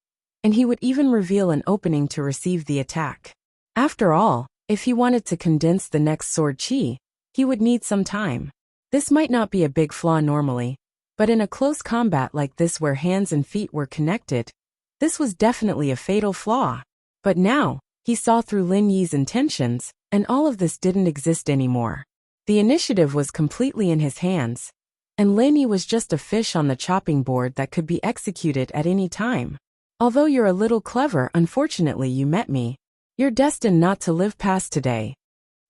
and he would even reveal an opening to receive the attack. After all, if he wanted to condense the next sword chi, he would need some time. This might not be a big flaw normally, but in a close combat like this where hands and feet were connected, this was definitely a fatal flaw. But now, he saw through Lin Yi's intentions, and all of this didn't exist anymore. The initiative was completely in his hands, and Lin Yi was just a fish on the chopping board that could be executed at any time. Although you're a little clever, unfortunately you met me. You're destined not to live past today.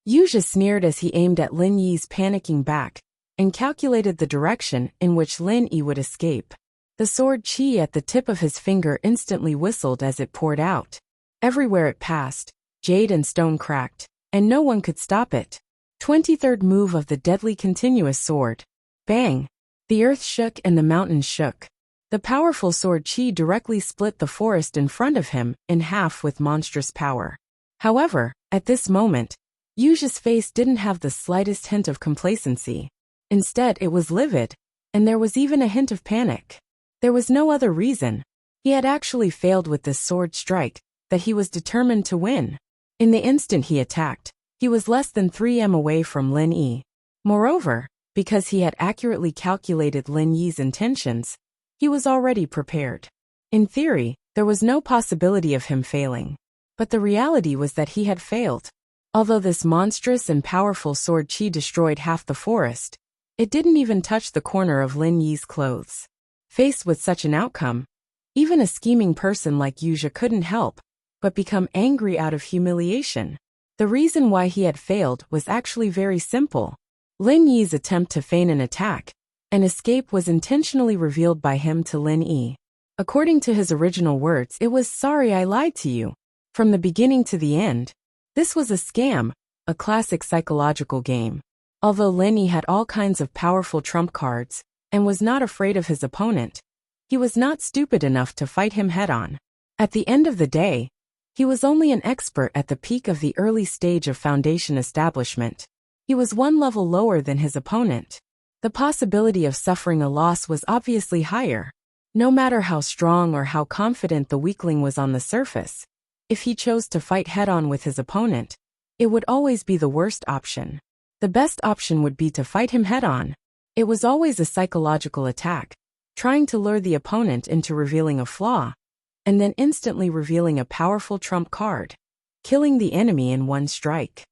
Yuji sneered as he aimed at Lin Yi's panicking back, and calculated the direction in which Lin Yi would escape. The sword chi at the tip of his finger instantly whistled as it poured out. Everywhere it passed, jade and stone cracked, and no one could stop it. 23rd move of the deadly continuous sword. Bang! The earth shook and the mountains shook. The powerful sword chi directly split the forest in front of him in half with monstrous power. However, at this moment, Yuji's face didn't have the slightest hint of complacency. Instead, it was livid, and there was even a hint of panic. There was no other reason. He had actually failed with this sword strike, that he was determined to win. In the instant he attacked, he was less than 3 m away from Lin Yi. Moreover, Because he had accurately calculated Lin Yi's intentions, he was already prepared. In theory, there was no possibility of him failing. But the reality was that he had failed. Although this monstrous and powerful sword qi destroyed half the forest, it didn't even touch the corner of Lin Yi's clothes. Faced with such an outcome, even a scheming person like Yuzha couldn't help but become angry out of humiliation. The reason why he had failed was actually very simple. Lin Yi's attempt to feign an attack and escape was intentionally revealed by him to Lin Yi. According to his original words, it was "Sorry I lied to you." From the beginning to the end, this was a scam, a classic psychological game. Although Lin Yi had all kinds of powerful trump cards and was not afraid of his opponent, he was not stupid enough to fight him head-on. At the end of the day, he was only an expert at the peak of the early stage of foundation establishment. He was one level lower than his opponent. The possibility of suffering a loss was obviously higher. No matter how strong or how confident the weakling was on the surface, if he chose to fight head-on with his opponent, it would always be the worst option. The best option would be to fight him head-on. It was always a psychological attack, trying to lure the opponent into revealing a flaw, and then instantly revealing a powerful trump card, killing the enemy in one strike.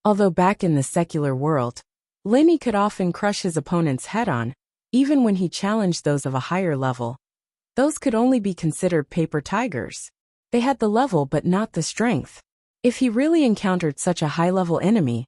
Although back in the secular world, Lin Yi could often crush his opponents head-on, even when he challenged those of a higher level. Those could only be considered paper tigers. They had the level but not the strength. If he really encountered such a high-level enemy,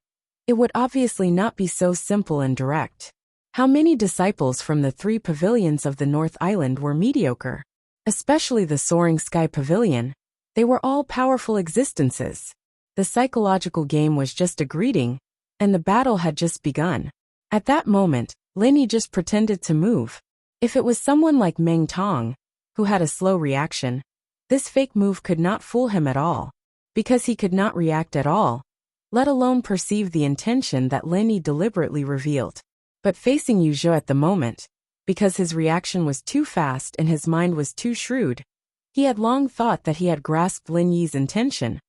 it would obviously not be so simple and direct. How many disciples from the 3 pavilions of the North Island were mediocre? Especially the Soaring Sky Pavilion. They were all powerful existences. The psychological game was just a greeting, and the battle had just begun. At that moment, Lin Yi just pretended to move. If it was someone like Meng Tong, who had a slow reaction, this fake move could not fool him at all, because he could not react at all, let alone perceive the intention that Lin Yi deliberately revealed. But facing Yuzha at the moment, because his reaction was too fast and his mind was too shrewd, he had long thought that he had grasped Lin Yi's intention,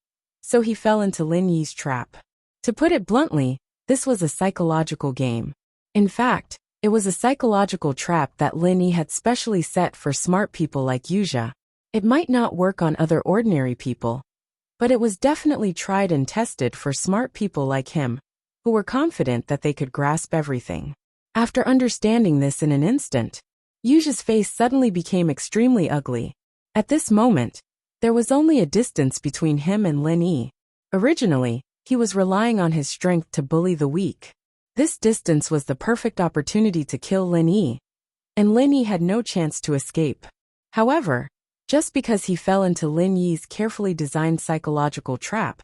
so he fell into Lin Yi's trap. To put it bluntly, this was a psychological game. In fact, it was a psychological trap that Lin Yi had specially set for smart people like Yuzha. It might not work on other ordinary people, but it was definitely tried and tested for smart people like him, who were confident that they could grasp everything. After understanding this in an instant, Yuzha's face suddenly became extremely ugly. At this moment, there was only a distance between him and Lin Yi. Originally, he was relying on his strength to bully the weak. This distance was the perfect opportunity to kill Lin Yi, and Lin Yi had no chance to escape. However, just because he fell into Lin Yi's carefully designed psychological trap,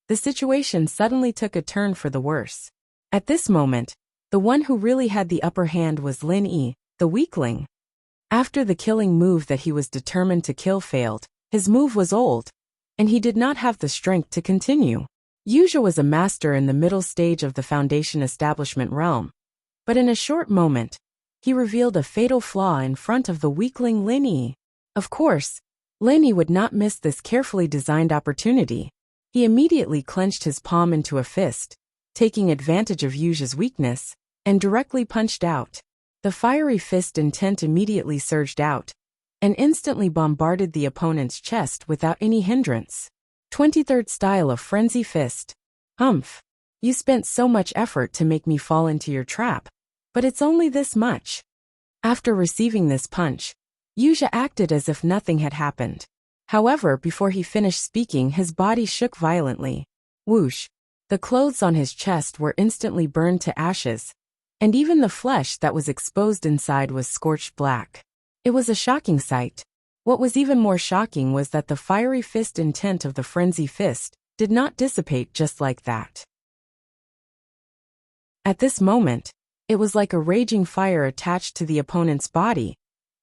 the situation suddenly took a turn for the worse. At this moment, the one who really had the upper hand was Lin Yi, the weakling. After the killing move that he was determined to kill failed, his move was old, and he did not have the strength to continue. Yuzha was a master in the middle stage of the foundation establishment realm, but in a short moment, he revealed a fatal flaw in front of the weakling Lin Yi. Of course, Lin Yi would not miss this carefully designed opportunity. He immediately clenched his palm into a fist, taking advantage of Yuzha's weakness, and directly punched out. The fiery fist intent immediately surged out, and instantly bombarded the opponent's chest without any hindrance. 23rd style of Frenzy Fist. Humph. You spent so much effort to make me fall into your trap, but it's only this much. After receiving this punch, Yuzha acted as if nothing had happened. However, before he finished speaking, his body shook violently. Whoosh. The clothes on his chest were instantly burned to ashes, and even the flesh that was exposed inside was scorched black. It was a shocking sight. What was even more shocking was that the fiery fist intent of the frenzy fist did not dissipate just like that. At this moment, it was like a raging fire attached to the opponent's body,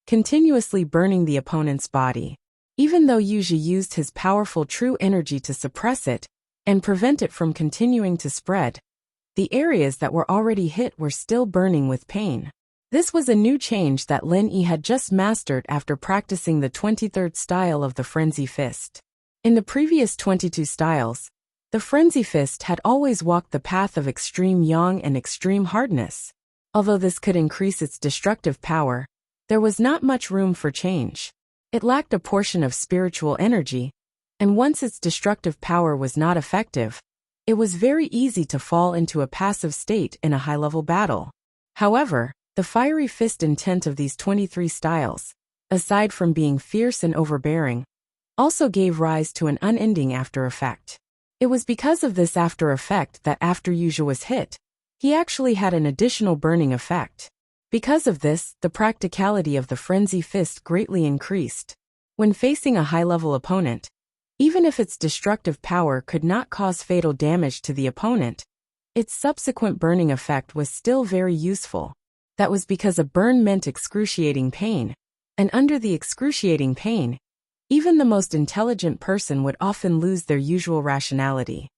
continuously burning the opponent's body. Even though Yuzha used his powerful true energy to suppress it and prevent it from continuing to spread, the areas that were already hit were still burning with pain. This was a new change that Lin Yi had just mastered after practicing the 23rd style of the Frenzy Fist. In the previous 22 styles, The Frenzy Fist had always walked the path of extreme yang and extreme hardness. Although this could increase its destructive power, there was not much room for change. It lacked a portion of spiritual energy, and once its destructive power was not effective, it was very easy to fall into a passive state in a high-level battle. However, the fiery fist intent of these 23 styles, aside from being fierce and overbearing, also gave rise to an unending after effect. It was because of this after effect that after Yuja was hit, he actually had an additional burning effect. Because of this, the practicality of the Frenzy Fist greatly increased. When facing a high-level opponent, even if its destructive power could not cause fatal damage to the opponent, its subsequent burning effect was still very useful. That was because a burn meant excruciating pain, and under the excruciating pain, even the most intelligent person would often lose their usual rationality.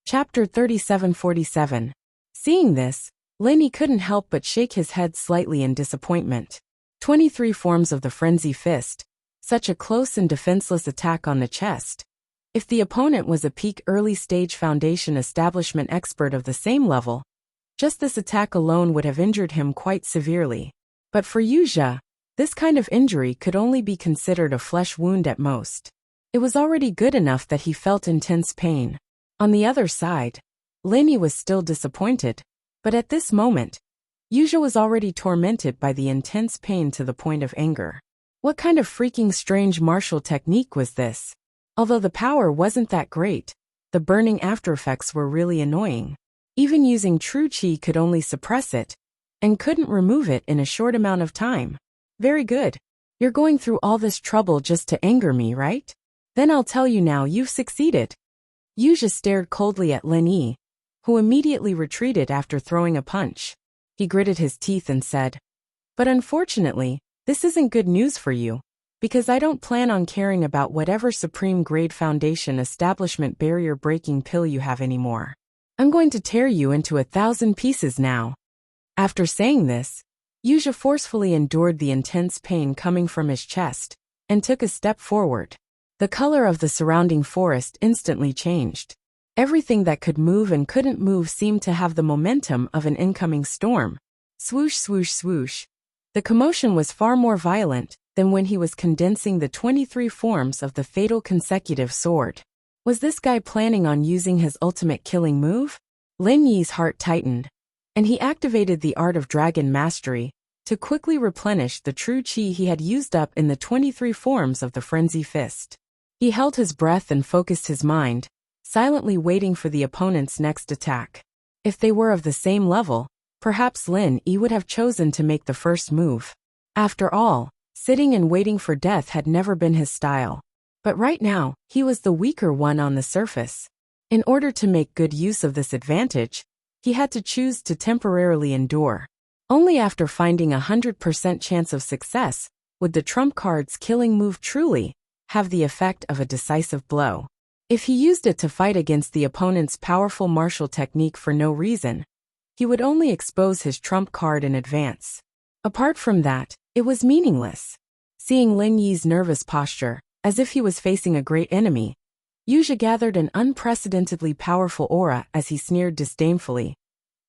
Chapter 3747. Seeing this, Lenny couldn't help but shake his head slightly in disappointment. 23 forms of the Frenzy Fist, such a close and defenseless attack on the chest. If the opponent was a peak early-stage foundation establishment expert of the same level, just this attack alone would have injured him quite severely. But for Yuja, this kind of injury could only be considered a flesh wound at most. It was already good enough that he felt intense pain. On the other side, Lenny was still disappointed, but at this moment, Yuja was already tormented by the intense pain to the point of anger. What kind of freaking strange martial technique was this? Although the power wasn't that great, the burning aftereffects were really annoying. Even using true chi could only suppress it, and couldn't remove it in a short amount of time. Very good. You're going through all this trouble just to anger me, right? Then I'll tell you now you've succeeded. Yuja stared coldly at Lin Yi, who immediately retreated after throwing a punch. He gritted his teeth and said, "But unfortunately, this isn't good news for you, because I don't plan on caring about whatever supreme grade foundation establishment barrier-breaking pill you have anymore. I'm going to tear you into 1,000 pieces now." After saying this, Yuja forcefully endured the intense pain coming from his chest, and took a step forward. The color of the surrounding forest instantly changed. Everything that could move and couldn't move seemed to have the momentum of an incoming storm. Swoosh, swoosh, swoosh. The commotion was far more violent than when he was condensing the 23 forms of the fatal consecutive sword. Was this guy planning on using his ultimate killing move? Lin Yi's heart tightened, and he activated the art of dragon mastery to quickly replenish the true chi he had used up in the 23 forms of the Frenzy Fist. He held his breath and focused his mind, silently waiting for the opponent's next attack. If they were of the same level, perhaps Lin Yi would have chosen to make the first move. After all, sitting and waiting for death had never been his style. But right now, he was the weaker one on the surface. In order to make good use of this advantage, he had to choose to temporarily endure. Only after finding 100% chance of success would the trump card's killing move truly have the effect of a decisive blow. If he used it to fight against the opponent's powerful martial technique for no reason, he would only expose his trump card in advance. Apart from that, it was meaningless. Seeing Lin Yi's nervous posture, as if he was facing a great enemy, Yuja gathered an unprecedentedly powerful aura as he sneered disdainfully.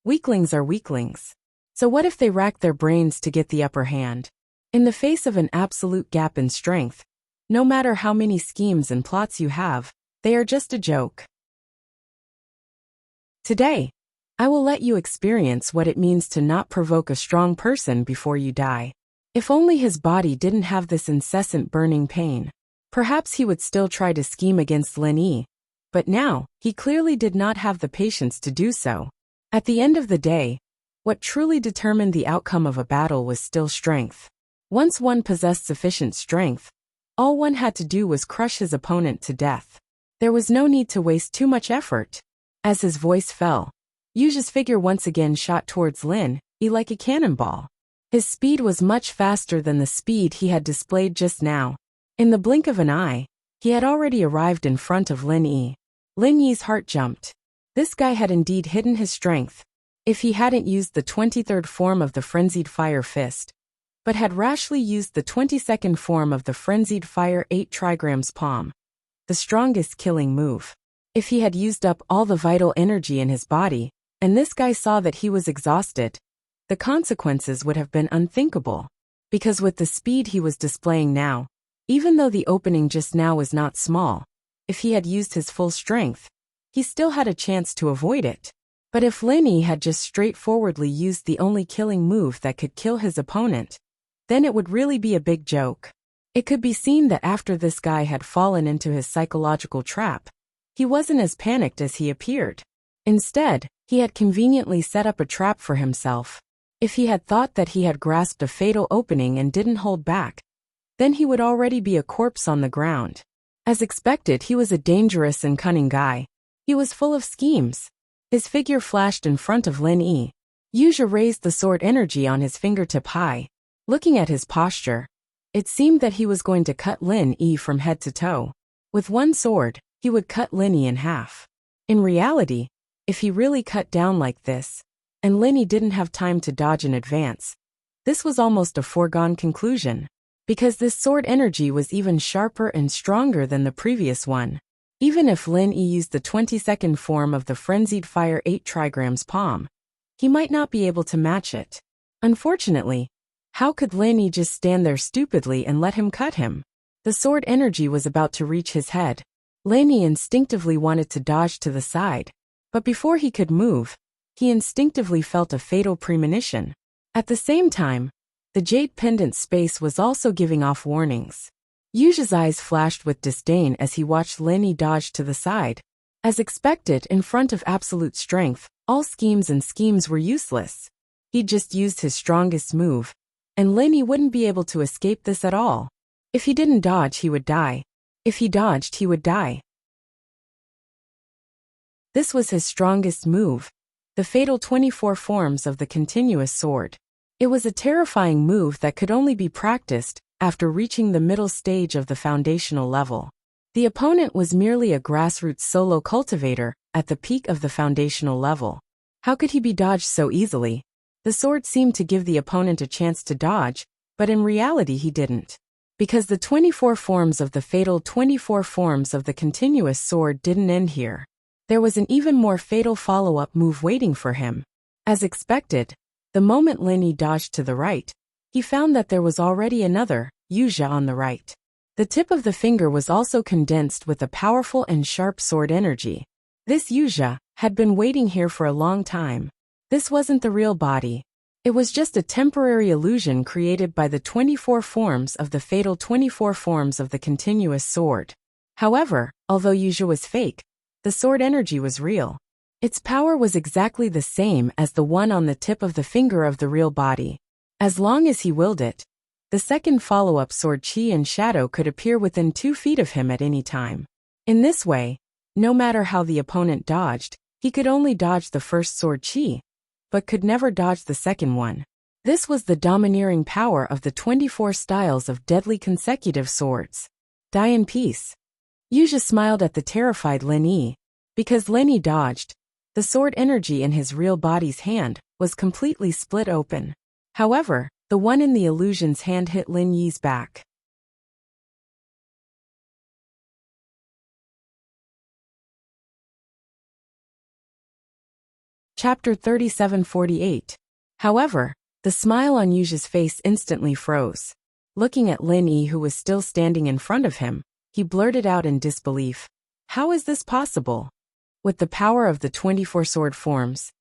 Weaklings are weaklings. So what if they rack their brains to get the upper hand? In the face of an absolute gap in strength, no matter how many schemes and plots you have, they are just a joke. Today, I will let you experience what it means to not provoke a strong person before you die. If only his body didn't have this incessant burning pain, perhaps he would still try to scheme against Lin Yi, but now, he clearly did not have the patience to do so. At the end of the day, what truly determined the outcome of a battle was still strength. Once one possessed sufficient strength, all one had to do was crush his opponent to death. There was no need to waste too much effort. As his voice fell, Yuja's figure once again shot towards Lin Yi like a cannonball. His speed was much faster than the speed he had displayed just now. In the blink of an eye, he had already arrived in front of Lin Yi. Lin Yi's heart jumped. This guy had indeed hidden his strength. If he hadn't used the 23rd form of the frenzied fire fist, but had rashly used the 22nd form of the frenzied fire 8 trigrams palm, the strongest killing move. If he had used up all the vital energy in his body, and this guy saw that he was exhausted, the consequences would have been unthinkable. Because with the speed he was displaying now, even though the opening just now was not small, if he had used his full strength, he still had a chance to avoid it. But if Lin Yi had just straightforwardly used the only killing move that could kill his opponent, then it would really be a big joke. It could be seen that after this guy had fallen into his psychological trap, he wasn't as panicked as he appeared. Instead, he had conveniently set up a trap for himself. If he had thought that he had grasped a fatal opening and didn't hold back, then he would already be a corpse on the ground. As expected, he was a dangerous and cunning guy. He was full of schemes. His figure flashed in front of Lin Yi. Yuzha raised the sword energy on his fingertip high. Looking at his posture, it seemed that he was going to cut Lin Yi from head to toe. With one sword, he would cut Lin Yi in half. In reality, if he really cut down like this, and Lin Yi didn't have time to dodge in advance, this was almost a foregone conclusion, because this sword energy was even sharper and stronger than the previous one. Even if Lin Yi used the 22nd form of the frenzied fire 8 trigrams palm, he might not be able to match it. Unfortunately, how could Lin Yi just stand there stupidly and let him cut him? The sword energy was about to reach his head. Lin Yi instinctively wanted to dodge to the side, but before he could move, he instinctively felt a fatal premonition. At the same time, the jade pendant space was also giving off warnings. Yuzha's eyes flashed with disdain as he watched Lin Yi dodge to the side. As expected, in front of absolute strength, all schemes were useless. He'd just used his strongest move, and Lin Yi wouldn't be able to escape this at all. If he didn't dodge, he would die. If he dodged, he would die. This was his strongest move, the fatal 24 forms of the continuous sword. It was a terrifying move that could only be practiced after reaching the middle stage of the foundational level. The opponent was merely a grassroots solo cultivator at the peak of the foundational level. How could he be dodged so easily? The sword seemed to give the opponent a chance to dodge, but in reality he didn't. Because the 24 forms of the fatal 24 forms of the continuous sword didn't end here. There was an even more fatal follow-up move waiting for him. As expected, the moment Lin Yi dodged to the right, he found that there was already another, Yuzha, on the right. The tip of the finger was also condensed with a powerful and sharp sword energy. This Yuzha had been waiting here for a long time. This wasn't the real body. It was just a temporary illusion created by the 24 forms of the fatal 24 forms of the continuous sword. However, although Yuzha was fake, the sword energy was real. Its power was exactly the same as the one on the tip of the finger of the real body. As long as he willed it, the second follow-up sword Qi and Shadow could appear within 2 feet of him at any time. In this way, no matter how the opponent dodged, he could only dodge the first sword Qi, but could never dodge the second one. This was the domineering power of the 24 styles of deadly consecutive swords. Die in peace. Yuzha smiled at the terrified Lin Yi. Because Lin Yi dodged, the sword energy in his real body's hand was completely split open. However, the one in the illusion's hand hit Lin Yi's back. Chapter 3748. However, the smile on Yuzha's face instantly froze. Looking at Lin Yi, who was still standing in front of him, he blurted out in disbelief. How is this possible? With the power of the 24 sword forms,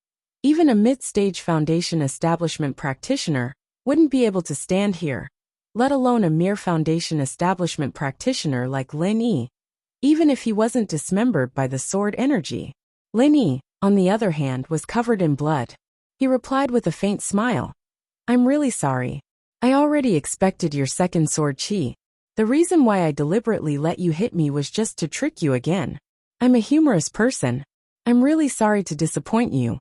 even a mid-stage foundation establishment practitioner wouldn't be able to stand here, let alone a mere foundation establishment practitioner like Lin Yi, even if he wasn't dismembered by the sword energy. Lin Yi, on the other hand, was covered in blood. He replied with a faint smile. I'm really sorry. I already expected your second sword Qi. The reason why I deliberately let you hit me was just to trick you again. I'm a humorous person. I'm really sorry to disappoint you.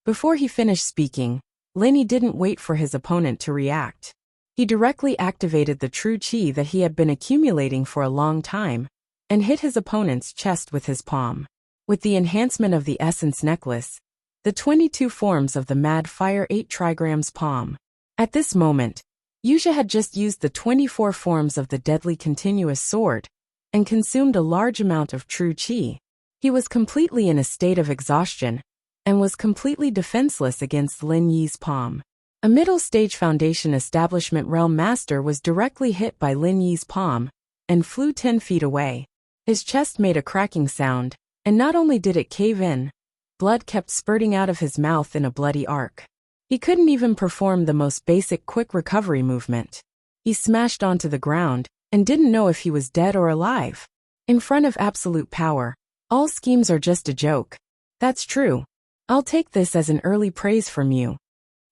Before he finished speaking, Lin Yi didn't wait for his opponent to react. He directly activated the true Qi that he had been accumulating for a long time, and hit his opponent's chest with his palm. With the enhancement of the essence necklace, the 22 forms of the mad fire 8 trigrams palm. At this moment, Yuzha had just used the 24 forms of the deadly continuous sword and consumed a large amount of true qi. He was completely in a state of exhaustion and was completely defenseless against Lin Yi's palm. A middle-stage Foundation Establishment Realm Master was directly hit by Lin Yi's palm and flew 10 feet away. His chest made a cracking sound, and not only did it cave in, blood kept spurting out of his mouth in a bloody arc. He couldn't even perform the most basic quick recovery movement. He smashed onto the ground and didn't know if he was dead or alive. In front of absolute power, all schemes are just a joke. That's true. I'll take this as an early praise from you.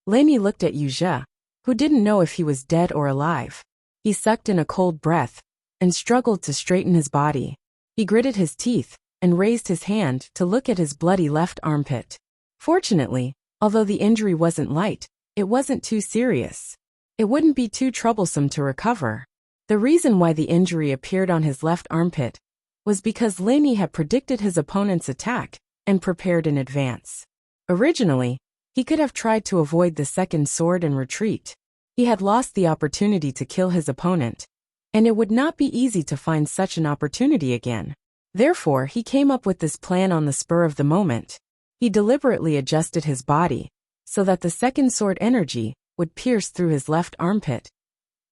Lin Yi looked at Yuzha, who didn't know if he was dead or alive. He sucked in a cold breath and struggled to straighten his body. He gritted his teeth and raised his hand to look at his bloody left armpit. Fortunately, although the injury wasn't light, it wasn't too serious. It wouldn't be too troublesome to recover. The reason why the injury appeared on his left armpit was because Lin Yi had predicted his opponent's attack and prepared in advance. Originally, he could have tried to avoid the second sword and retreat. He had lost the opportunity to kill his opponent, and it would not be easy to find such an opportunity again. Therefore, he came up with this plan on the spur of the moment. He deliberately adjusted his body so that the second sword energy would pierce through his left armpit,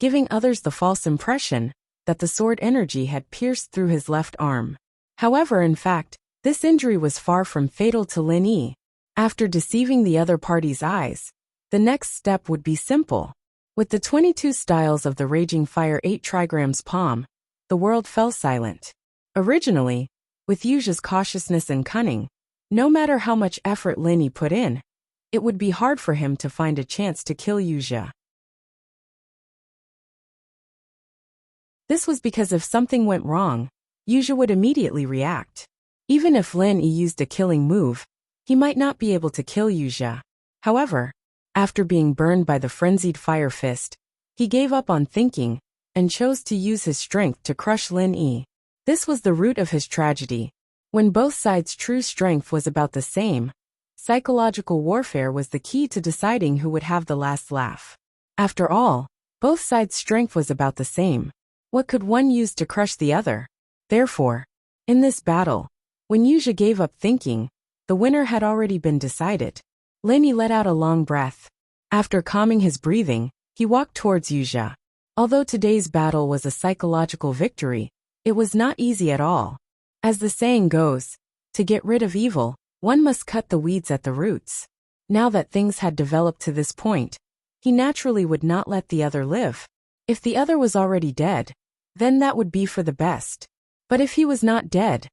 giving others the false impression that the sword energy had pierced through his left arm. However, in fact, this injury was far from fatal to Lin Yi. After deceiving the other party's eyes, the next step would be simple. With the 22 styles of the Raging Fire 8 trigrams palm, the world fell silent. Originally, with Yuzha's cautiousness and cunning, no matter how much effort Lin Yi put in, it would be hard for him to find a chance to kill Yuzha. This was because if something went wrong, Yuzha would immediately react. Even if Lin Yi used a killing move, he might not be able to kill Yuzha. However, after being burned by the frenzied fire fist, he gave up on thinking and chose to use his strength to crush Lin Yi. This was the root of his tragedy. When both sides' true strength was about the same, psychological warfare was the key to deciding who would have the last laugh. After all, both sides' strength was about the same. What could one use to crush the other? Therefore, in this battle, when Yuzha gave up thinking, the winner had already been decided. Lin Yi let out a long breath. After calming his breathing, he walked towards Yuzha. Although today's battle was a psychological victory, it was not easy at all. As the saying goes, to get rid of evil, one must cut the weeds at the roots. Now that things had developed to this point, he naturally would not let the other live. If the other was already dead, then that would be for the best. But if he was not dead,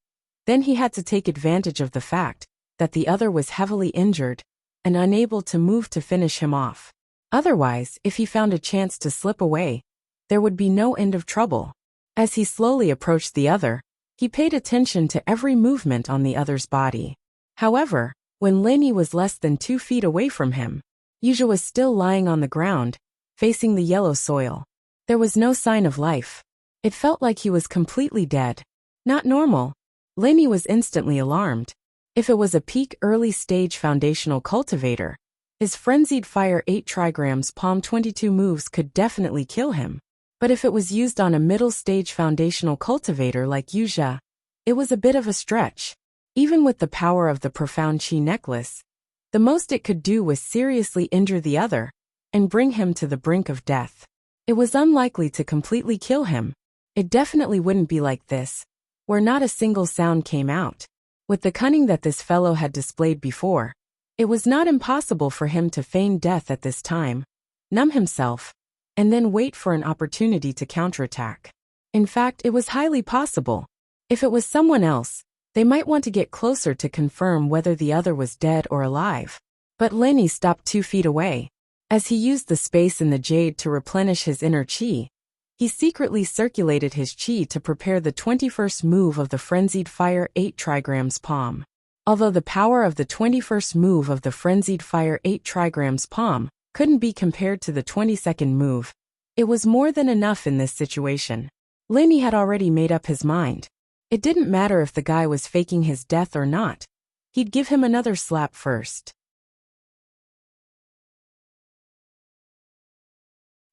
then he had to take advantage of the fact that the other was heavily injured and unable to move to finish him off. Otherwise, if he found a chance to slip away, there would be no end of trouble. As he slowly approached the other, he paid attention to every movement on the other's body. However, when Lin Yi was less than 2 feet away from him, Yuzha was still lying on the ground, facing the yellow soil. There was no sign of life. It felt like he was completely dead. Not normal. Lin Yi was instantly alarmed. If it was a peak early-stage foundational cultivator, his frenzied fire 8 trigrams palm 22 moves could definitely kill him. But if it was used on a middle-stage foundational cultivator like Yuzha, it was a bit of a stretch. Even with the power of the profound chi necklace, the most it could do was seriously injure the other and bring him to the brink of death. It was unlikely to completely kill him. It definitely wouldn't be like this, where not a single sound came out. With the cunning that this fellow had displayed before, it was not impossible for him to feign death at this time, numb himself, and then wait for an opportunity to counterattack. In fact, it was highly possible. If it was someone else, they might want to get closer to confirm whether the other was dead or alive. But Lin Yi stopped 2 feet away. As he used the space in the jade to replenish his inner chi, he secretly circulated his chi to prepare the 21st move of the Frenzied Fire 8 trigrams palm. Although the power of the 21st move of the Frenzied Fire 8 trigrams palm couldn't be compared to the 22nd move, it was more than enough in this situation. Lin Yi had already made up his mind. It didn't matter if the guy was faking his death or not. He'd give him another slap first.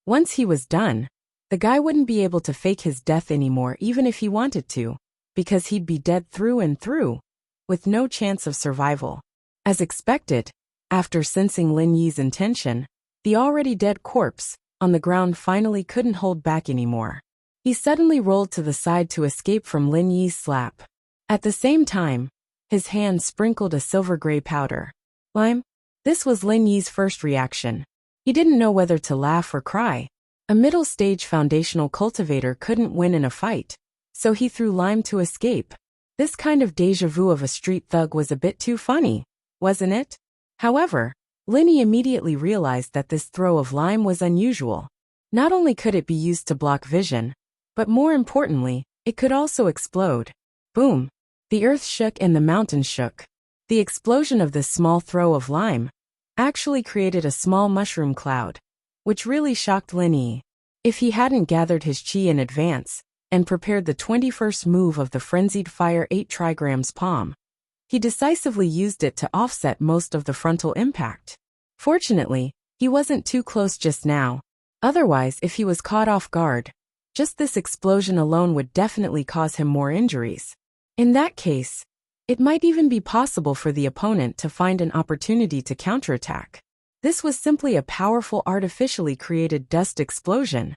Once he was done, the guy wouldn't be able to fake his death anymore even if he wanted to, because he'd be dead through and through, with no chance of survival. As expected, after sensing Lin Yi's intention, the already dead corpse on the ground finally couldn't hold back anymore. He suddenly rolled to the side to escape from Lin Yi's slap. At the same time, his hand sprinkled a silver-gray powder. Lime? This was Lin Yi's first reaction. He didn't know whether to laugh or cry. A middle-stage foundational cultivator couldn't win in a fight, so he threw lime to escape. This kind of déjà vu of a street thug was a bit too funny, wasn't it? However, Lin Yi immediately realized that this throw of lime was unusual. Not only could it be used to block vision, but more importantly, it could also explode. Boom! The earth shook and the mountain shook. The explosion of this small throw of lime actually created a small mushroom cloud, which really shocked Lin Yi. If he hadn't gathered his chi in advance and prepared the 21st move of the frenzied fire 8 trigrams palm, he decisively used it to offset most of the frontal impact. Fortunately, he wasn't too close just now. Otherwise, if he was caught off guard, just this explosion alone would definitely cause him more injuries. In that case, it might even be possible for the opponent to find an opportunity to counterattack. This was simply a powerful artificially created dust explosion.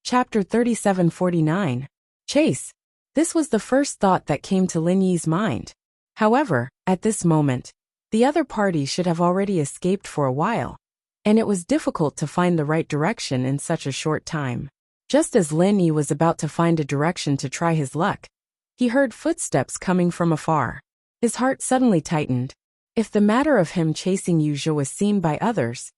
Chapter 3749. Chase. This was the first thought that came to Lin Yi's mind. However, at this moment, the other party should have already escaped for a while, and it was difficult to find the right direction in such a short time. Just as Lin Yi was about to find a direction to try his luck, he heard footsteps coming from afar. His heart suddenly tightened. If the matter of him chasing Yu Zhe was seen by others,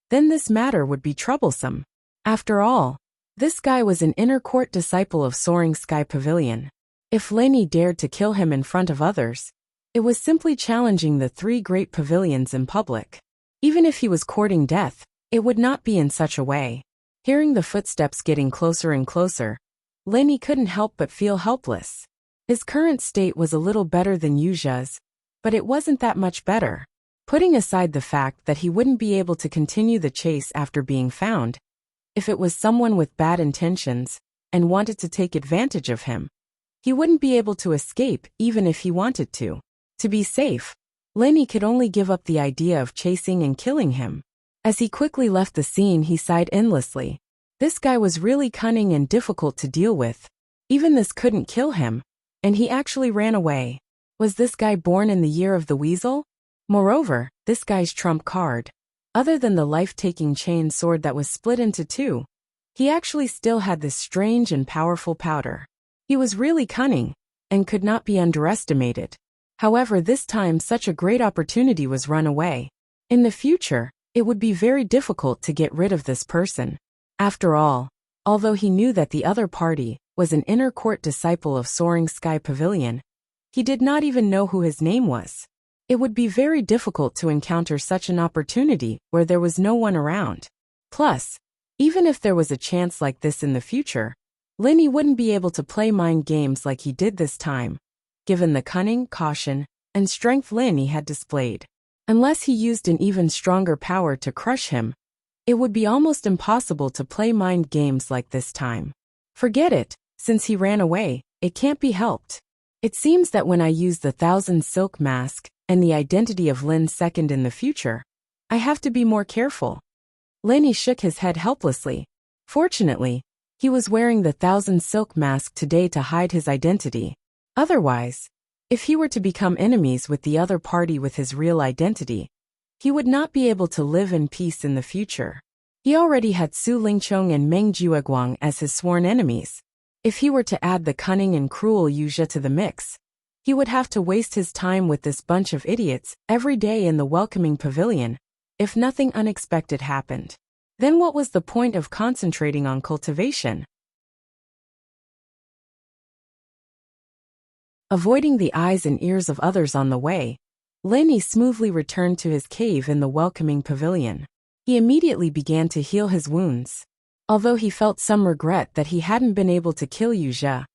then this matter would be troublesome. After all, this guy was an inner court disciple of Soaring Sky Pavilion. If Lin Yi dared to kill him in front of others, it was simply challenging the 3 great pavilions in public. Even if he was courting death, it would not be in such a way. Hearing the footsteps getting closer and closer, Lin Yi couldn't help but feel helpless. His current state was a little better than Yu Zhe's, but it wasn't that much better. Putting aside the fact that he wouldn't be able to continue the chase after being found, if it was someone with bad intentions and wanted to take advantage of him, he wouldn't be able to escape even if he wanted to. To be safe, Lin Yi could only give up the idea of chasing and killing him. As he quickly left the scene, he sighed endlessly. This guy was really cunning and difficult to deal with. Even this couldn't kill him, and he actually ran away. Was this guy born in the year of the weasel? Moreover, this guy's trump card, other than the life-taking chain sword that was split into 2, he actually still had this strange and powerful powder. He was really cunning, and could not be underestimated. However, this time such a great opportunity was run away. In the future, it would be very difficult to get rid of this person. After all, although he knew that the other party was an inner court disciple of Soaring Sky Pavilion, he did not even know who his name was. It would be very difficult to encounter such an opportunity where there was no one around. Plus, even if there was a chance like this in the future, Lin Yi wouldn't be able to play mind games like he did this time, given the cunning, caution, and strength Lin Yi had displayed. Unless he used an even stronger power to crush him, it would be almost impossible to play mind games like this time. Forget it, since he ran away, it can't be helped. It seems that when I use the 1000 silk mask and the identity of Lin II in the future, I have to be more careful. Lin Yi shook his head helplessly. Fortunately, he was wearing the 1000 silk mask today to hide his identity. Otherwise, if he were to become enemies with the other party with his real identity, he would not be able to live in peace in the future. He already had Su Lingchong and Meng Jueguang as his sworn enemies. If he were to add the cunning and cruel Yu Zhe to the mix, he would have to waste his time with this bunch of idiots every day in the welcoming pavilion, if nothing unexpected happened. Then what was the point of concentrating on cultivation? Avoiding the eyes and ears of others on the way, Lin Yi smoothly returned to his cave in the welcoming pavilion. He immediately began to heal his wounds. Although he felt some regret that he hadn't been able to kill Yu Zhe,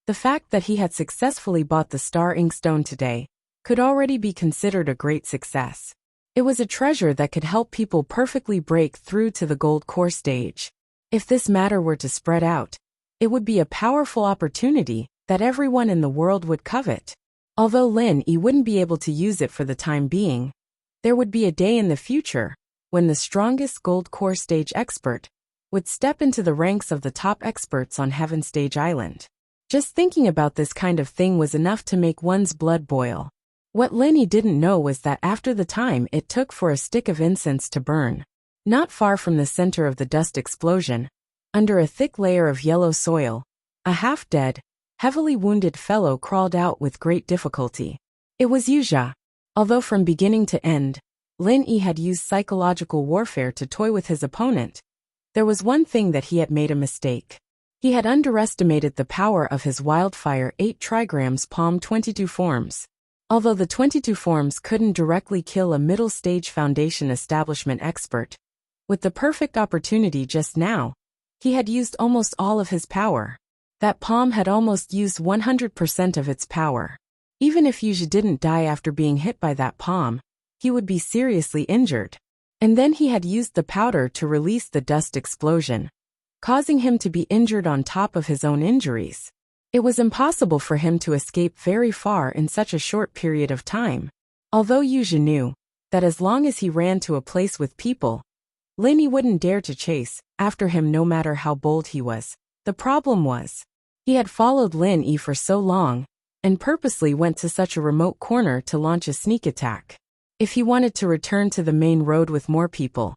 the fact that he had successfully bought the Star Inkstone today could already be considered a great success. It was a treasure that could help people perfectly break through to the gold core stage. If this matter were to spread out, it would be a powerful opportunity that everyone in the world would covet. Although Lin Yi wouldn't be able to use it for the time being, there would be a day in the future when the strongest gold core stage expert would step into the ranks of the top experts on Heaven Stage Island. Just thinking about this kind of thing was enough to make one's blood boil. What Lin Yi didn't know was that after the time it took for a stick of incense to burn, not far from the center of the dust explosion, under a thick layer of yellow soil, a half-dead, heavily wounded fellow crawled out with great difficulty. It was Yuzha. Although from beginning to end, Lin Yi had used psychological warfare to toy with his opponent, there was one thing that he had made a mistake. He had underestimated the power of his wildfire 8 trigrams palm 22 forms. Although the 22 forms couldn't directly kill a middle-stage foundation establishment expert, with the perfect opportunity just now, he had used almost all of his power. That palm had almost used 100% of its power. Even if Yuzha didn't die after being hit by that palm, he would be seriously injured. And then he had used the powder to release the dust explosion, causing him to be injured on top of his own injuries. It was impossible for him to escape very far in such a short period of time. Although Yuzha knew that as long as he ran to a place with people, Lin Yi wouldn't dare to chase after him no matter how bold he was. The problem was, he had followed Lin Yi for so long, and purposely went to such a remote corner to launch a sneak attack. If he wanted to return to the main road with more people,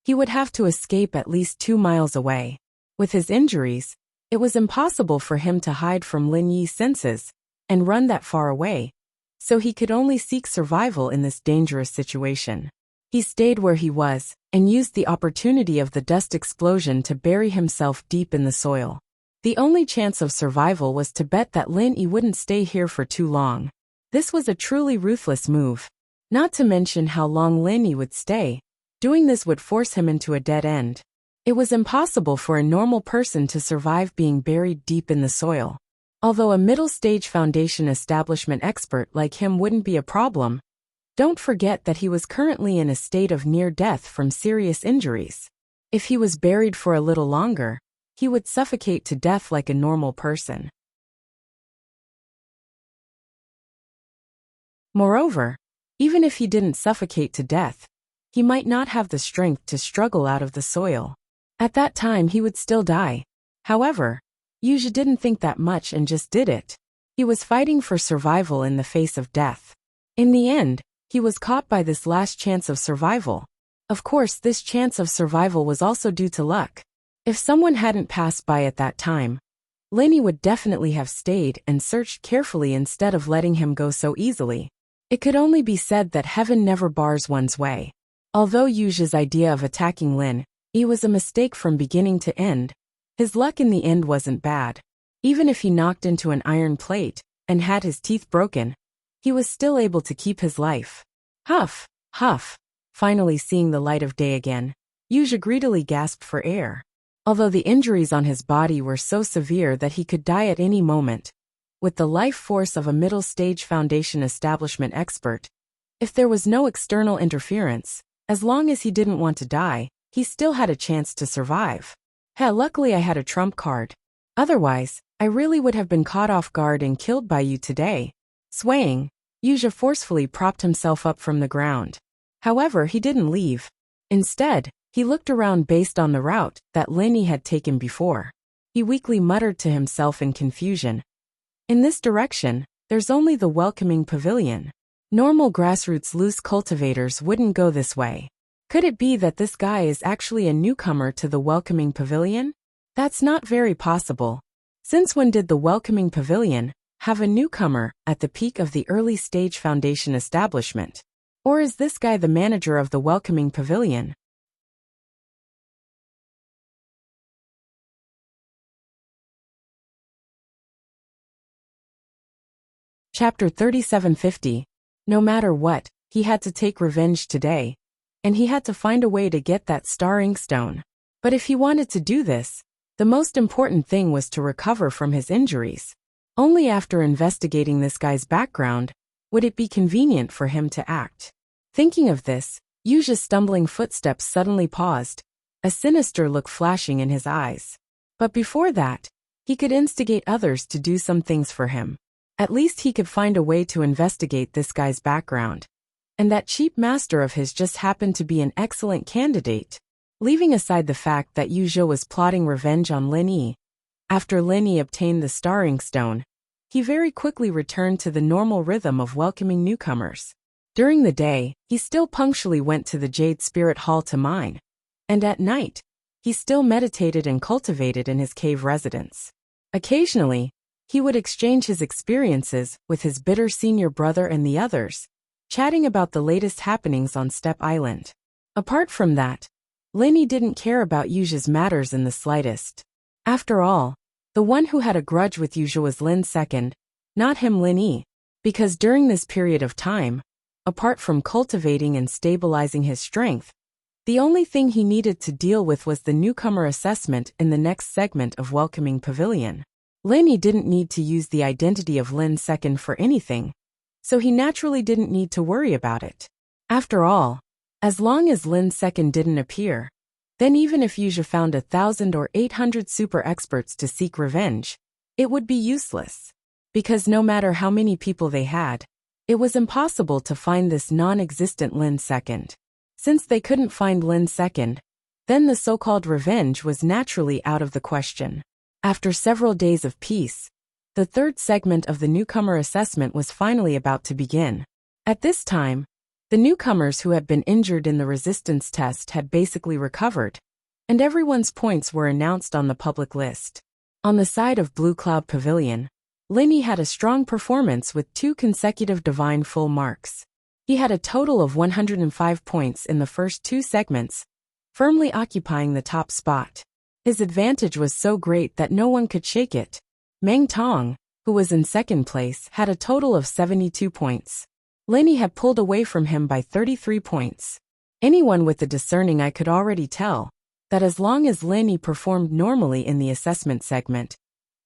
he would have to escape at least 2 miles away. With his injuries, it was impossible for him to hide from Lin Yi's senses and run that far away, so he could only seek survival in this dangerous situation. He stayed where he was and used the opportunity of the dust explosion to bury himself deep in the soil. The only chance of survival was to bet that Lin Yi wouldn't stay here for too long. This was a truly ruthless move. Not to mention how long Lin Yi would stay. Doing this would force him into a dead end. It was impossible for a normal person to survive being buried deep in the soil. Although a middle-stage foundation establishment expert like him wouldn't be a problem, don't forget that he was currently in a state of near death from serious injuries. If he was buried for a little longer, he would suffocate to death like a normal person. Moreover, even if he didn't suffocate to death, he might not have the strength to struggle out of the soil. At that time he would still die. However, Yuzha didn't think that much and just did it. He was fighting for survival in the face of death. In the end, he was caught by this last chance of survival. Of course, this chance of survival was also due to luck. If someone hadn't passed by at that time, Lin Yi would definitely have stayed and searched carefully instead of letting him go so easily. It could only be said that heaven never bars one's way. Although Yuzha's idea of attacking Lin Yi was a mistake from beginning to end, his luck in the end wasn't bad. Even if he knocked into an iron plate and had his teeth broken, he was still able to keep his life. Huff, huff. Finally seeing the light of day again, Yuzha greedily gasped for air. Although the injuries on his body were so severe that he could die at any moment, with the life force of a middle-stage foundation establishment expert, if there was no external interference, as long as he didn't want to die, he still had a chance to survive. Luckily I had a trump card. Otherwise, I really would have been caught off guard and killed by you today. Swaying, Yuzha forcefully propped himself up from the ground. However, he didn't leave. Instead, he looked around based on the route that Lin Yi had taken before. He weakly muttered to himself in confusion. In this direction, there's only the welcoming pavilion. Normal grassroots loose cultivators wouldn't go this way. Could it be that this guy is actually a newcomer to the welcoming pavilion? That's not very possible. Since when did the welcoming pavilion have a newcomer at the peak of the early stage foundation establishment? Or is this guy the manager of the welcoming pavilion? Chapter 3750. No matter what, he had to take revenge today, and he had to find a way to get that star inkstone. But if he wanted to do this, the most important thing was to recover from his injuries. Only after investigating this guy's background Would it be convenient for him to act? Thinking of this, Yuja's stumbling footsteps suddenly paused, a sinister look flashing in his eyes. But before that, he could instigate others to do some things for him. At least he could find a way to investigate this guy's background. And that cheap master of his just happened to be an excellent candidate. Leaving aside the fact that Yuja was plotting revenge on Lin Yi, after Lin Yi obtained the Starring Stone, he very quickly returned to the normal rhythm of welcoming newcomers. During the day, he still punctually went to the Jade Spirit Hall to mine. And at night, he still meditated and cultivated in his cave residence. Occasionally, he would exchange his experiences with his bitter senior brother and the others, chatting about the latest happenings on Step Island. Apart from that, Lin Yi didn't care about Yuja's matters in the slightest. After all, the one who had a grudge with Yuja was Lin II, not him Lin Yi, because during this period of time, apart from cultivating and stabilizing his strength, the only thing he needed to deal with was the newcomer assessment in the next segment of Welcoming Pavilion. Lin Yi didn't need to use the identity of Lin II for anything, so he naturally didn't need to worry about it. After all, as long as Lin II didn't appear, then even if Yuja found 1,000 or 800 super experts to seek revenge, it would be useless. Because no matter how many people they had, it was impossible to find this non-existent Lin II. Since they couldn't find Lin II, then the so-called revenge was naturally out of the question. After several days of peace, the third segment of the newcomer assessment was finally about to begin. At this time, the newcomers who had been injured in the resistance test had basically recovered, and everyone's points were announced on the public list. On the side of Blue Cloud Pavilion, Lin Yi had a strong performance with 2 consecutive divine full marks. He had a total of 105 points in the first 2 segments, firmly occupying the top spot. His advantage was so great that no one could shake it. Meng Tong, who was in second place, had a total of 72 points. Lin Yi had pulled away from him by 33 points. Anyone with a discerning eye could already tell that as long as Lin Yi performed normally in the assessment segment,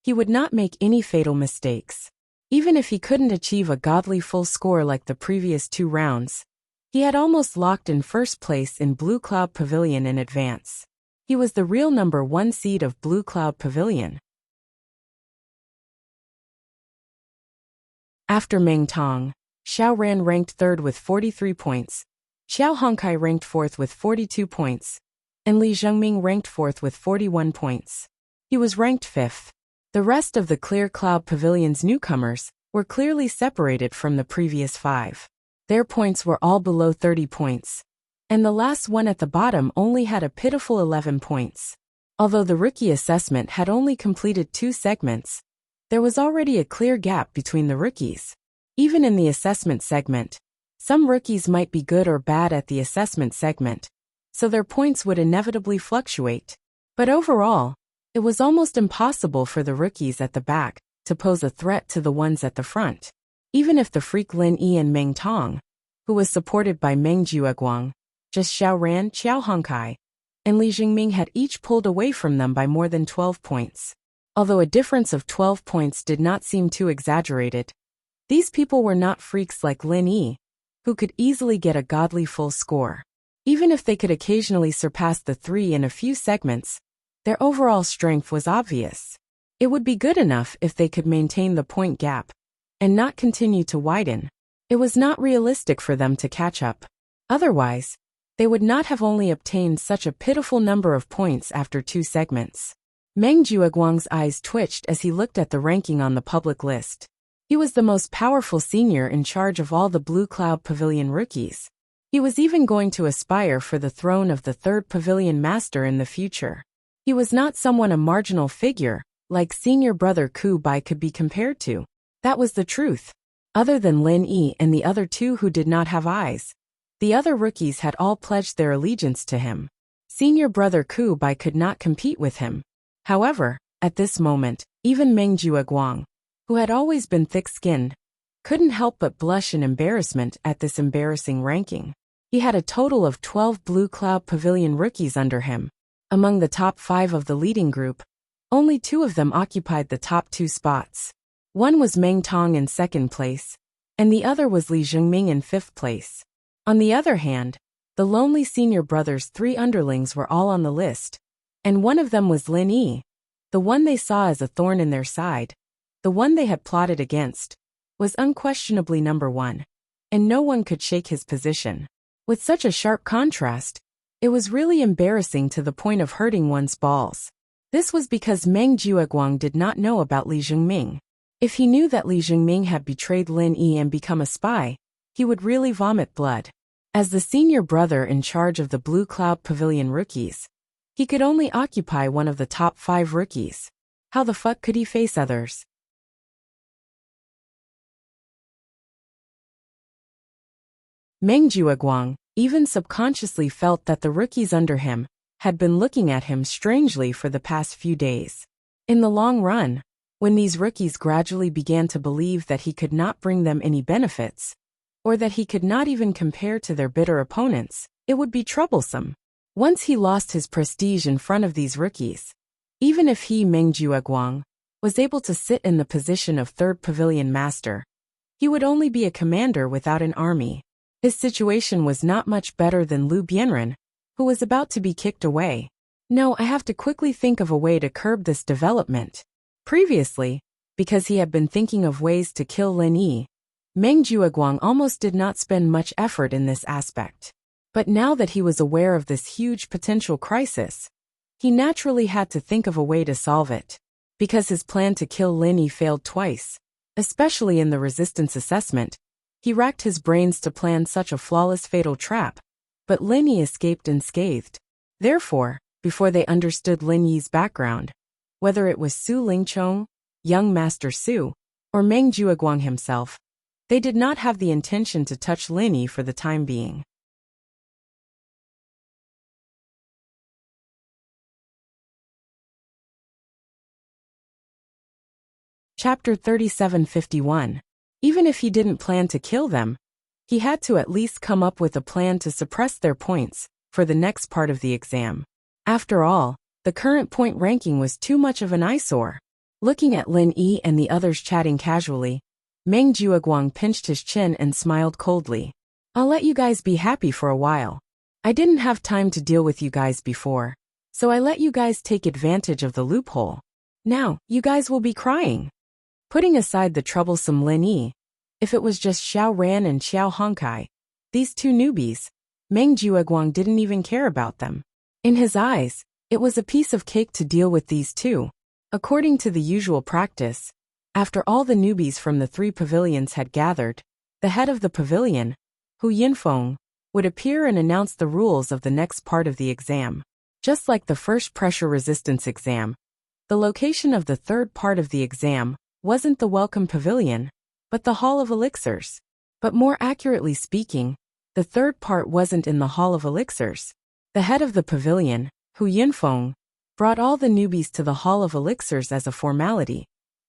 he would not make any fatal mistakes. Even if he couldn't achieve a godly full score like the previous 2 rounds, he had almost locked in first place in Blue Cloud Pavilion in advance. He was the real number 1 seed of Blue Cloud Pavilion. After Meng Tong, Xiao Ran ranked 3rd with 43 points, Xiao Hongkai ranked 4th with 42 points, and Li Zhengming ranked 4th with 41 points. He was ranked 5th. The rest of the Clear Cloud Pavilion's newcomers were clearly separated from the previous 5. Their points were all below 30 points, and the last one at the bottom only had a pitiful 11 points. Although the rookie assessment had only completed 2 segments, there was already a clear gap between the rookies. Even in the assessment segment, some rookies might be good or bad at the assessment segment, so their points would inevitably fluctuate. But overall, it was almost impossible for the rookies at the back to pose a threat to the ones at the front. Even if the freak Lin Yi and Meng Tong, who was supported by Meng Jueguang, just Xiao Ran, Xiao Hongkai, and Li Jingming had each pulled away from them by more than 12 points. Although a difference of 12 points did not seem too exaggerated, these people were not freaks like Lin Yi, who could easily get a godly full score. Even if they could occasionally surpass the 3 in a few segments, their overall strength was obvious. It would be good enough if they could maintain the point gap and not continue to widen. It was not realistic for them to catch up. Otherwise, they would not have only obtained such a pitiful number of points after 2 segments. Meng Jueguang's eyes twitched as he looked at the ranking on the public list. He was the most powerful senior in charge of all the Blue Cloud Pavilion rookies. He was even going to aspire for the throne of the 3rd Pavilion Master in the future. He was not someone a marginal figure, like senior brother Ku Bai could be compared to. That was the truth. Other than Lin Yi and the other 2 who did not have eyes, the other rookies had all pledged their allegiance to him. Senior brother Ku Bai could not compete with him. However, at this moment, even Meng Jueguang, who had always been thick-skinned, couldn't help but blush in embarrassment at this embarrassing ranking. He had a total of 12 Blue Cloud Pavilion rookies under him. Among the top 5 of the leading group, only 2 of them occupied the top 2 spots. One was Meng Tong in second place, and the other was Li Zhengming in 5th place. On the other hand, the lonely senior brother's 3 underlings were all on the list, and one of them was Lin Yi, the one they saw as a thorn in their side, the one they had plotted against, was unquestionably number 1, and no one could shake his position. With such a sharp contrast, it was really embarrassing to the point of hurting one's balls. This was because Meng Jueguang did not know about Li Zhengming. If he knew that Li Zhengming had betrayed Lin Yi and become a spy, he would really vomit blood. As the senior brother in charge of the Blue Cloud Pavilion rookies, he could only occupy one of the top 5 rookies. How the fuck could he face others? Meng Jueguang even subconsciously felt that the rookies under him had been looking at him strangely for the past few days. In the long run, when these rookies gradually began to believe that he could not bring them any benefits, or that he could not even compare to their bitter opponents, it would be troublesome. Once he lost his prestige in front of these rookies, even if he, Meng Jueguang, was able to sit in the position of 3rd Pavilion Master, he would only be a commander without an army. His situation was not much better than Liu Bianren, who was about to be kicked away. No, I have to quickly think of a way to curb this development. Previously, because he had been thinking of ways to kill Lin Yi, Meng Jueguang almost did not spend much effort in this aspect. But now that he was aware of this huge potential crisis, he naturally had to think of a way to solve it. Because his plan to kill Lin Yi failed twice, especially in the resistance assessment, he racked his brains to plan such a flawless fatal trap, but Lin Yi escaped unscathed. Therefore, before they understood Lin Yi's background, whether it was Su Lingchong, young Master Su, or Meng Jueguang himself, they did not have the intention to touch Lin Yi for the time being. Chapter 3751. Even if he didn't plan to kill them, he had to at least come up with a plan to suppress their points for the next part of the exam. After all, the current point ranking was too much of an eyesore. Looking at Lin Yi and the others chatting casually, Meng Jueguang pinched his chin and smiled coldly. I'll let you guys be happy for a while. I didn't have time to deal with you guys before, so I let you guys take advantage of the loophole. Now, you guys will be crying. Putting aside the troublesome Lin Yi, if it was just Xiao Ran and Xiao Hongkai, these 2 newbies, Meng Jueguang didn't even care about them. In his eyes, it was a piece of cake to deal with these 2. According to the usual practice, after all the newbies from the 3 pavilions had gathered, the head of the pavilion, Hu Yinfeng, would appear and announce the rules of the next part of the exam. Just like the first pressure resistance exam, the location of the 3rd part of the exam wasn't the Welcome Pavilion, but the Hall of Elixirs. But more accurately speaking, the 3rd part wasn't in the Hall of Elixirs. The head of the pavilion, Hu Yinfeng, brought all the newbies to the Hall of Elixirs as a formality,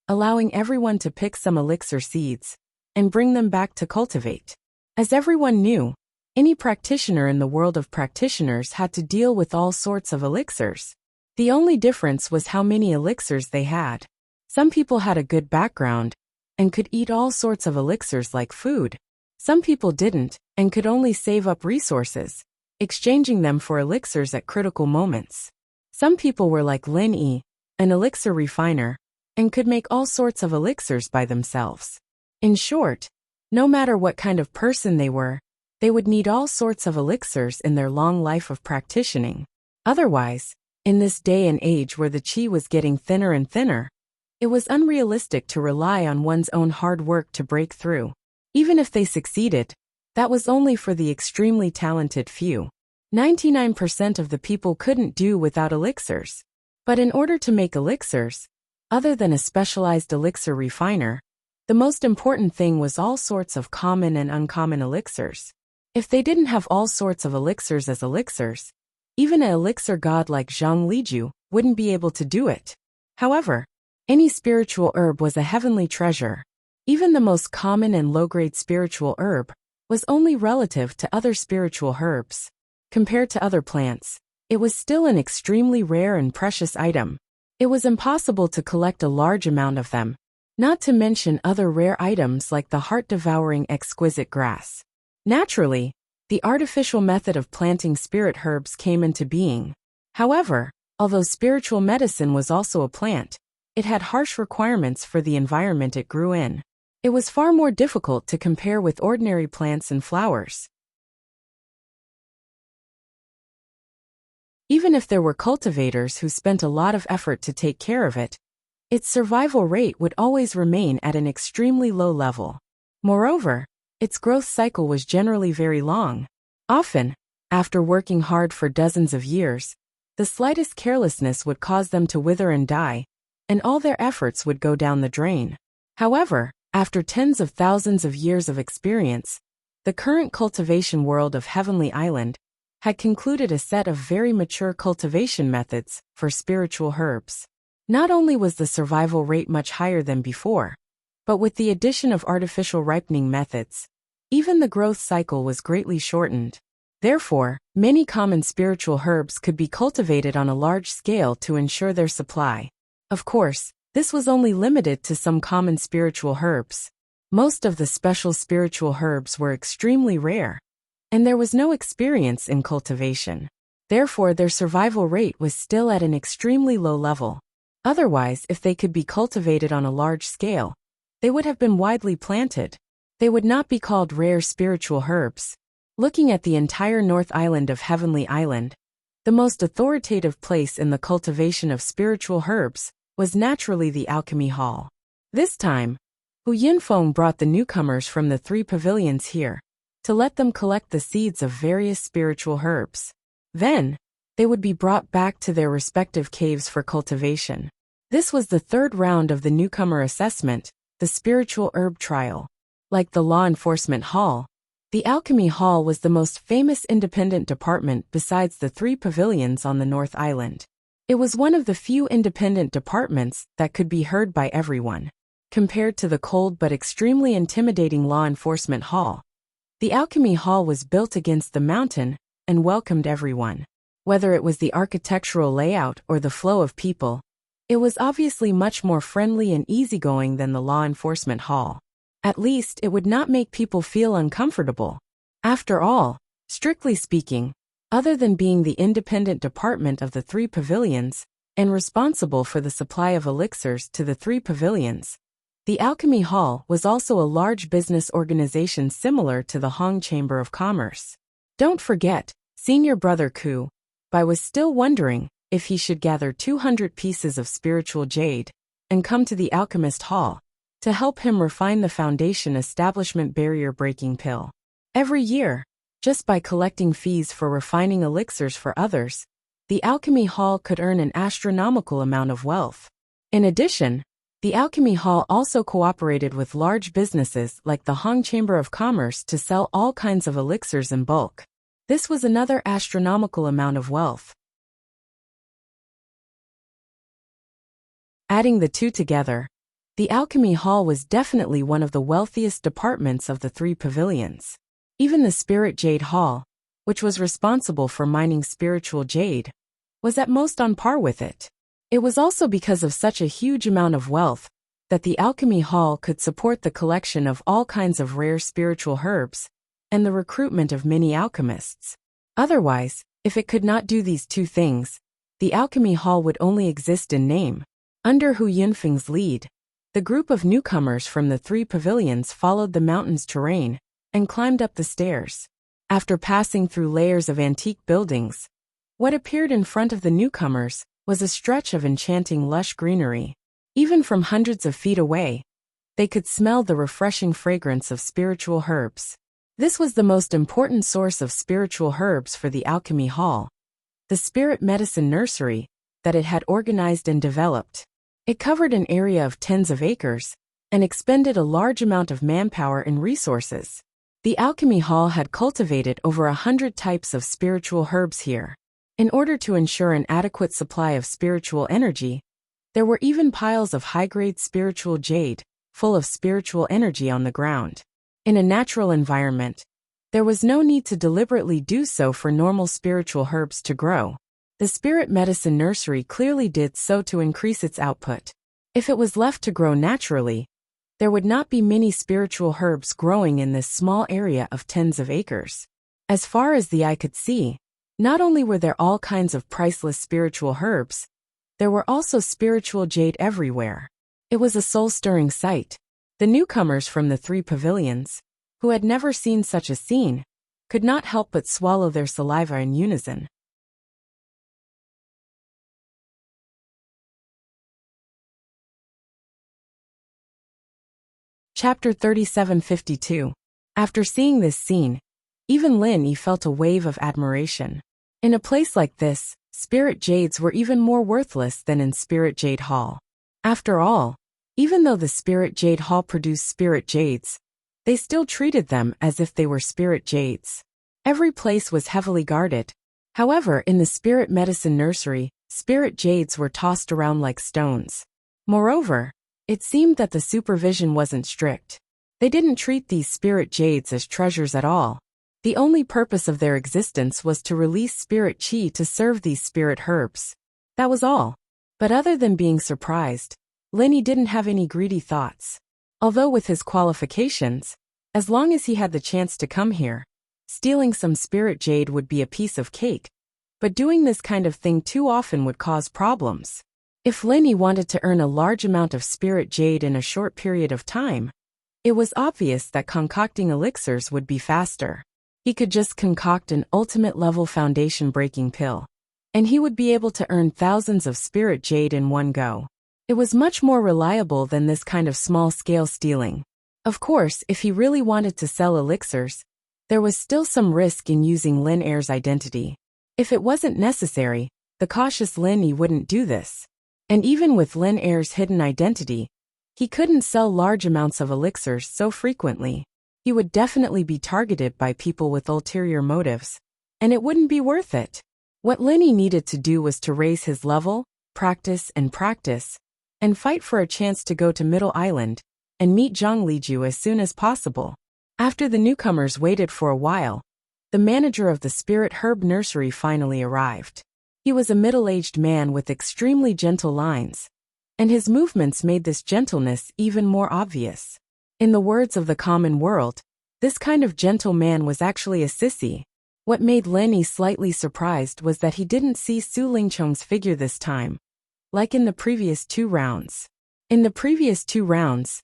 allowing everyone to pick some elixir seeds and bring them back to cultivate. As everyone knew, any practitioner in the world of practitioners had to deal with all sorts of elixirs. The only difference was how many elixirs they had. Some people had a good background and could eat all sorts of elixirs like food. Some people didn't and could only save up resources, exchanging them for elixirs at critical moments. Some people were like Lin Yi, an elixir refiner, and could make all sorts of elixirs by themselves. In short, no matter what kind of person they were, they would need all sorts of elixirs in their long life of practicing. Otherwise, in this day and age where the qi was getting thinner and thinner, it was unrealistic to rely on one's own hard work to break through. Even if they succeeded, that was only for the extremely talented few. 99% of the people couldn't do without elixirs. But in order to make elixirs, other than a specialized elixir refiner, the most important thing was all sorts of common and uncommon elixirs. If they didn't have all sorts of elixirs as elixirs, even an elixir god like Zhang Liju wouldn't be able to do it. However, any spiritual herb was a heavenly treasure. Even the most common and low-grade spiritual herb was only relative to other spiritual herbs. Compared to other plants, it was still an extremely rare and precious item. It was impossible to collect a large amount of them, not to mention other rare items like the heart-devouring exquisite grass. Naturally, the artificial method of planting spirit herbs came into being. However, although spiritual medicine was also a plant, it had harsh requirements for the environment it grew in. It was far more difficult to compare with ordinary plants and flowers. Even if there were cultivators who spent a lot of effort to take care of it, its survival rate would always remain at an extremely low level. Moreover, its growth cycle was generally very long. Often, after working hard for dozens of years, the slightest carelessness would cause them to wither and die, and all their efforts would go down the drain. However, after tens of thousands of years of experience, the current cultivation world of Heavenly Island had concluded a set of very mature cultivation methods for spiritual herbs. Not only was the survival rate much higher than before, but with the addition of artificial ripening methods, even the growth cycle was greatly shortened. Therefore, many common spiritual herbs could be cultivated on a large scale to ensure their supply. Of course, this was only limited to some common spiritual herbs. Most of the special spiritual herbs were extremely rare, and there was no experience in cultivation. Therefore, their survival rate was still at an extremely low level. Otherwise, if they could be cultivated on a large scale, they would have been widely planted. They would not be called rare spiritual herbs. Looking at the entire North Island of Heavenly Island, the most authoritative place in the cultivation of spiritual herbs was naturally the Alchemy Hall. This time, Hu Yinfeng brought the newcomers from the 3 pavilions here to let them collect the seeds of various spiritual herbs. Then, they would be brought back to their respective caves for cultivation. This was the 3rd round of the newcomer assessment, the spiritual herb trial. Like the Law Enforcement Hall, the Alchemy Hall was the most famous independent department besides the 3 pavilions on the North Island. It was one of the few independent departments that could be heard by everyone. Compared to the cold but extremely intimidating Law Enforcement Hall, the Alchemy Hall was built against the mountain and welcomed everyone. Whether it was the architectural layout or the flow of people, it was obviously much more friendly and easygoing than the Law Enforcement Hall. At least, it would not make people feel uncomfortable. After all, strictly speaking, other than being the independent department of the 3 pavilions and responsible for the supply of elixirs to the 3 pavilions, the Alchemy Hall was also a large business organization similar to the Hong Chamber of Commerce. Don't forget, Senior Brother Ku Bai was still wondering if he should gather 200 pieces of spiritual jade and come to the Alchemist Hall to help him refine the foundation establishment barrier-breaking pill. Every year, just by collecting fees for refining elixirs for others, the Alchemy Hall could earn an astronomical amount of wealth. In addition, the Alchemy Hall also cooperated with large businesses like the Hong Chamber of Commerce to sell all kinds of elixirs in bulk. This was another astronomical amount of wealth. Adding the two together, the Alchemy Hall was definitely one of the wealthiest departments of the 3 pavilions. Even the Spirit Jade Hall, which was responsible for mining spiritual jade, was at most on par with it. It was also because of such a huge amount of wealth that the Alchemy Hall could support the collection of all kinds of rare spiritual herbs and the recruitment of many alchemists. Otherwise, if it could not do these two things, the Alchemy Hall would only exist in name. Under Hu Yinfeng's lead, the group of newcomers from the 3 pavilions followed the mountain's terrain and climbed up the stairs. After passing through layers of antique buildings, what appeared in front of the newcomers was a stretch of enchanting lush greenery. Even from hundreds of feet away, they could smell the refreshing fragrance of spiritual herbs. This was the most important source of spiritual herbs for the Alchemy Hall, the spirit medicine nursery that it had organized and developed. It covered an area of tens of acres and expended a large amount of manpower and resources. The Alchemy Hall had cultivated over 100 types of spiritual herbs here. In order to ensure an adequate supply of spiritual energy, there were even piles of high-grade spiritual jade, full of spiritual energy on the ground. In a natural environment, there was no need to deliberately do so for normal spiritual herbs to grow. The spirit medicine nursery clearly did so to increase its output. If it was left to grow naturally, there would not be many spiritual herbs growing in this small area of tens of acres. As far as the eye could see, not only were there all kinds of priceless spiritual herbs, there were also spiritual jade everywhere. It was a soul-stirring sight. The newcomers from the 3 pavilions, who had never seen such a scene, could not help but swallow their saliva in unison. Chapter 3752. After seeing this scene, even Lin Yi felt a wave of admiration. In a place like this, spirit jades were even more worthless than in Spirit Jade Hall. After all, even though the Spirit Jade Hall produced spirit jades, they still treated them as if they were spirit jades. Every place was heavily guarded. However, in the spirit medicine nursery, spirit jades were tossed around like stones. Moreover, it seemed that the supervision wasn't strict. They didn't treat these spirit jades as treasures at all. The only purpose of their existence was to release spirit chi to serve these spirit herbs. That was all. But other than being surprised, Lin Yi didn't have any greedy thoughts. Although with his qualifications, as long as he had the chance to come here, stealing some spirit jade would be a piece of cake. But doing this kind of thing too often would cause problems. If Lin Yi wanted to earn a large amount of spirit jade in a short period of time, it was obvious that concocting elixirs would be faster. He could just concoct an ultimate-level foundation-breaking pill, and he would be able to earn thousands of spirit jade in one go. It was much more reliable than this kind of small-scale stealing. Of course, if he really wanted to sell elixirs, there was still some risk in using Lin Er's identity. If it wasn't necessary, the cautious Lin Yi wouldn't do this. And even with Lin Er's hidden identity, he couldn't sell large amounts of elixirs so frequently. He would definitely be targeted by people with ulterior motives, and it wouldn't be worth it. What Lin Yi needed to do was to raise his level, practice, and fight for a chance to go to Middle Island and meet Zhang Liju as soon as possible. After the newcomers waited for a while, the manager of the Spirit Herb Nursery finally arrived. He was a middle-aged man with extremely gentle lines, and his movements made this gentleness even more obvious. In the words of the common world, this kind of gentle man was actually a sissy. What made Lin Yi slightly surprised was that he didn't see Su Lingchong's figure this time, like in the previous 2 rounds. In the previous 2 rounds,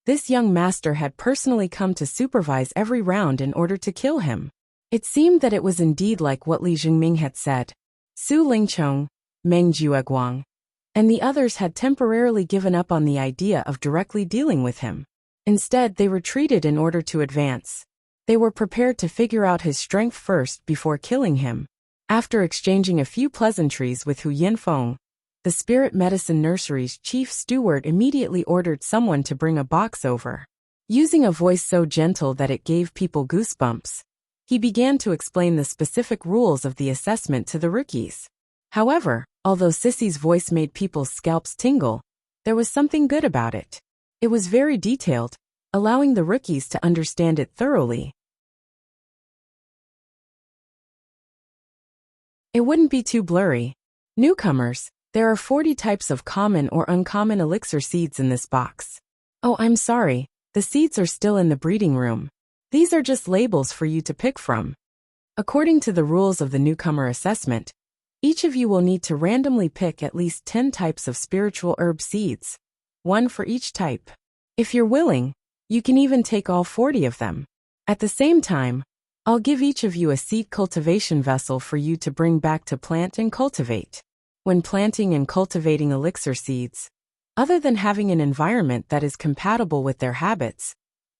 this young master had personally come to supervise every round in order to kill him. It seemed that it was indeed like what Li Jingming had said. Su Lingchong, Meng Jueguang, and the others had temporarily given up on the idea of directly dealing with him. Instead, they retreated in order to advance. They were prepared to figure out his strength first before killing him. After exchanging a few pleasantries with Hu Yinfeng, the Spirit Medicine Nursery's chief steward immediately ordered someone to bring a box over. Using a voice so gentle that it gave people goosebumps, he began to explain the specific rules of the assessment to the rookies. However, although Sissy's voice made people's scalps tingle, there was something good about it. It was very detailed, allowing the rookies to understand it thoroughly. It wouldn't be too blurry. Newcomers, there are 40 types of common or uncommon elixir seeds in this box. Oh, I'm sorry, the seeds are still in the breeding room. These are just labels for you to pick from. According to the rules of the newcomer assessment, each of you will need to randomly pick at least 10 types of spiritual herb seeds, 1 for each type. If you're willing, you can even take all 40 of them. At the same time, I'll give each of you a seed cultivation vessel for you to bring back to plant and cultivate. When planting and cultivating elixir seeds, other than having an environment that is compatible with their habits,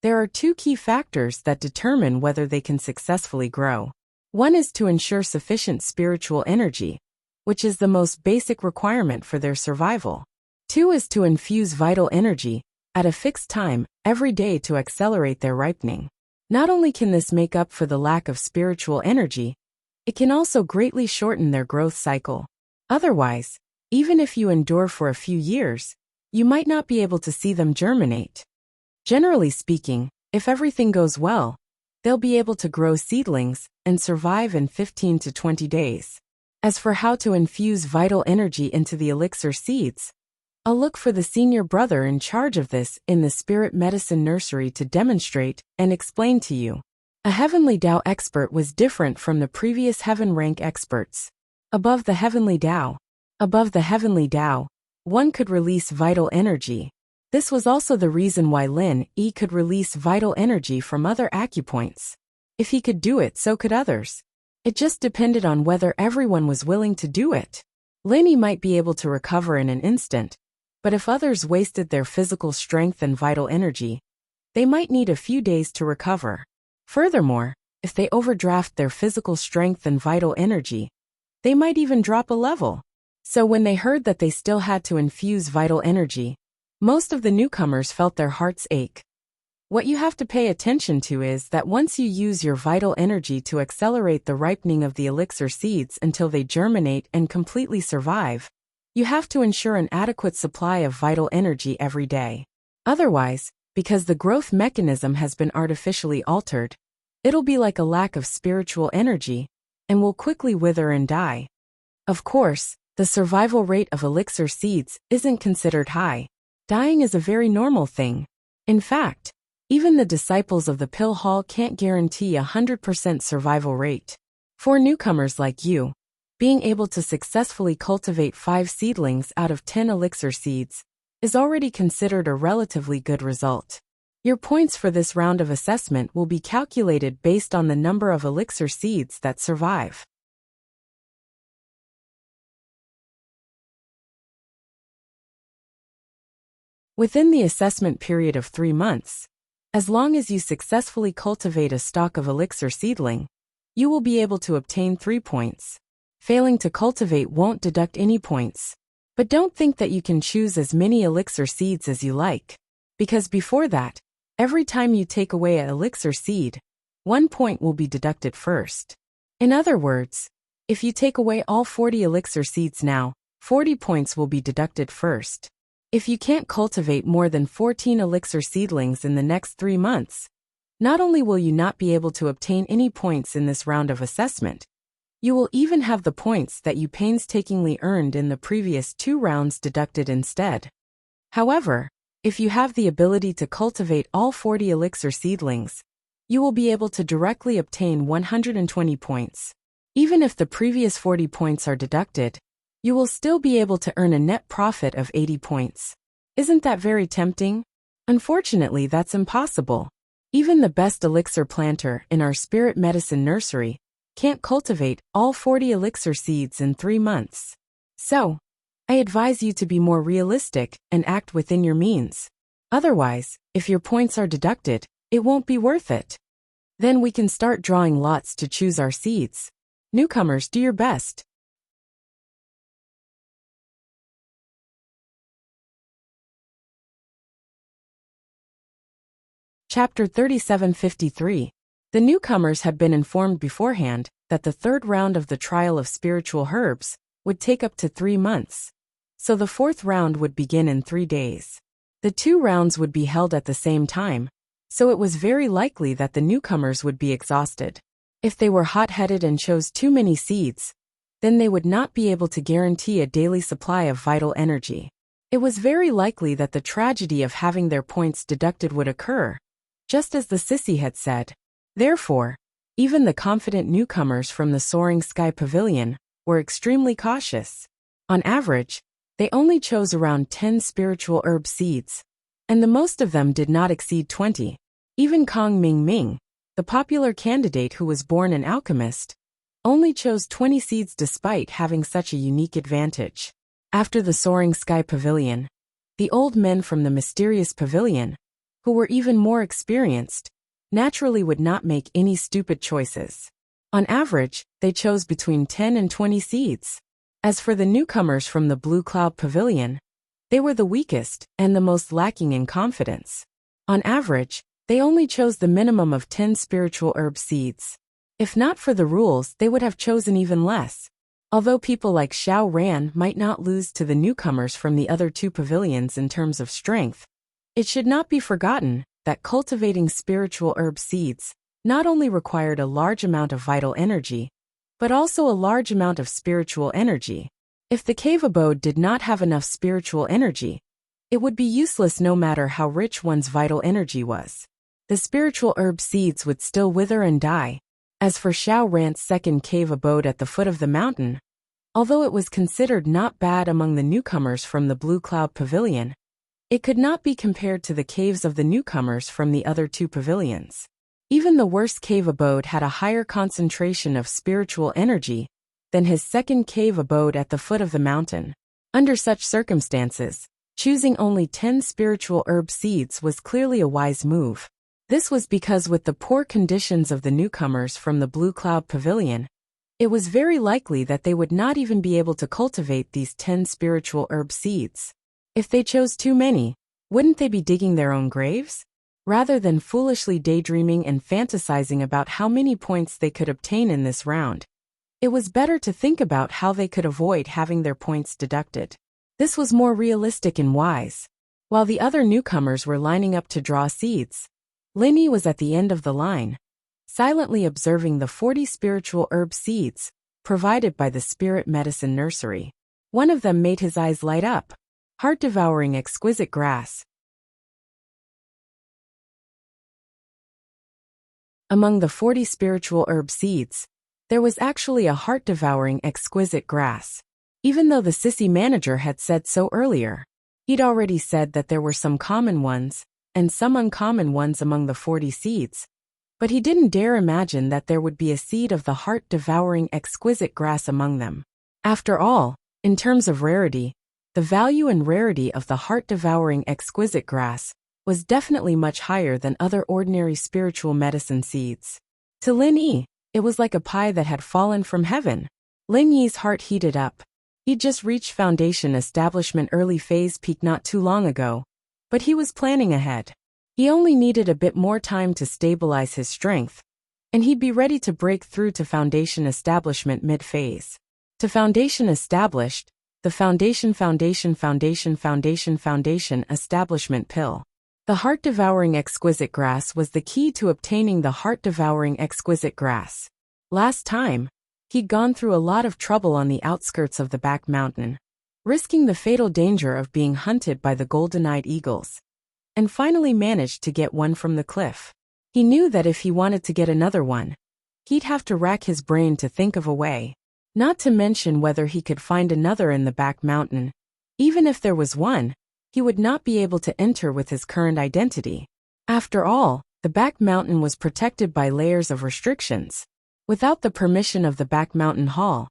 there are 2 key factors that determine whether they can successfully grow. One is to ensure sufficient spiritual energy, which is the most basic requirement for their survival. 2 is to infuse vital energy, at a fixed time, every day to accelerate their ripening. Not only can this make up for the lack of spiritual energy, it can also greatly shorten their growth cycle. Otherwise, even if you endure for a few years, you might not be able to see them germinate. Generally speaking, if everything goes well, they'll be able to grow seedlings and survive in 15 to 20 days. As for how to infuse vital energy into the elixir seeds, I'll look for the senior brother in charge of this in the spirit medicine nursery to demonstrate and explain to you. A heavenly Tao expert was different from the previous heaven rank experts. Above the heavenly Tao, one could release vital energy. This was also the reason why Lin Yi could release vital energy from other acupoints. If he could do it, so could others. It just depended on whether everyone was willing to do it. Lin Yi might be able to recover in an instant, but if others wasted their physical strength and vital energy, they might need a few days to recover. Furthermore, if they overdraft their physical strength and vital energy, they might even drop a level. So when they heard that they still had to infuse vital energy, most of the newcomers felt their hearts ache. What you have to pay attention to is that once you use your vital energy to accelerate the ripening of the elixir seeds until they germinate and completely survive, you have to ensure an adequate supply of vital energy every day. Otherwise, because the growth mechanism has been artificially altered, it'll be like a lack of spiritual energy and will quickly wither and die. Of course, the survival rate of elixir seeds isn't considered high. Dying is a very normal thing. In fact, even the disciples of the pill hall can't guarantee 100% survival rate. For newcomers like you, being able to successfully cultivate 5 seedlings out of 10 elixir seeds is already considered a relatively good result. Your points for this round of assessment will be calculated based on the number of elixir seeds that survive. Within the assessment period of 3 months, as long as you successfully cultivate a stock of elixir seedling, you will be able to obtain 3 points. Failing to cultivate won't deduct any points. But don't think that you can choose as many elixir seeds as you like, because before that, every time you take away an elixir seed, 1 point will be deducted first. In other words, if you take away all 40 elixir seeds now, 40 points will be deducted first. If you can't cultivate more than 14 elixir seedlings in the next 3 months, not only will you not be able to obtain any points in this round of assessment, you will even have the points that you painstakingly earned in the previous 2 rounds deducted instead. However, if you have the ability to cultivate all 40 elixir seedlings, you will be able to directly obtain 120 points. Even if the previous 40 points are deducted, you will still be able to earn a net profit of 80 points. Isn't that very tempting? Unfortunately, that's impossible. Even the best elixir planter in our spirit medicine nursery can't cultivate all 40 elixir seeds in 3 months. So, I advise you to be more realistic and act within your means. Otherwise, if your points are deducted, it won't be worth it. Then we can start drawing lots to choose our seeds. Newcomers, do your best. Chapter 3753. The newcomers had been informed beforehand that the 3rd round of the trial of spiritual herbs would take up to 3 months. So the 4th round would begin in 3 days. The 2 rounds would be held at the same time, so it was very likely that the newcomers would be exhausted. If they were hot-headed and chose too many seeds, then they would not be able to guarantee a daily supply of vital energy. It was very likely that the tragedy of having their points deducted would occur, just as the sissy had said. Therefore, even the confident newcomers from the Soaring Sky Pavilion were extremely cautious. On average, they only chose around 10 spiritual herb seeds, and the most of them did not exceed 20. Even Kong Ming Ming, the popular candidate who was born an alchemist, only chose 20 seeds despite having such a unique advantage. After the Soaring Sky Pavilion, the old men from the Mysterious Pavilion, who were even more experienced, naturally would not make any stupid choices. On average, they chose between 10 and 20 seeds. As for the newcomers from the Blue Cloud Pavilion, they were the weakest and the most lacking in confidence. On average, they only chose the minimum of 10 spiritual herb seeds. If not for the rules, they would have chosen even less. Although people like Xiao Ran might not lose to the newcomers from the other 2 pavilions in terms of strength, it should not be forgotten that cultivating spiritual herb seeds not only required a large amount of vital energy, but also a large amount of spiritual energy. If the cave abode did not have enough spiritual energy, it would be useless no matter how rich one's vital energy was. The spiritual herb seeds would still wither and die. As for Xiao Rant's second cave abode at the foot of the mountain, although it was considered not bad among the newcomers from the Blue Cloud Pavilion, it could not be compared to the caves of the newcomers from the other two pavilions. Even the worst cave abode had a higher concentration of spiritual energy than his second cave abode at the foot of the mountain. Under such circumstances, choosing only 10 spiritual herb seeds was clearly a wise move. This was because with the poor conditions of the newcomers from the Blue Cloud Pavilion, it was very likely that they would not even be able to cultivate these 10 spiritual herb seeds. If they chose too many, wouldn't they be digging their own graves? Rather than foolishly daydreaming and fantasizing about how many points they could obtain in this round, it was better to think about how they could avoid having their points deducted. This was more realistic and wise. While the other newcomers were lining up to draw seeds, Lin Yi was at the end of the line, silently observing the 40 spiritual herb seeds provided by the Spirit Medicine Nursery. One of them made his eyes light up. Heart-devouring exquisite grass. Among the 40 spiritual herb seeds, there was actually a heart-devouring exquisite grass. Even though the sissy manager had said so earlier, he'd already said that there were some common ones and some uncommon ones among the 40 seeds, but he didn't dare imagine that there would be a seed of the heart-devouring exquisite grass among them. After all, in terms of rarity, the value and rarity of the heart-devouring exquisite grass was definitely much higher than other ordinary spiritual medicine seeds. To Lin Yi, it was like a pie that had fallen from heaven. Lin Yi's heart heated up. He'd just reached foundation establishment early phase peak not too long ago, but he was planning ahead. He only needed a bit more time to stabilize his strength, and he'd be ready to break through to foundation establishment mid-phase. To foundation established, the foundation establishment pill. The heart-devouring exquisite grass was the key to obtaining the heart-devouring exquisite grass. Last time, he'd gone through a lot of trouble on the outskirts of the back mountain, risking the fatal danger of being hunted by the golden-eyed eagles, and finally managed to get one from the cliff. He knew that if he wanted to get another one, he'd have to rack his brain to think of a way. Not to mention whether he could find another in the back mountain. Even if there was one, he would not be able to enter with his current identity. After all, the back mountain was protected by layers of restrictions. Without the permission of the back mountain hall,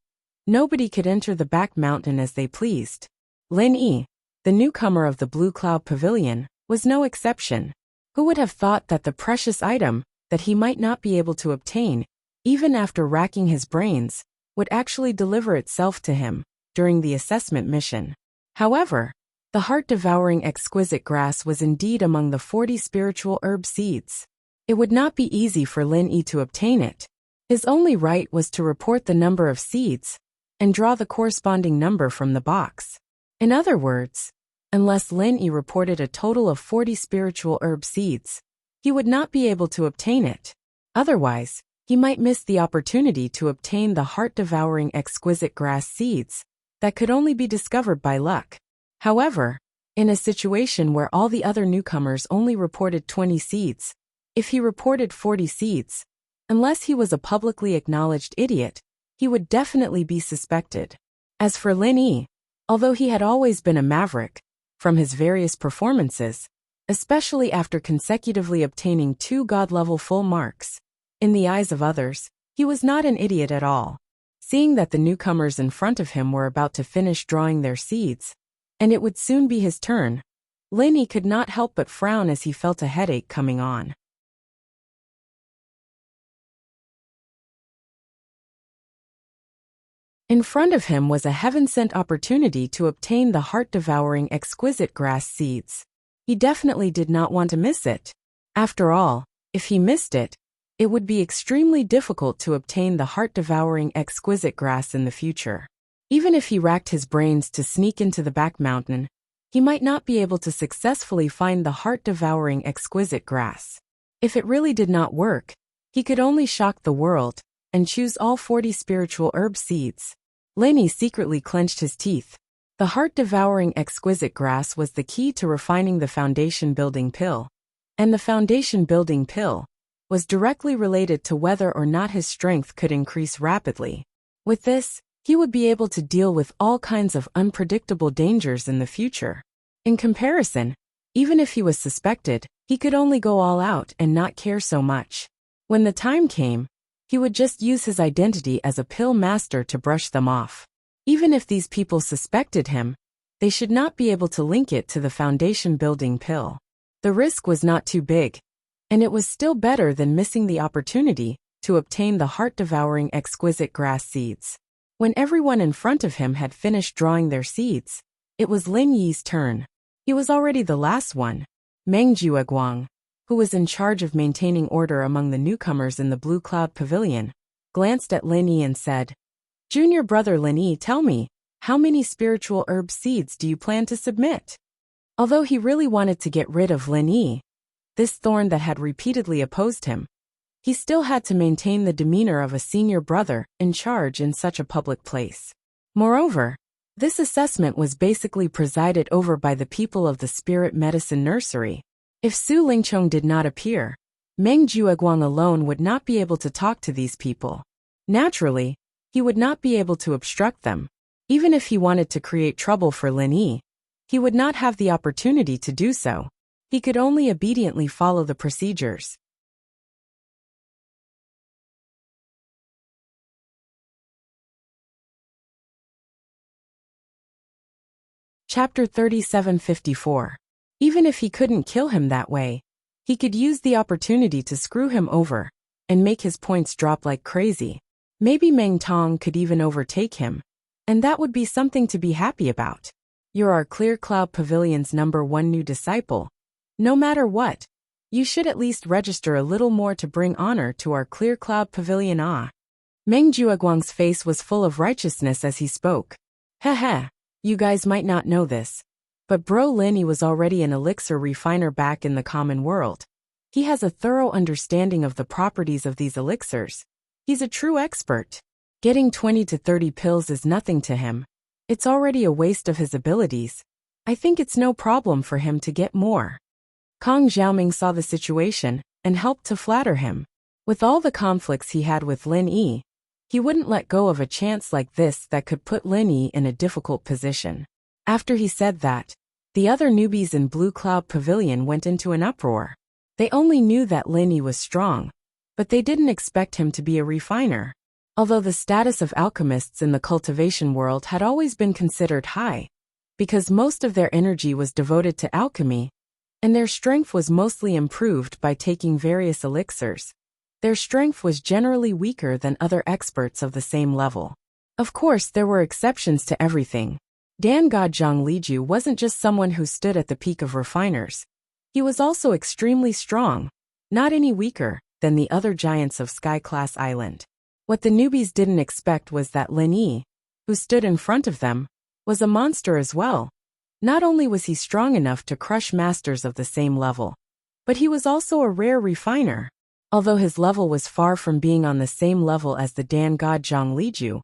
nobody could enter the back mountain as they pleased. Lin Yi, the newcomer of the Blue Cloud Pavilion, was no exception. Who would have thought that the precious item that he might not be able to obtain, even after racking his brains, would actually deliver itself to him during the assessment mission? However, the heart-devouring exquisite grass was indeed among the 40 spiritual herb seeds. It would not be easy for Lin Yi to obtain it. His only right was to report the number of seeds and draw the corresponding number from the box. In other words, unless Lin Yi reported a total of 40 spiritual herb seeds, he would not be able to obtain it. Otherwise, he might miss the opportunity to obtain the heart-devouring exquisite grass seeds that could only be discovered by luck. However, in a situation where all the other newcomers only reported 20 seeds, if he reported 40 seeds, unless he was a publicly acknowledged idiot, he would definitely be suspected. As for Lin Yi, although he had always been a maverick, from his various performances, especially after consecutively obtaining 2 god-level full marks, in the eyes of others, he was not an idiot at all. Seeing that the newcomers in front of him were about to finish drawing their seeds, and it would soon be his turn, Lin Yi could not help but frown as he felt a headache coming on. In front of him was a heaven-sent opportunity to obtain the heart-devouring exquisite grass seeds. He definitely did not want to miss it. After all, if he missed it, it would be extremely difficult to obtain the heart-devouring exquisite grass in the future. Even if he racked his brains to sneak into the back mountain, he might not be able to successfully find the heart-devouring exquisite grass. If it really did not work, he could only shock the world and choose all 40 spiritual herb seeds. Lin Yi secretly clenched his teeth. The heart-devouring exquisite grass was the key to refining the foundation-building pill. And the foundation-building pill was directly related to whether or not his strength could increase rapidly. With this, he would be able to deal with all kinds of unpredictable dangers in the future. In comparison, even if he was suspected, he could only go all out and not care so much. When the time came, he would just use his identity as a pill master to brush them off. Even if these people suspected him, they should not be able to link it to the foundation-building pill. The risk was not too big, and it was still better than missing the opportunity to obtain the heart-devouring exquisite grass seeds. When everyone in front of him had finished drawing their seeds, it was Lin Yi's turn. He was already the last one. Meng Jueguang, who was in charge of maintaining order among the newcomers in the Blue Cloud Pavilion, glanced at Lin Yi and said, "Junior brother Lin Yi, tell me, how many spiritual herb seeds do you plan to submit?" Although he really wanted to get rid of Lin Yi, this thorn that had repeatedly opposed him, he still had to maintain the demeanor of a senior brother in charge in such a public place. Moreover, this assessment was basically presided over by the people of the Spirit Medicine Nursery. If Su Lingchong did not appear, Meng Jueguang alone would not be able to talk to these people. Naturally, he would not be able to obstruct them. Even if he wanted to create trouble for Lin Yi, he would not have the opportunity to do so. He could only obediently follow the procedures. Chapter 3754. Even if he couldn't kill him that way, he could use the opportunity to screw him over and make his points drop like crazy. Maybe Meng Tong could even overtake him, and that would be something to be happy about. You're our Clear Cloud Pavilion's #1 new disciple. No matter what, you should at least register a little more to bring honor to our Clear Cloud Pavilion. Meng Jueguang's face was full of righteousness as he spoke. Heh. You guys might not know this, but Bro Lin Yi was already an elixir refiner back in the common world. He has a thorough understanding of the properties of these elixirs. He's a true expert. Getting 20 to 30 pills is nothing to him. It's already a waste of his abilities. I think it's no problem for him to get more. Kong Xiaoming saw the situation and helped to flatter him. With all the conflicts he had with Lin Yi, he wouldn't let go of a chance like this that could put Lin Yi in a difficult position. After he said that, the other newbies in Blue Cloud Pavilion went into an uproar. They only knew that Lin Yi was strong, but they didn't expect him to be a refiner. Although the status of alchemists in the cultivation world had always been considered high, because most of their energy was devoted to alchemy, and their strength was mostly improved by taking various elixirs, their strength was generally weaker than other experts of the same level. Of course, there were exceptions to everything. Dan Gajong Liju wasn't just someone who stood at the peak of refiners. He was also extremely strong, not any weaker than the other giants of Sky Class Island. What the newbies didn't expect was that Lin Yi, who stood in front of them, was a monster as well. Not only was he strong enough to crush masters of the same level, but he was also a rare refiner. Although his level was far from being on the same level as the Dan Gajong Liju,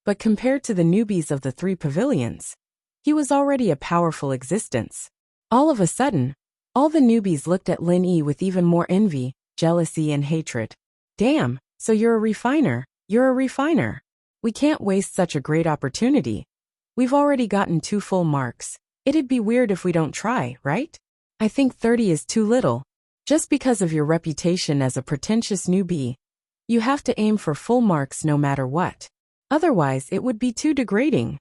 but compared to the newbies of the 3 pavilions, he was already a powerful existence. All of a sudden, all the newbies looked at Lin Yi with even more envy, jealousy and hatred. Damn, so you're a refiner, We can't waste such a great opportunity. We've already gotten 2 full marks. It'd be weird if we don't try, right? I think 30 is too little. Just because of your reputation as a pretentious newbie, you have to aim for full marks no matter what. Otherwise, it would be too degrading.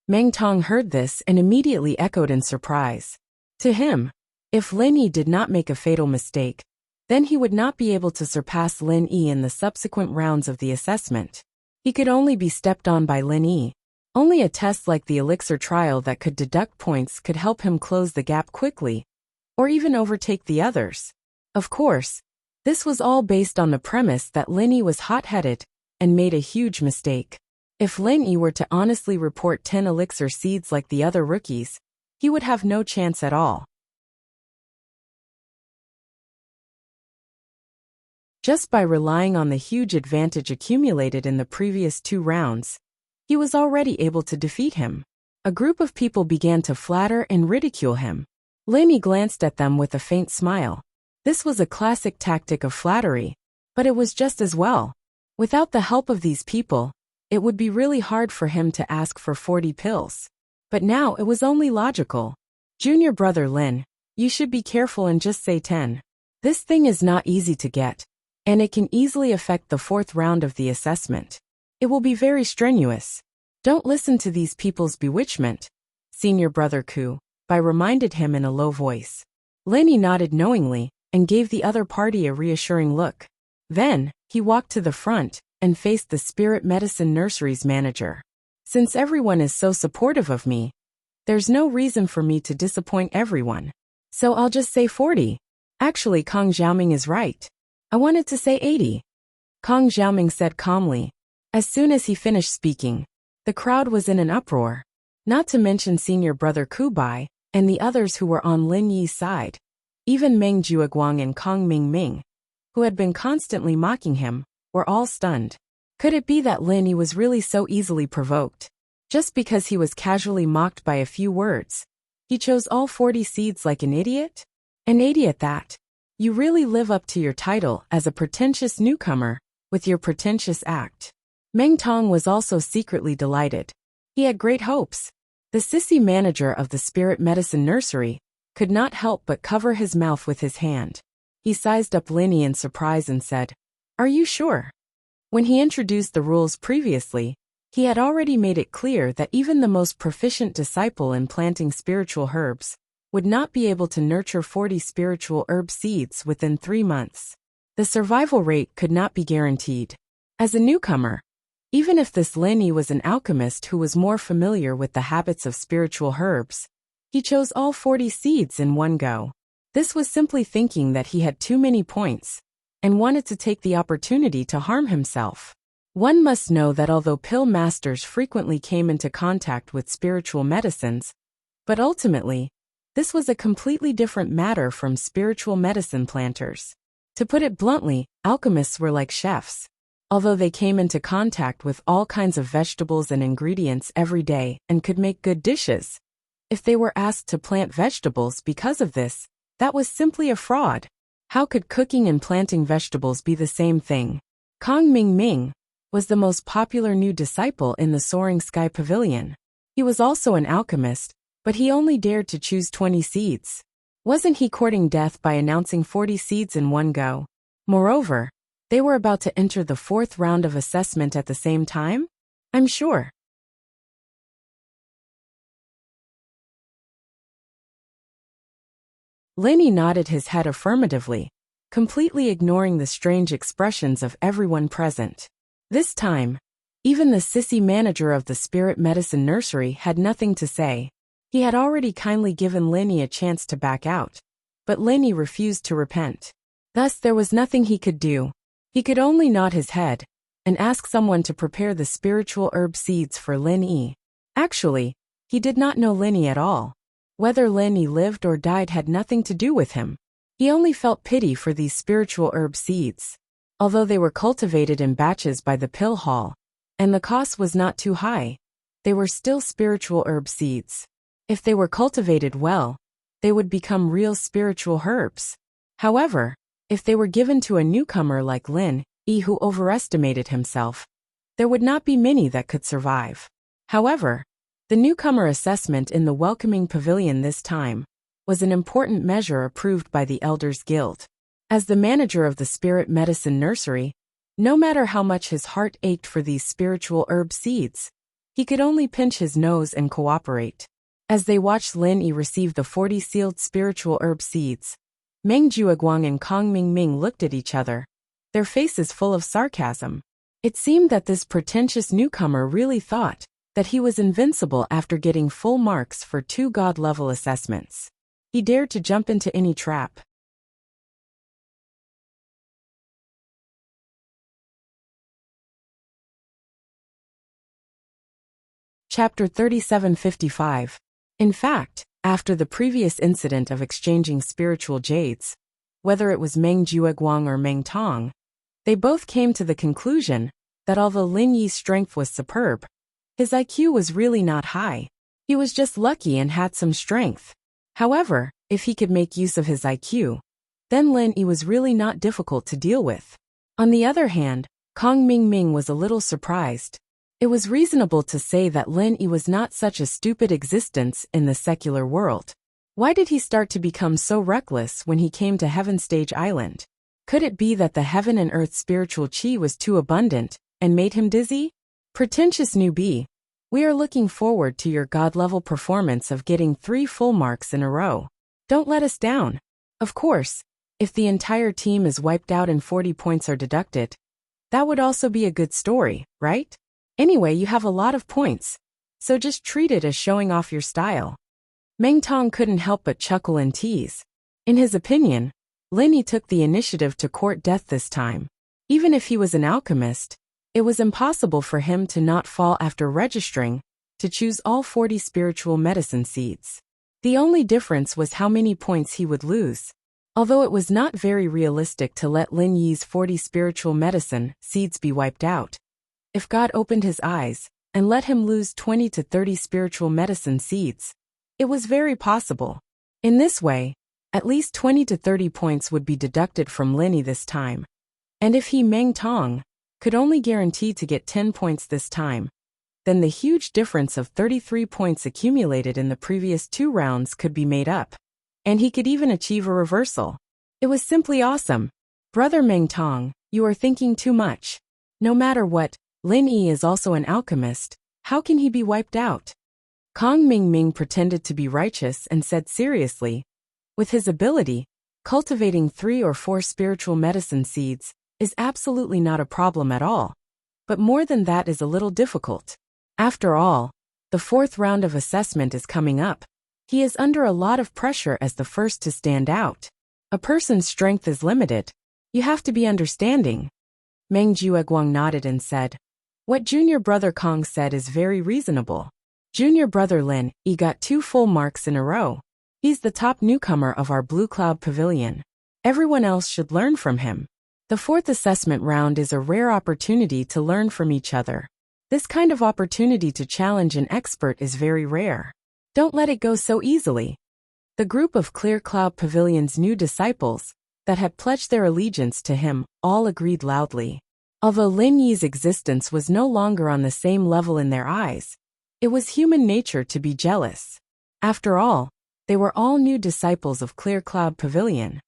Meng Tong heard this and immediately echoed in surprise. To him, if Lin Yi did not make a fatal mistake, then he would not be able to surpass Lin Yi in the subsequent rounds of the assessment. He could only be stepped on by Lin Yi. Only a test like the elixir trial that could deduct points could help him close the gap quickly, or even overtake the others. Of course, this was all based on the premise that Lin Yi was hot-headed and made a huge mistake. If Lin Yi were to honestly report 10 elixir seeds like the other rookies, he would have no chance at all. Just by relying on the huge advantage accumulated in the previous 2 rounds, He was already able to defeat him. A group of people began to flatter and ridicule him. Lin glanced at them with a faint smile. This was a classic tactic of flattery, but it was just as well. Without the help of these people, it would be really hard for him to ask for 40 pills. But now it was only logical. Junior brother Lin, you should be careful and just say 10. This thing is not easy to get, and it can easily affect the 4th round of the assessment. It will be very strenuous. Don't listen to these people's bewitchment, senior brother Ku, Bai reminded him in a low voice. Lin nodded knowingly and gave the other party a reassuring look. Then, he walked to the front and faced the Spirit Medicine Nursery's manager. Since everyone is so supportive of me, there's no reason for me to disappoint everyone. So I'll just say 40. Actually, Kong Xiaoming is right. I wanted to say 80. Kong Xiaoming said calmly. As soon as he finished speaking, the crowd was in an uproar. Not to mention senior brother Ku Bai and the others who were on Lin Yi's side. Even Meng Jueguang and Kong Mingming, who had been constantly mocking him, were all stunned. Could it be that Lin Yi was really so easily provoked? Just because he was casually mocked by a few words, he chose all 40 seeds like an idiot? An idiot that. You really live up to your title as a pretentious newcomer with your pretentious act. Meng Tong was also secretly delighted. He had great hopes. The sissy manager of the Spirit Medicine Nursery could not help but cover his mouth with his hand. He sized up Lin Yi in surprise and said, "Are you sure?" When he introduced the rules previously, he had already made it clear that even the most proficient disciple in planting spiritual herbs would not be able to nurture 40 spiritual herb seeds within 3 months. The survival rate could not be guaranteed. As a newcomer, even if this Lin Yi was an alchemist who was more familiar with the habits of spiritual herbs, he chose all 40 seeds in one go. This was simply thinking that he had too many points and wanted to take the opportunity to harm himself. One must know that although pill masters frequently came into contact with spiritual medicines, but ultimately, this was a completely different matter from spiritual medicine planters. To put it bluntly, alchemists were like chefs. Although they came into contact with all kinds of vegetables and ingredients every day and could make good dishes, if they were asked to plant vegetables because of this, that was simply a fraud. How could cooking and planting vegetables be the same thing? Kong Mingming was the most popular new disciple in the Soaring Sky Pavilion. He was also an alchemist, but he only dared to choose 20 seeds. Wasn't he courting death by announcing 40 seeds in one go? Moreover, they were about to enter the 4th round of assessment at the same time? I'm sure. Lin Yi nodded his head affirmatively, completely ignoring the strange expressions of everyone present. This time, even the sissy manager of the Spirit Medicine Nursery had nothing to say. He had already kindly given Lin Yi a chance to back out, but Lin Yi refused to repent. Thus there was nothing he could do. He could only nod his head and ask someone to prepare the spiritual herb seeds for Lin Yi. Actually, he did not know Lin Yi at all. Whether Lin Yi lived or died had nothing to do with him. He only felt pity for these spiritual herb seeds. Although they were cultivated in batches by the pill hall, and the cost was not too high, they were still spiritual herb seeds. If they were cultivated well, they would become real spiritual herbs. However, if they were given to a newcomer like Lin Yi who overestimated himself, there would not be many that could survive. However, the newcomer assessment in the welcoming pavilion this time was an important measure approved by the Elders Guild. As the manager of the Spirit Medicine Nursery, no matter how much his heart ached for these spiritual herb seeds, he could only pinch his nose and cooperate. As they watched Lin Yi receive the 40 sealed spiritual herb seeds, Meng Jueguang and Kong Mingming looked at each other, their faces full of sarcasm. It seemed that this pretentious newcomer really thought that he was invincible after getting full marks for 2 god-level assessments. He dared to jump into any trap. Chapter 3755. In fact, after the previous incident of exchanging spiritual jades, whether it was Meng Jueguang or Meng Tong, they both came to the conclusion that although Lin Yi's strength was superb, His IQ was really not high. He was just lucky and had some strength. However, if he could make use of his IQ, then Lin Yi was really not difficult to deal with. On the other hand, Kong Mingming was a little surprised. It was reasonable to say that Lin Yi was not such a stupid existence in the secular world. Why did he start to become so reckless when he came to Heaven Stage Island? Could it be that the heaven and earth spiritual chi was too abundant and made him dizzy? Pretentious newbie, we are looking forward to your God-level performance of getting 3 full marks in a row. Don't let us down. Of course, if the entire team is wiped out and 40 points are deducted, that would also be a good story, right? Anyway, you have a lot of points, so just treat it as showing off your style. Meng Tong couldn't help but chuckle and tease. In his opinion, Lin Yi took the initiative to court death this time. Even if he was an alchemist, it was impossible for him to not fall after registering to choose all 40 spiritual medicine seeds. The only difference was how many points he would lose. Although it was not very realistic to let Lin Yi's 40 spiritual medicine seeds be wiped out. If God opened his eyes and let him lose 20 to 30 spiritual medicine seeds, it was very possible. In this way, at least 20 to 30 points would be deducted from Lin Yi this time. And if he, Meng Tong, could only guarantee to get 10 points this time, then the huge difference of 33 points accumulated in the previous 2 rounds could be made up. And he could even achieve a reversal. It was simply awesome. Brother Meng Tong, you are thinking too much. No matter what, Lin Yi is also an alchemist. How can he be wiped out? Kong Mingming pretended to be righteous and said seriously, with his ability, cultivating 3 or 4 spiritual medicine seeds is absolutely not a problem at all. But more than that is a little difficult. After all, the 4th round of assessment is coming up. He is under a lot of pressure as the first to stand out. A person's strength is limited. You have to be understanding. Meng Jueguang nodded and said, what junior brother Kong said is very reasonable. Junior brother Lin Yi got 2 full marks in a row. He's the top newcomer of our Blue Cloud Pavilion. Everyone else should learn from him. The 4th assessment round is a rare opportunity to learn from each other. This kind of opportunity to challenge an expert is very rare. Don't let it go so easily. The group of Clear Cloud Pavilion's new disciples that had pledged their allegiance to him all agreed loudly. Although Lin Yi's existence was no longer on the same level in their eyes, it was human nature to be jealous. After all, they were all new disciples of Clear Cloud Pavilion.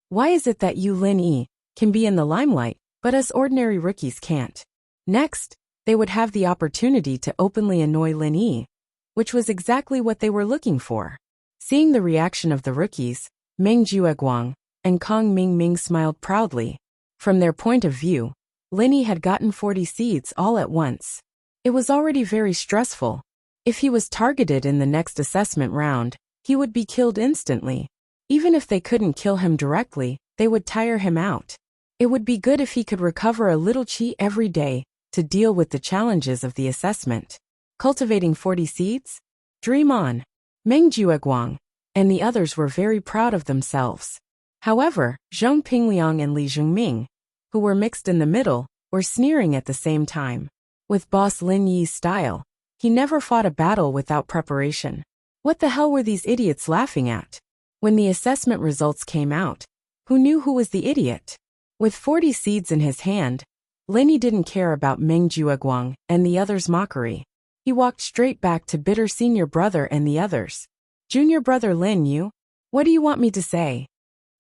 Why is it that you, Lin Yi, can be in the limelight, but us ordinary rookies can't? Next, they would have the opportunity to openly annoy Lin Yi, which was exactly what they were looking for. Seeing the reaction of the rookies, Meng Jueguang and Kong Mingming smiled proudly. From their point of view, Lin Yi had gotten 40 seeds all at once. It was already very stressful. If he was targeted in the next assessment round, he would be killed instantly. Even if they couldn't kill him directly, they would tire him out. It would be good if he could recover a little chi every day to deal with the challenges of the assessment. Cultivating 40 seeds? Dream on. Meng Jueguang and the others were very proud of themselves. However, Zhong Pingliang and Li Zhongming, who were mixed in the middle, were sneering at the same time. With boss Lin Yi's style, he never fought a battle without preparation. What the hell were these idiots laughing at? When the assessment results came out, who knew who was the idiot? With 40 seeds in his hand, Lin Yi didn't care about Meng Jueguang and the others' mockery. He walked straight back to bitter senior brother and the others. Junior brother Lin Yu, what do you want me to say?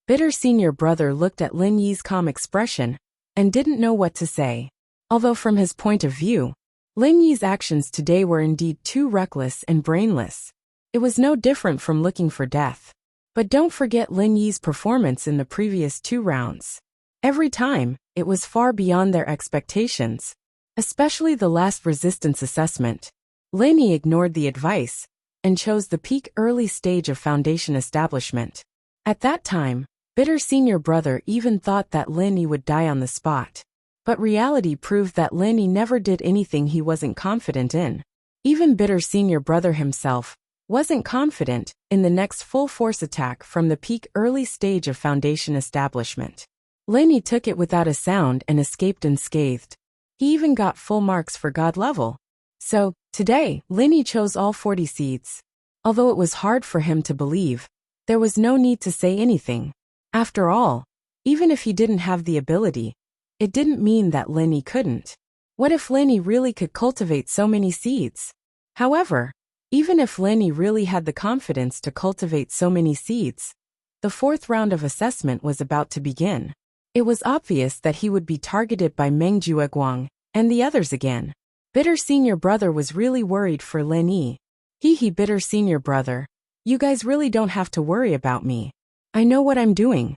Bitter senior brother looked at Lin Yi's calm expression and didn't know what to say. Although from his point of view, Lin Yi's actions today were indeed too reckless and brainless. It was no different from looking for death. But don't forget Lin Yi's performance in the previous 2 rounds. Every time, it was far beyond their expectations. Especially the last resistance assessment. Lin Yi ignored the advice and chose the peak early stage of foundation establishment. At that time, bitter senior brother even thought that Lin Yi would die on the spot. But reality proved that Lin Yi never did anything he wasn't confident in. Even bitter senior brother himself wasn't confident in the next full force attack from the peak early stage of foundation establishment. Lenny took it without a sound and escaped unscathed. He even got full marks for God level. So, today, Lenny chose all 40 seeds. Although it was hard for him to believe, there was no need to say anything. After all, even if he didn't have the ability, it didn't mean that Lenny couldn't. What if Lenny really could cultivate so many seeds? However, even if Lenny really had the confidence to cultivate so many seeds, the fourth round of assessment was about to begin. It was obvious that he would be targeted by Meng Jueguang and the others again. Bitter senior brother was really worried for Lenny. He bitter senior brother. You guys really don't have to worry about me. I know what I'm doing.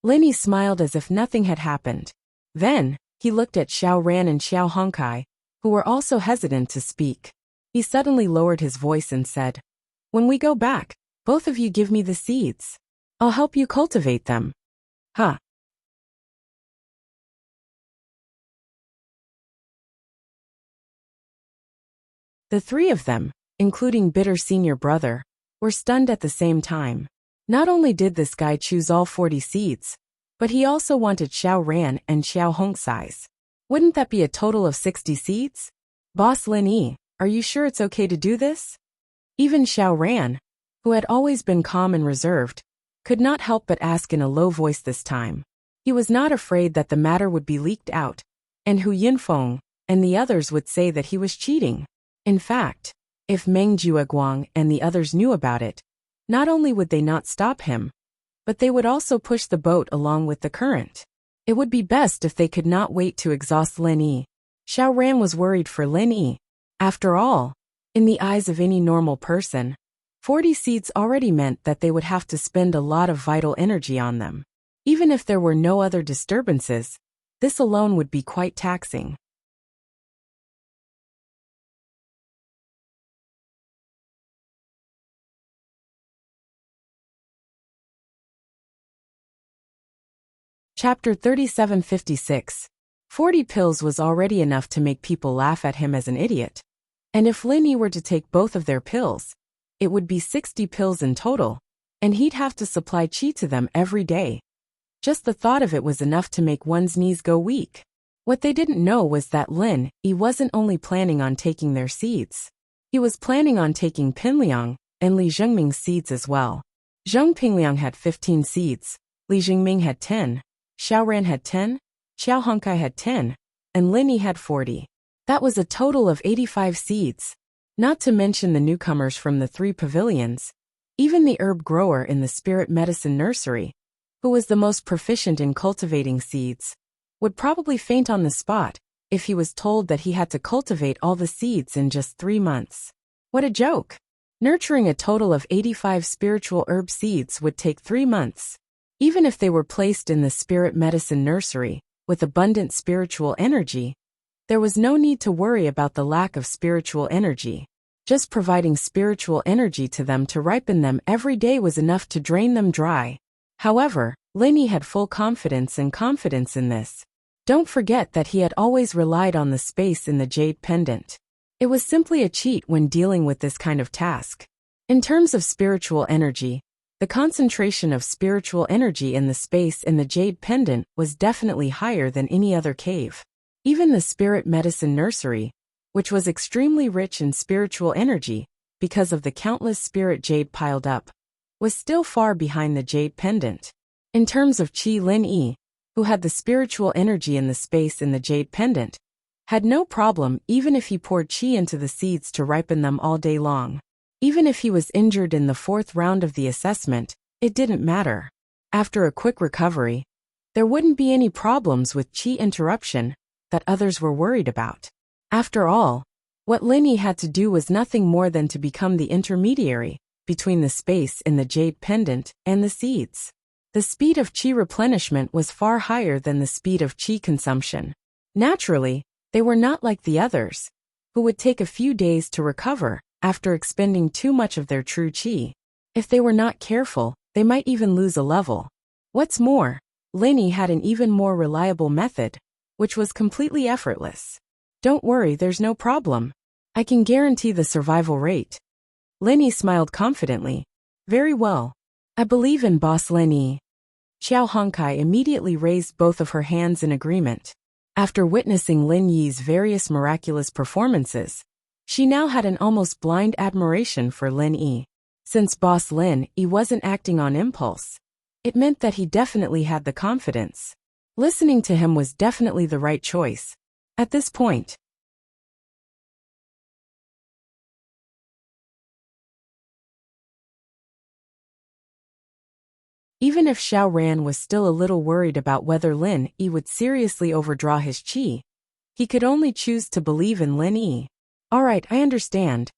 Lenny smiled as if nothing had happened. Then, he looked at Xiao Ran and Xiao Hongkai, who were also hesitant to speak. He suddenly lowered his voice and said, "When we go back, both of you give me the seeds. I'll help you cultivate them." Huh. The three of them, including bitter senior brother, were stunned at the same time. Not only did this guy choose all 40 seeds, but he also wanted Xiao Ran and Xiao Hongkai's. Wouldn't that be a total of 60 seeds? Boss Lin Yi, are you sure it's okay to do this? Even Xiao Ran, who had always been calm and reserved, could not help but ask in a low voice this time. He was not afraid that the matter would be leaked out, and Hu Yinfeng and the others would say that he was cheating. In fact, if Meng Jueguang and the others knew about it, not only would they not stop him, but they would also push the boat along with the current. It would be best if they could not wait to exhaust Lin Yi. Xiao Ran was worried for Lin Yi. After all, in the eyes of any normal person, 40 seeds already meant that they would have to spend a lot of vital energy on them. Even if there were no other disturbances, this alone would be quite taxing. Chapter 3756. 40 pills was already enough to make people laugh at him as an idiot. And if Lin Yi were to take both of their pills, it would be 60 pills in total, and he'd have to supply qi to them every day. Just the thought of it was enough to make one's knees go weak. What they didn't know was that Lin Yi wasn't only planning on taking their seeds. He was planning on taking Pinliang and Li Zhengming's seeds as well. Zheng Pingliang had 15 seeds, Li Zhengming had 10, Xiao Ran had 10, Xiao Hongkai had 10, and Lin Yi had 40. That was a total of 85 seeds. Not to mention the newcomers from the 3 pavilions. Even the herb grower in the spirit medicine nursery, who was the most proficient in cultivating seeds, would probably faint on the spot if he was told that he had to cultivate all the seeds in just 3 months. What a joke! Nurturing a total of 85 spiritual herb seeds would take 3 months. Even if they were placed in the spirit medicine nursery, with abundant spiritual energy, there was no need to worry about the lack of spiritual energy. Just providing spiritual energy to them to ripen them every day was enough to drain them dry. However, Lin Yi had full confidence in this. Don't forget that he had always relied on the space in the jade pendant. It was simply a cheat when dealing with this kind of task. In terms of spiritual energy, the concentration of spiritual energy in the space in the jade pendant was definitely higher than any other cave. Even the spirit medicine nursery, which was extremely rich in spiritual energy because of the countless spirit jade piled up, was still far behind the jade pendant. In terms of qi, Lin Yi, who had the spiritual energy in the space in the jade pendant, had no problem even if he poured qi into the seeds to ripen them all day long. Even if he was injured in the 4th round of the assessment, it didn't matter. After a quick recovery, there wouldn't be any problems with qi interruption that others were worried about. After all, what Lin Yi had to do was nothing more than to become the intermediary between the space in the jade pendant and the seeds. The speed of qi replenishment was far higher than the speed of qi consumption. Naturally, they were not like the others, who would take a few days to recover after expending too much of their true qi. If they were not careful, they might even lose a level. What's more, Lin Yi had an even more reliable method, which was completely effortless. Don't worry, there's no problem. I can guarantee the survival rate. Lin Yi smiled confidently. Very well. I believe in Boss Lin Yi. Xiao Hongkai immediately raised both of her hands in agreement. After witnessing Lin Yi's various miraculous performances, she now had an almost blind admiration for Lin Yi. Since Boss Lin Yi wasn't acting on impulse, it meant that he definitely had the confidence. Listening to him was definitely the right choice. At this point, even if Xiao Ran was still a little worried about whether Lin Yi would seriously overdraw his qi, he could only choose to believe in Lin Yi. Alright, I understand.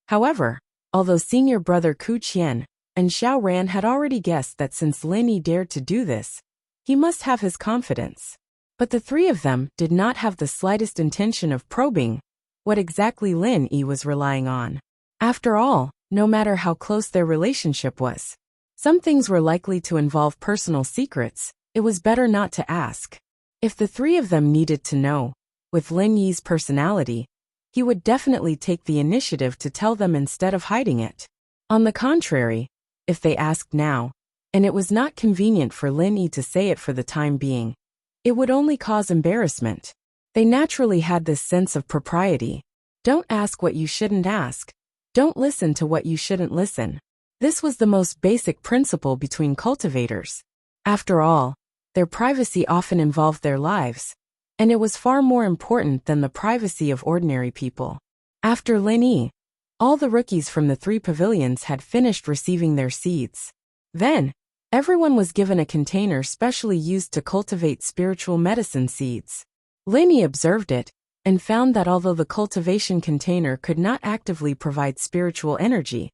However, although senior brother Ku Qian and Xiao Ran had already guessed that since Lin Yi dared to do this, he must have his confidence. But the three of them did not have the slightest intention of probing what exactly Lin Yi was relying on. After all, no matter how close their relationship was, some things were likely to involve personal secrets. It was better not to ask. If the three of them needed to know, with Lin Yi's personality, he would definitely take the initiative to tell them instead of hiding it. On the contrary, if they asked now, and it was not convenient for Lin Yi to say it for the time being, it would only cause embarrassment. They naturally had this sense of propriety. Don't ask what you shouldn't ask. Don't listen to what you shouldn't listen. This was the most basic principle between cultivators. After all, their privacy often involved their lives, and it was far more important than the privacy of ordinary people. After Lin Yi, all the rookies from the three pavilions had finished receiving their seeds. Then, everyone was given a container specially used to cultivate spiritual medicine seeds. Lin Yi observed it, and found that although the cultivation container could not actively provide spiritual energy,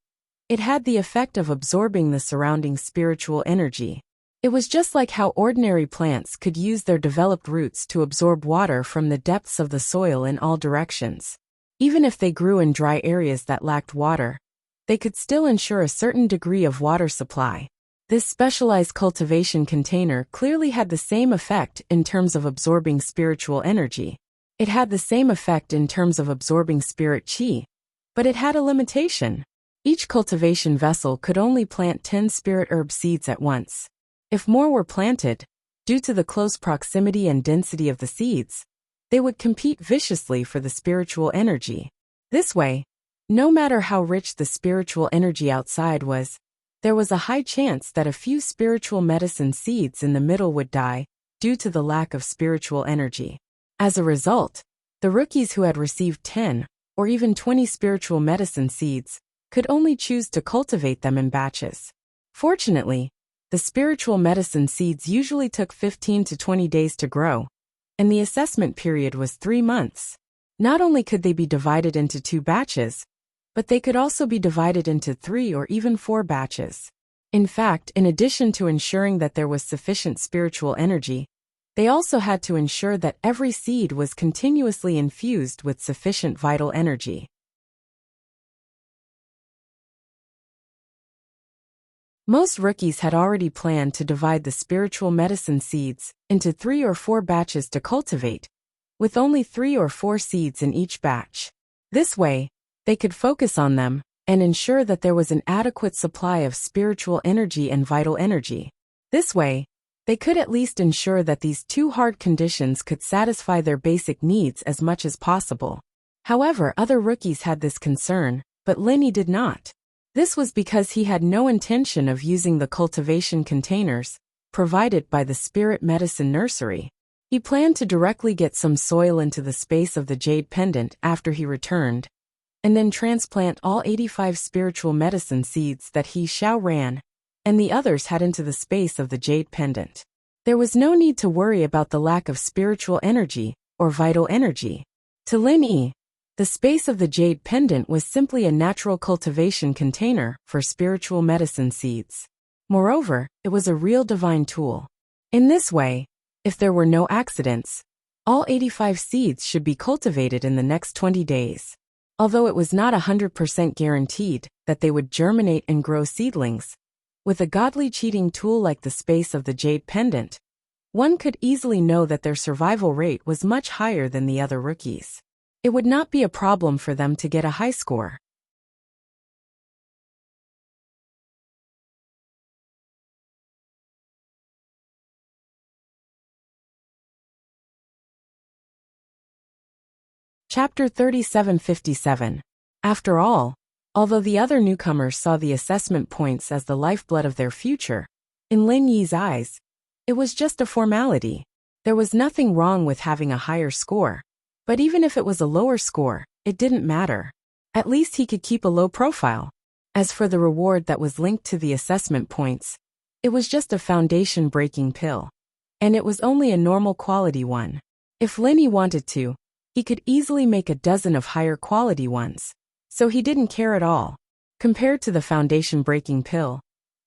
it had the effect of absorbing the surrounding spiritual energy. It was just like how ordinary plants could use their developed roots to absorb water from the depths of the soil in all directions. Even if they grew in dry areas that lacked water, they could still ensure a certain degree of water supply. This specialized cultivation container clearly had the same effect in terms of absorbing spiritual energy. It had the same effect in terms of absorbing spirit qi, but it had a limitation. Each cultivation vessel could only plant 10 spirit herb seeds at once. If more were planted, due to the close proximity and density of the seeds, they would compete viciously for the spiritual energy. This way, no matter how rich the spiritual energy outside was, there was a high chance that a few spiritual medicine seeds in the middle would die due to the lack of spiritual energy. As a result, the rookies who had received 10 or even 20 spiritual medicine seeds could only choose to cultivate them in batches. Fortunately, the spiritual medicine seeds usually took 15 to 20 days to grow, and the assessment period was 3 months. Not only could they be divided into 2 batches, but they could also be divided into 3 or even 4 batches. In fact, in addition to ensuring that there was sufficient spiritual energy, they also had to ensure that every seed was continuously infused with sufficient vital energy. Most rookies had already planned to divide the spiritual medicine seeds into 3 or 4 batches to cultivate, with only 3 or 4 seeds in each batch. This way, they could focus on them and ensure that there was an adequate supply of spiritual energy and vital energy. This way, they could at least ensure that these 2 hard conditions could satisfy their basic needs as much as possible. However, other rookies had this concern, but Lin Yi did not. This was because he had no intention of using the cultivation containers provided by the Spirit Medicine Nursery. He planned to directly get some soil into the space of the jade pendant after he returned, and then transplant all 85 spiritual medicine seeds that he, Xiao Ran, and the others had into the space of the jade pendant. There was no need to worry about the lack of spiritual energy or vital energy. To Lin Yi, the space of the jade pendant was simply a natural cultivation container for spiritual medicine seeds. Moreover, it was a real divine tool. In this way, if there were no accidents, all 85 seeds should be cultivated in the next 20 days. Although it was not 100% guaranteed that they would germinate and grow seedlings, with a godly cheating tool like the space of the jade pendant, one could easily know that their survival rate was much higher than the other rookies. It would not be a problem for them to get a high score. Chapter 3757. After all, although the other newcomers saw the assessment points as the lifeblood of their future, in Lin Yi's eyes, it was just a formality. There was nothing wrong with having a higher score. But even if it was a lower score, it didn't matter. At least he could keep a low profile. As for the reward that was linked to the assessment points, it was just a foundation-breaking pill. And it was only a normal quality one. If Lin Yi wanted to, he could easily make a dozen of higher quality ones. So he didn't care at all. Compared to the foundation-breaking pill,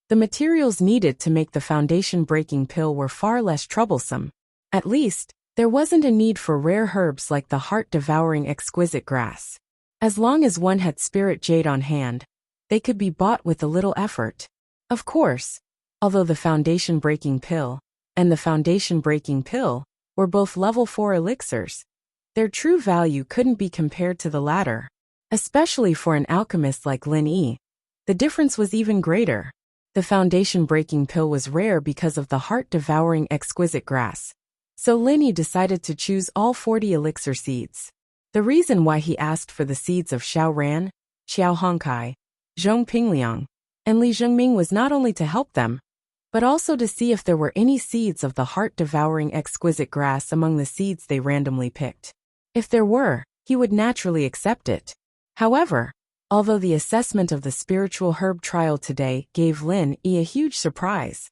the materials needed to make the foundation-breaking pill were far less troublesome. At least, there wasn't a need for rare herbs like the heart-devouring exquisite grass. As long as one had spirit jade on hand, they could be bought with a little effort. Of course, although the foundation-breaking pill and the foundation-breaking pill were both level 4 elixirs, their true value couldn't be compared to the latter. Especially for an alchemist like Lin Yi, the difference was even greater. The foundation-breaking pill was rare because of the heart-devouring exquisite grass. So Lin Yi decided to choose all 40 elixir seeds. The reason why he asked for the seeds of Xiao Ran, Xiao Hongkai, Zhong Pingliang, and Li Zhengming was not only to help them, but also to see if there were any seeds of the heart-devouring exquisite grass among the seeds they randomly picked. If there were, he would naturally accept it. However, although the assessment of the spiritual herb trial today gave Lin Yi a huge surprise,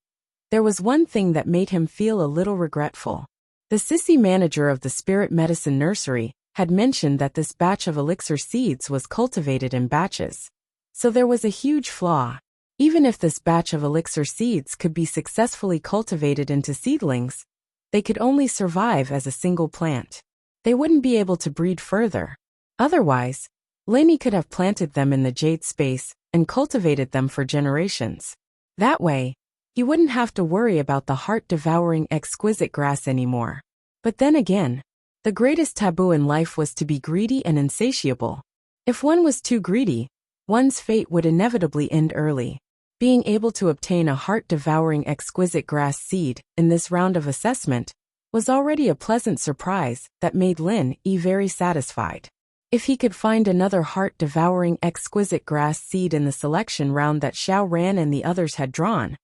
there was one thing that made him feel a little regretful. The sissy manager of the spirit medicine nursery had mentioned that this batch of elixir seeds was cultivated in batches. So there was a huge flaw. Even if this batch of elixir seeds could be successfully cultivated into seedlings, they could only survive as a single plant. They wouldn't be able to breed further. Otherwise, Lin Yi could have planted them in the jade space and cultivated them for generations. That way, he wouldn't have to worry about the heart-devouring exquisite grass anymore. But then again, the greatest taboo in life was to be greedy and insatiable. If one was too greedy, one's fate would inevitably end early. Being able to obtain a heart-devouring exquisite grass seed in this round of assessment was already a pleasant surprise that made Lin Yi very satisfied. If he could find another heart-devouring exquisite grass seed in the selection round that Xiao Ran and the others had drawn,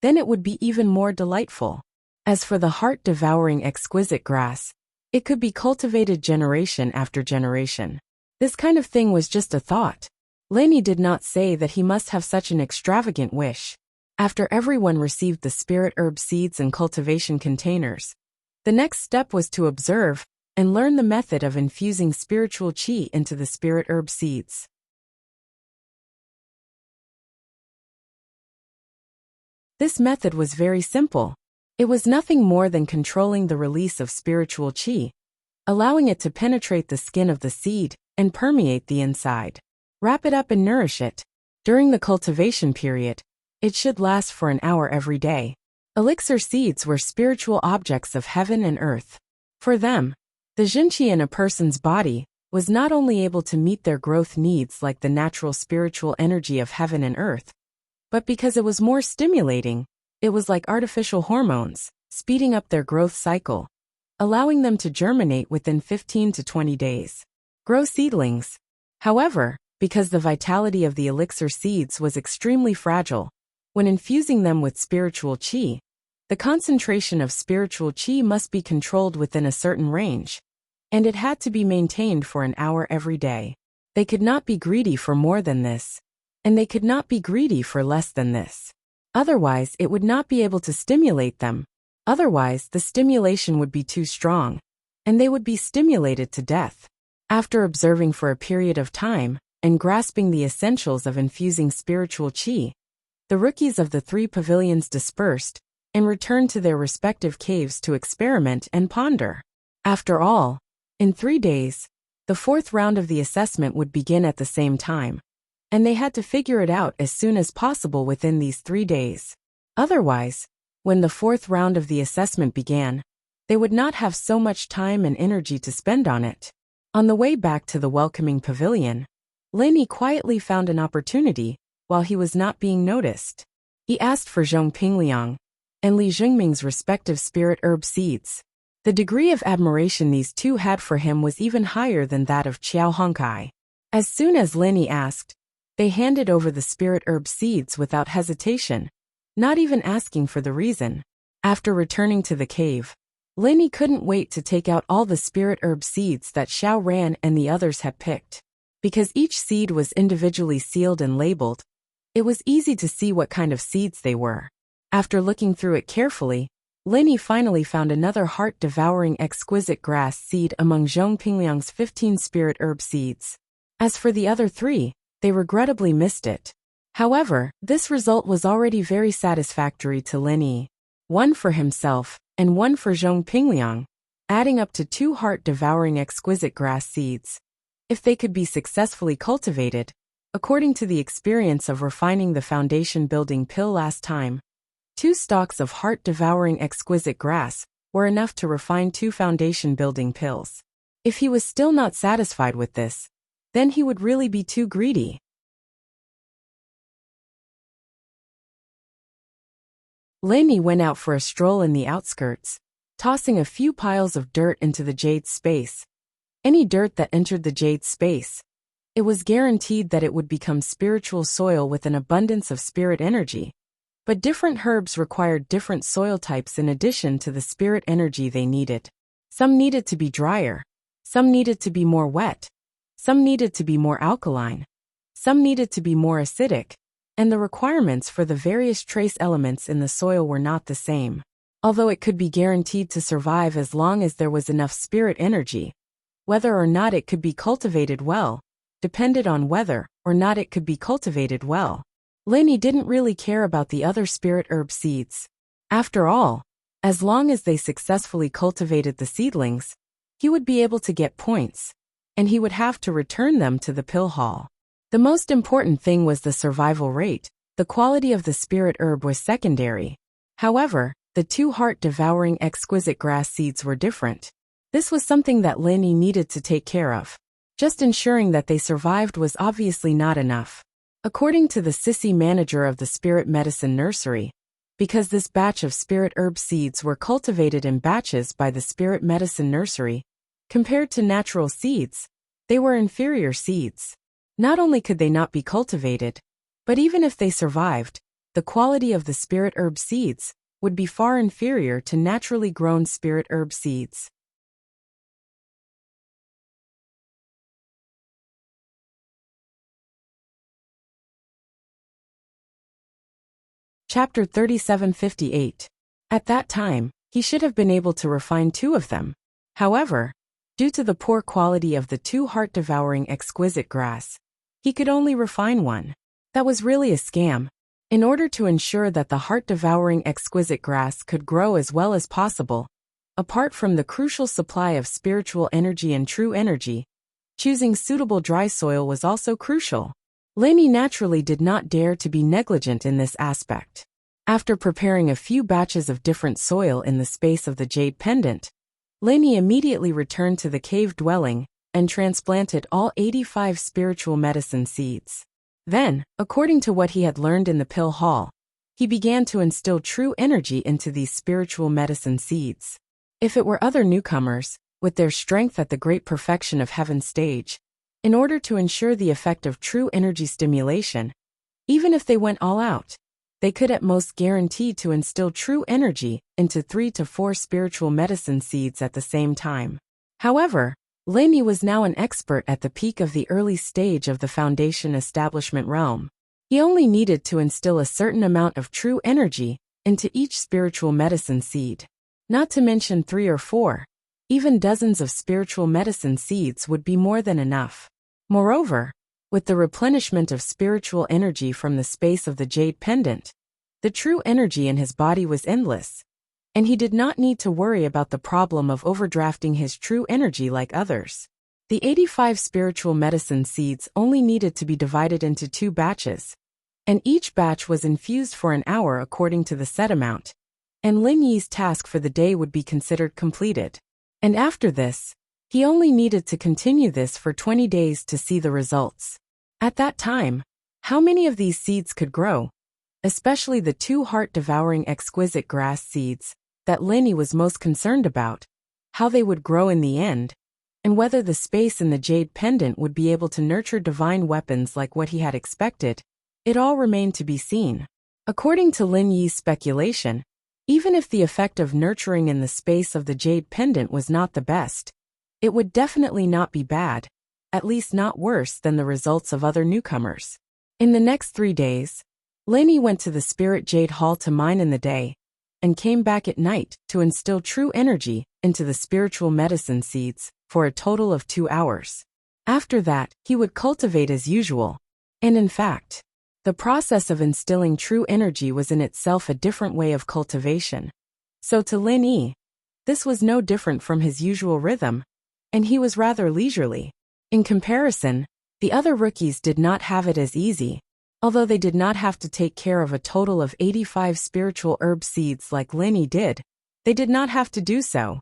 then it would be even more delightful. As for the heart-devouring exquisite grass, it could be cultivated generation after generation. This kind of thing was just a thought. Lin Yi did not say that he must have such an extravagant wish. After everyone received the spirit herb seeds and cultivation containers, the next step was to observe and learn the method of infusing spiritual qi into the spirit herb seeds. This method was very simple. It was nothing more than controlling the release of spiritual qi, allowing it to penetrate the skin of the seed and permeate the inside. Wrap it up and nourish it. During the cultivation period, it should last for an hour every day. Elixir seeds were spiritual objects of heaven and earth. For them, the jinqi in a person's body was not only able to meet their growth needs like the natural spiritual energy of heaven and earth, but because it was more stimulating, it was like artificial hormones, speeding up their growth cycle, allowing them to germinate within 15 to 20 days. Grow seedlings. However, because the vitality of the elixir seeds was extremely fragile, when infusing them with spiritual qi, the concentration of spiritual qi must be controlled within a certain range, and it had to be maintained for an hour every day. They could not be greedy for more than this, and they could not be greedy for less than this. Otherwise, it would not be able to stimulate them. Otherwise, the stimulation would be too strong, and they would be stimulated to death. After observing for a period of time, and grasping the essentials of infusing spiritual qi, the rookies of the 3 pavilions dispersed and returned to their respective caves to experiment and ponder. After all, in 3 days, the 4th round of the assessment would begin at the same time, and they had to figure it out as soon as possible within these 3 days. Otherwise, when the 4th round of the assessment began, they would not have so much time and energy to spend on it. On the way back to the welcoming pavilion, Lin Yi quietly found an opportunity while he was not being noticed. He asked for Zhong Pingliang and Li Zhengming's respective spirit herb seeds. The degree of admiration these two had for him was even higher than that of Qiao Hongkai. As soon as Linny asked, they handed over the spirit herb seeds without hesitation, not even asking for the reason. After returning to the cave, Linny couldn't wait to take out all the spirit herb seeds that Xiao Ran and the others had picked. Because each seed was individually sealed and labeled, it was easy to see what kind of seeds they were. After looking through it carefully, Linny finally found another heart-devouring exquisite grass seed among Zhong Pingliang's 15 spirit herb seeds. As for the other 3, they regrettably missed it. However, this result was already very satisfactory to Linny. 1 for himself, and 1 for Zhong Pingliang, adding up to 2 heart-devouring exquisite grass seeds. If they could be successfully cultivated, according to the experience of refining the foundation-building pill last time, 2 stalks of heart-devouring exquisite grass were enough to refine 2 foundation-building pills. If he was still not satisfied with this, then he would really be too greedy. Linny went out for a stroll in the outskirts, tossing a few piles of dirt into the jade space. Any dirt that entered the jade space, it was guaranteed that it would become spiritual soil with an abundance of spirit energy. But different herbs required different soil types in addition to the spirit energy they needed. Some needed to be drier, some needed to be more wet, some needed to be more alkaline, some needed to be more acidic, and the requirements for the various trace elements in the soil were not the same. Although it could be guaranteed to survive as long as there was enough spirit energy, whether or not it could be cultivated well depended on whether or not it could be cultivated well. Linny didn't really care about the other spirit herb seeds. After all, as long as they successfully cultivated the seedlings, he would be able to get points, and he would have to return them to the pill hall. The most important thing was the survival rate. The quality of the spirit herb was secondary. However, the 2 heart-devouring exquisite grass seeds were different. This was something that Linny needed to take care of. Just ensuring that they survived was obviously not enough. According to the sissy manager of the spirit medicine nursery, because this batch of spirit herb seeds were cultivated in batches by the spirit medicine nursery, compared to natural seeds, they were inferior seeds. Not only could they not be cultivated, but even if they survived, the quality of the spirit herb seeds would be far inferior to naturally grown spirit herb seeds. Chapter 3758. At that time, he should have been able to refine 2 of them. However, due to the poor quality of the 2 heart-devouring exquisite grass, he could only refine 1. That was really a scam. In order to ensure that the heart-devouring exquisite grass could grow as well as possible, apart from the crucial supply of spiritual energy and true energy, choosing suitable dry soil was also crucial. Linny naturally did not dare to be negligent in this aspect. After preparing a few batches of different soil in the space of the jade pendant, Linny immediately returned to the cave dwelling and transplanted all 85 spiritual medicine seeds. Then, according to what he had learned in the pill hall, he began to instill true energy into these spiritual medicine seeds. If it were other newcomers, with their strength at the great perfection of heaven stage, in order to ensure the effect of true energy stimulation, even if they went all out, they could at most guarantee to instill true energy into 3 to 4 spiritual medicine seeds at the same time. However, Linny was now an expert at the peak of the early stage of the foundation establishment realm. He only needed to instill a certain amount of true energy into each spiritual medicine seed. Not to mention 3 or 4, even dozens of spiritual medicine seeds would be more than enough. Moreover, with the replenishment of spiritual energy from the space of the jade pendant, the true energy in his body was endless, and he did not need to worry about the problem of overdrafting his true energy like others. The 85 spiritual medicine seeds only needed to be divided into 2 batches, and each batch was infused for an hour according to the set amount, and Lin Yi's task for the day would be considered completed. And after this, he only needed to continue this for 20 days to see the results. At that time, how many of these seeds could grow? Especially the 2 heart-devouring exquisite grass seeds that Linny was most concerned about. how they would grow in the end, and whether the space in the jade pendant would be able to nurture divine weapons like what he had expected, it all remained to be seen. According to Lin Yi's speculation, even if the effect of nurturing in the space of the jade pendant was not the best, it would definitely not be bad, at least not worse than the results of other newcomers. In the next 3 days, Lin Yi went to the Spirit Jade Hall to mine in the day, and came back at night to instill true energy into the spiritual medicine seeds for a total of 2 hours. After that, he would cultivate as usual. And in fact, the process of instilling true energy was in itself a different way of cultivation. So to Lin Yi, this was no different from his usual rhythm, and he was rather leisurely. In comparison, the other rookies did not have it as easy. Although they did not have to take care of a total of 85 spiritual herb seeds like Lin Yi did, they did not have to do so.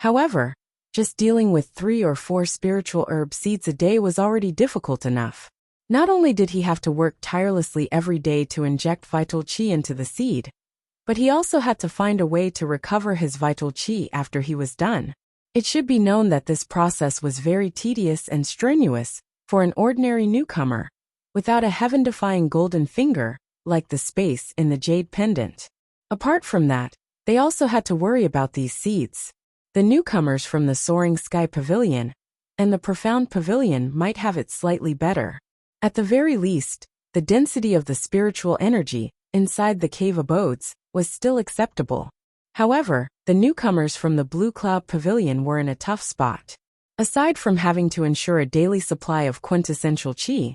However, just dealing with 3 or 4 spiritual herb seeds a day was already difficult enough. Not only did he have to work tirelessly every day to inject vital qi into the seed, but he also had to find a way to recover his vital qi after he was done. It should be known that this process was very tedious and strenuous for an ordinary newcomer, without a heaven-defying golden finger, like the space in the jade pendant. Apart from that, they also had to worry about these seeds. The newcomers from the Soaring Sky Pavilion and the Profound Pavilion might have it slightly better. At the very least, the density of the spiritual energy inside the cave abodes was still acceptable. However, the newcomers from the Blue Cloud Pavilion were in a tough spot. Aside from having to ensure a daily supply of quintessential qi,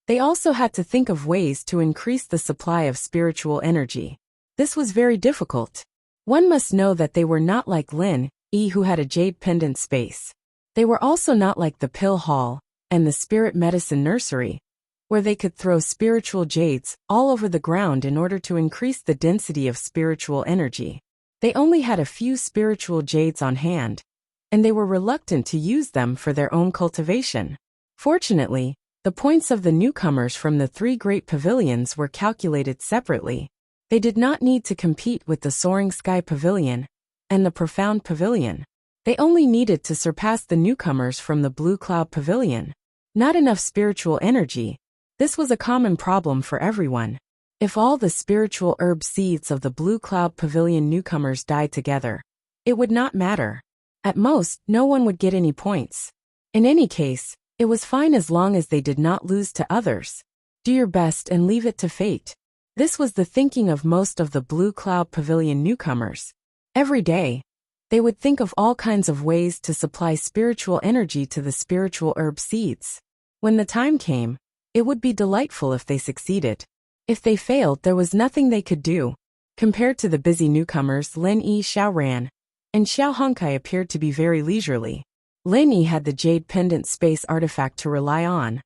they also had to think of ways to increase the supply of spiritual energy. This was very difficult. One must know that they were not like Lin Yi, who had a jade pendant space. They were also not like the Pill Hall and the Spirit Medicine Nursery, where they could throw spiritual jades all over the ground in order to increase the density of spiritual energy. They only had a few spiritual jades on hand, and they were reluctant to use them for their own cultivation. Fortunately, the points of the newcomers from the 3 great pavilions were calculated separately. They did not need to compete with the Soaring Sky Pavilion and the Profound Pavilion. They only needed to surpass the newcomers from the Blue Cloud Pavilion. Not enough spiritual energy. This was a common problem for everyone. If all the spiritual herb seeds of the Blue Cloud Pavilion newcomers died together, it would not matter. At most, no one would get any points. In any case, it was fine as long as they did not lose to others. Do your best and leave it to fate. This was the thinking of most of the Blue Cloud Pavilion newcomers. Every day, they would think of all kinds of ways to supply spiritual energy to the spiritual herb seeds. When the time came, it would be delightful if they succeeded. If they failed, there was nothing they could do. Compared to the busy newcomers, Lin Yi, Xiao Ran, and Xiao Honkai appeared to be very leisurely. Lin Yi had the jade pendant space artifact to rely on,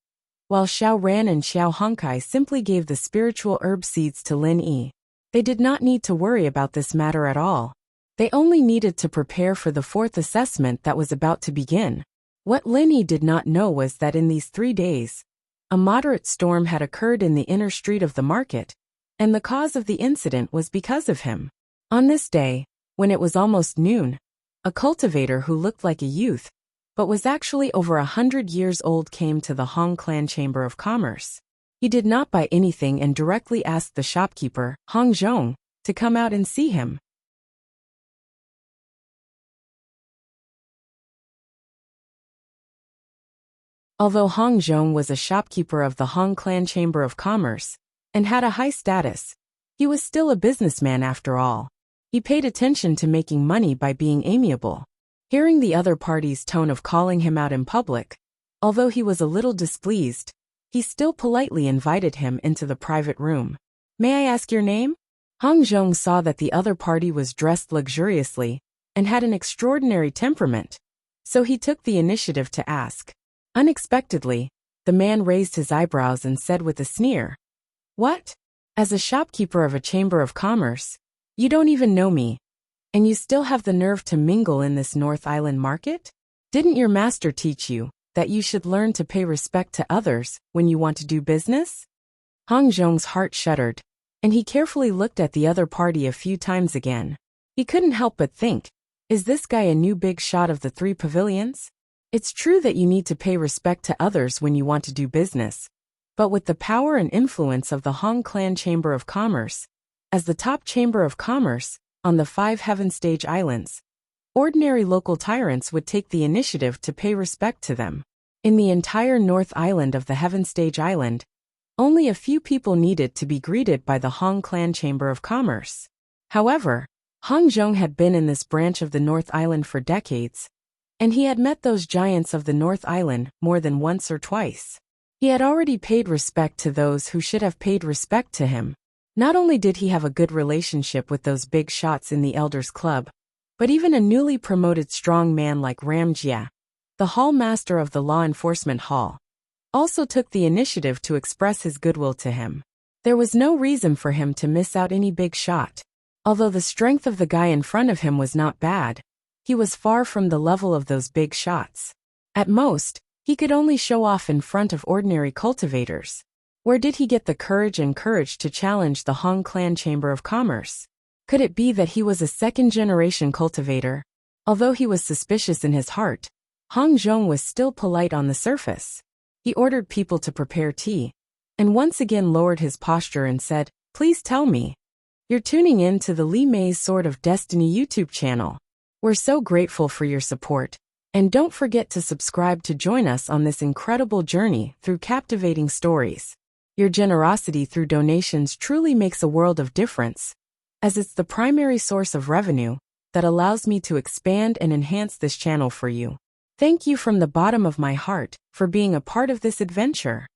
while Xiao Ran and Xiao Honkai simply gave the spiritual herb seeds to Lin Yi. They did not need to worry about this matter at all. They only needed to prepare for the 4th assessment that was about to begin. What Lin Yi did not know was that in these 3 days, a moderate storm had occurred in the inner street of the market, and the cause of the incident was because of him. On this day, when it was almost noon, a cultivator who looked like a youth, but was actually over 100 years old, came to the Hong Clan Chamber of Commerce. He did not buy anything and directly asked the shopkeeper, Hong Zhong, to come out and see him. Although Hong Zhong was a shopkeeper of the Hong Clan Chamber of Commerce and had a high status, he was still a businessman after all. He paid attention to making money by being amiable. Hearing the other party's tone of calling him out in public, although he was a little displeased, he still politely invited him into the private room. "May I ask your name?" Hong Zhong saw that the other party was dressed luxuriously and had an extraordinary temperament, so he took the initiative to ask. Unexpectedly, the man raised his eyebrows and said with a sneer, "What? As a shopkeeper of a chamber of commerce, you don't even know me, and you still have the nerve to mingle in this North Island market? Didn't your master teach you that you should learn to pay respect to others when you want to do business?" Hong Zhong's heart shuddered. and he carefully looked at the other party a few times again. He couldn't help but think, is this guy a new big shot of the three pavilions? It's true that you need to pay respect to others when you want to do business, but with the power and influence of the Hong Clan Chamber of Commerce, as the top chamber of commerce on the 5 Heaven Stage Islands, ordinary local tyrants would take the initiative to pay respect to them. In the entire North Island of the Heaven Stage Island, only a few people needed to be greeted by the Hong Clan Chamber of Commerce. However, Hong Zhong had been in this branch of the North Island for decades, and he had met those giants of the North Island more than once or twice. He had already paid respect to those who should have paid respect to him. Not only did he have a good relationship with those big shots in the Elders Club, but even a newly promoted strong man like Ram Jia, the hall master of the Law Enforcement Hall, also took the initiative to express his goodwill to him. There was no reason for him to miss out any big shot. Although the strength of the guy in front of him was not bad, he was far from the level of those big shots. At most, he could only show off in front of ordinary cultivators. Where did he get the courage to challenge the Hong Clan Chamber of Commerce? Could it be that he was a second-generation cultivator? Although he was suspicious in his heart, Hong Zhong was still polite on the surface. He ordered people to prepare tea, and once again lowered his posture and said, "Please tell me. You're tuning in to the Li Mei's Sword of Destiny YouTube channel. We're so grateful for your support, and don't forget to subscribe to join us on this incredible journey through captivating stories. Your generosity through donations truly makes a world of difference, as it's the primary source of revenue that allows me to expand and enhance this channel for you. Thank you from the bottom of my heart for being a part of this adventure."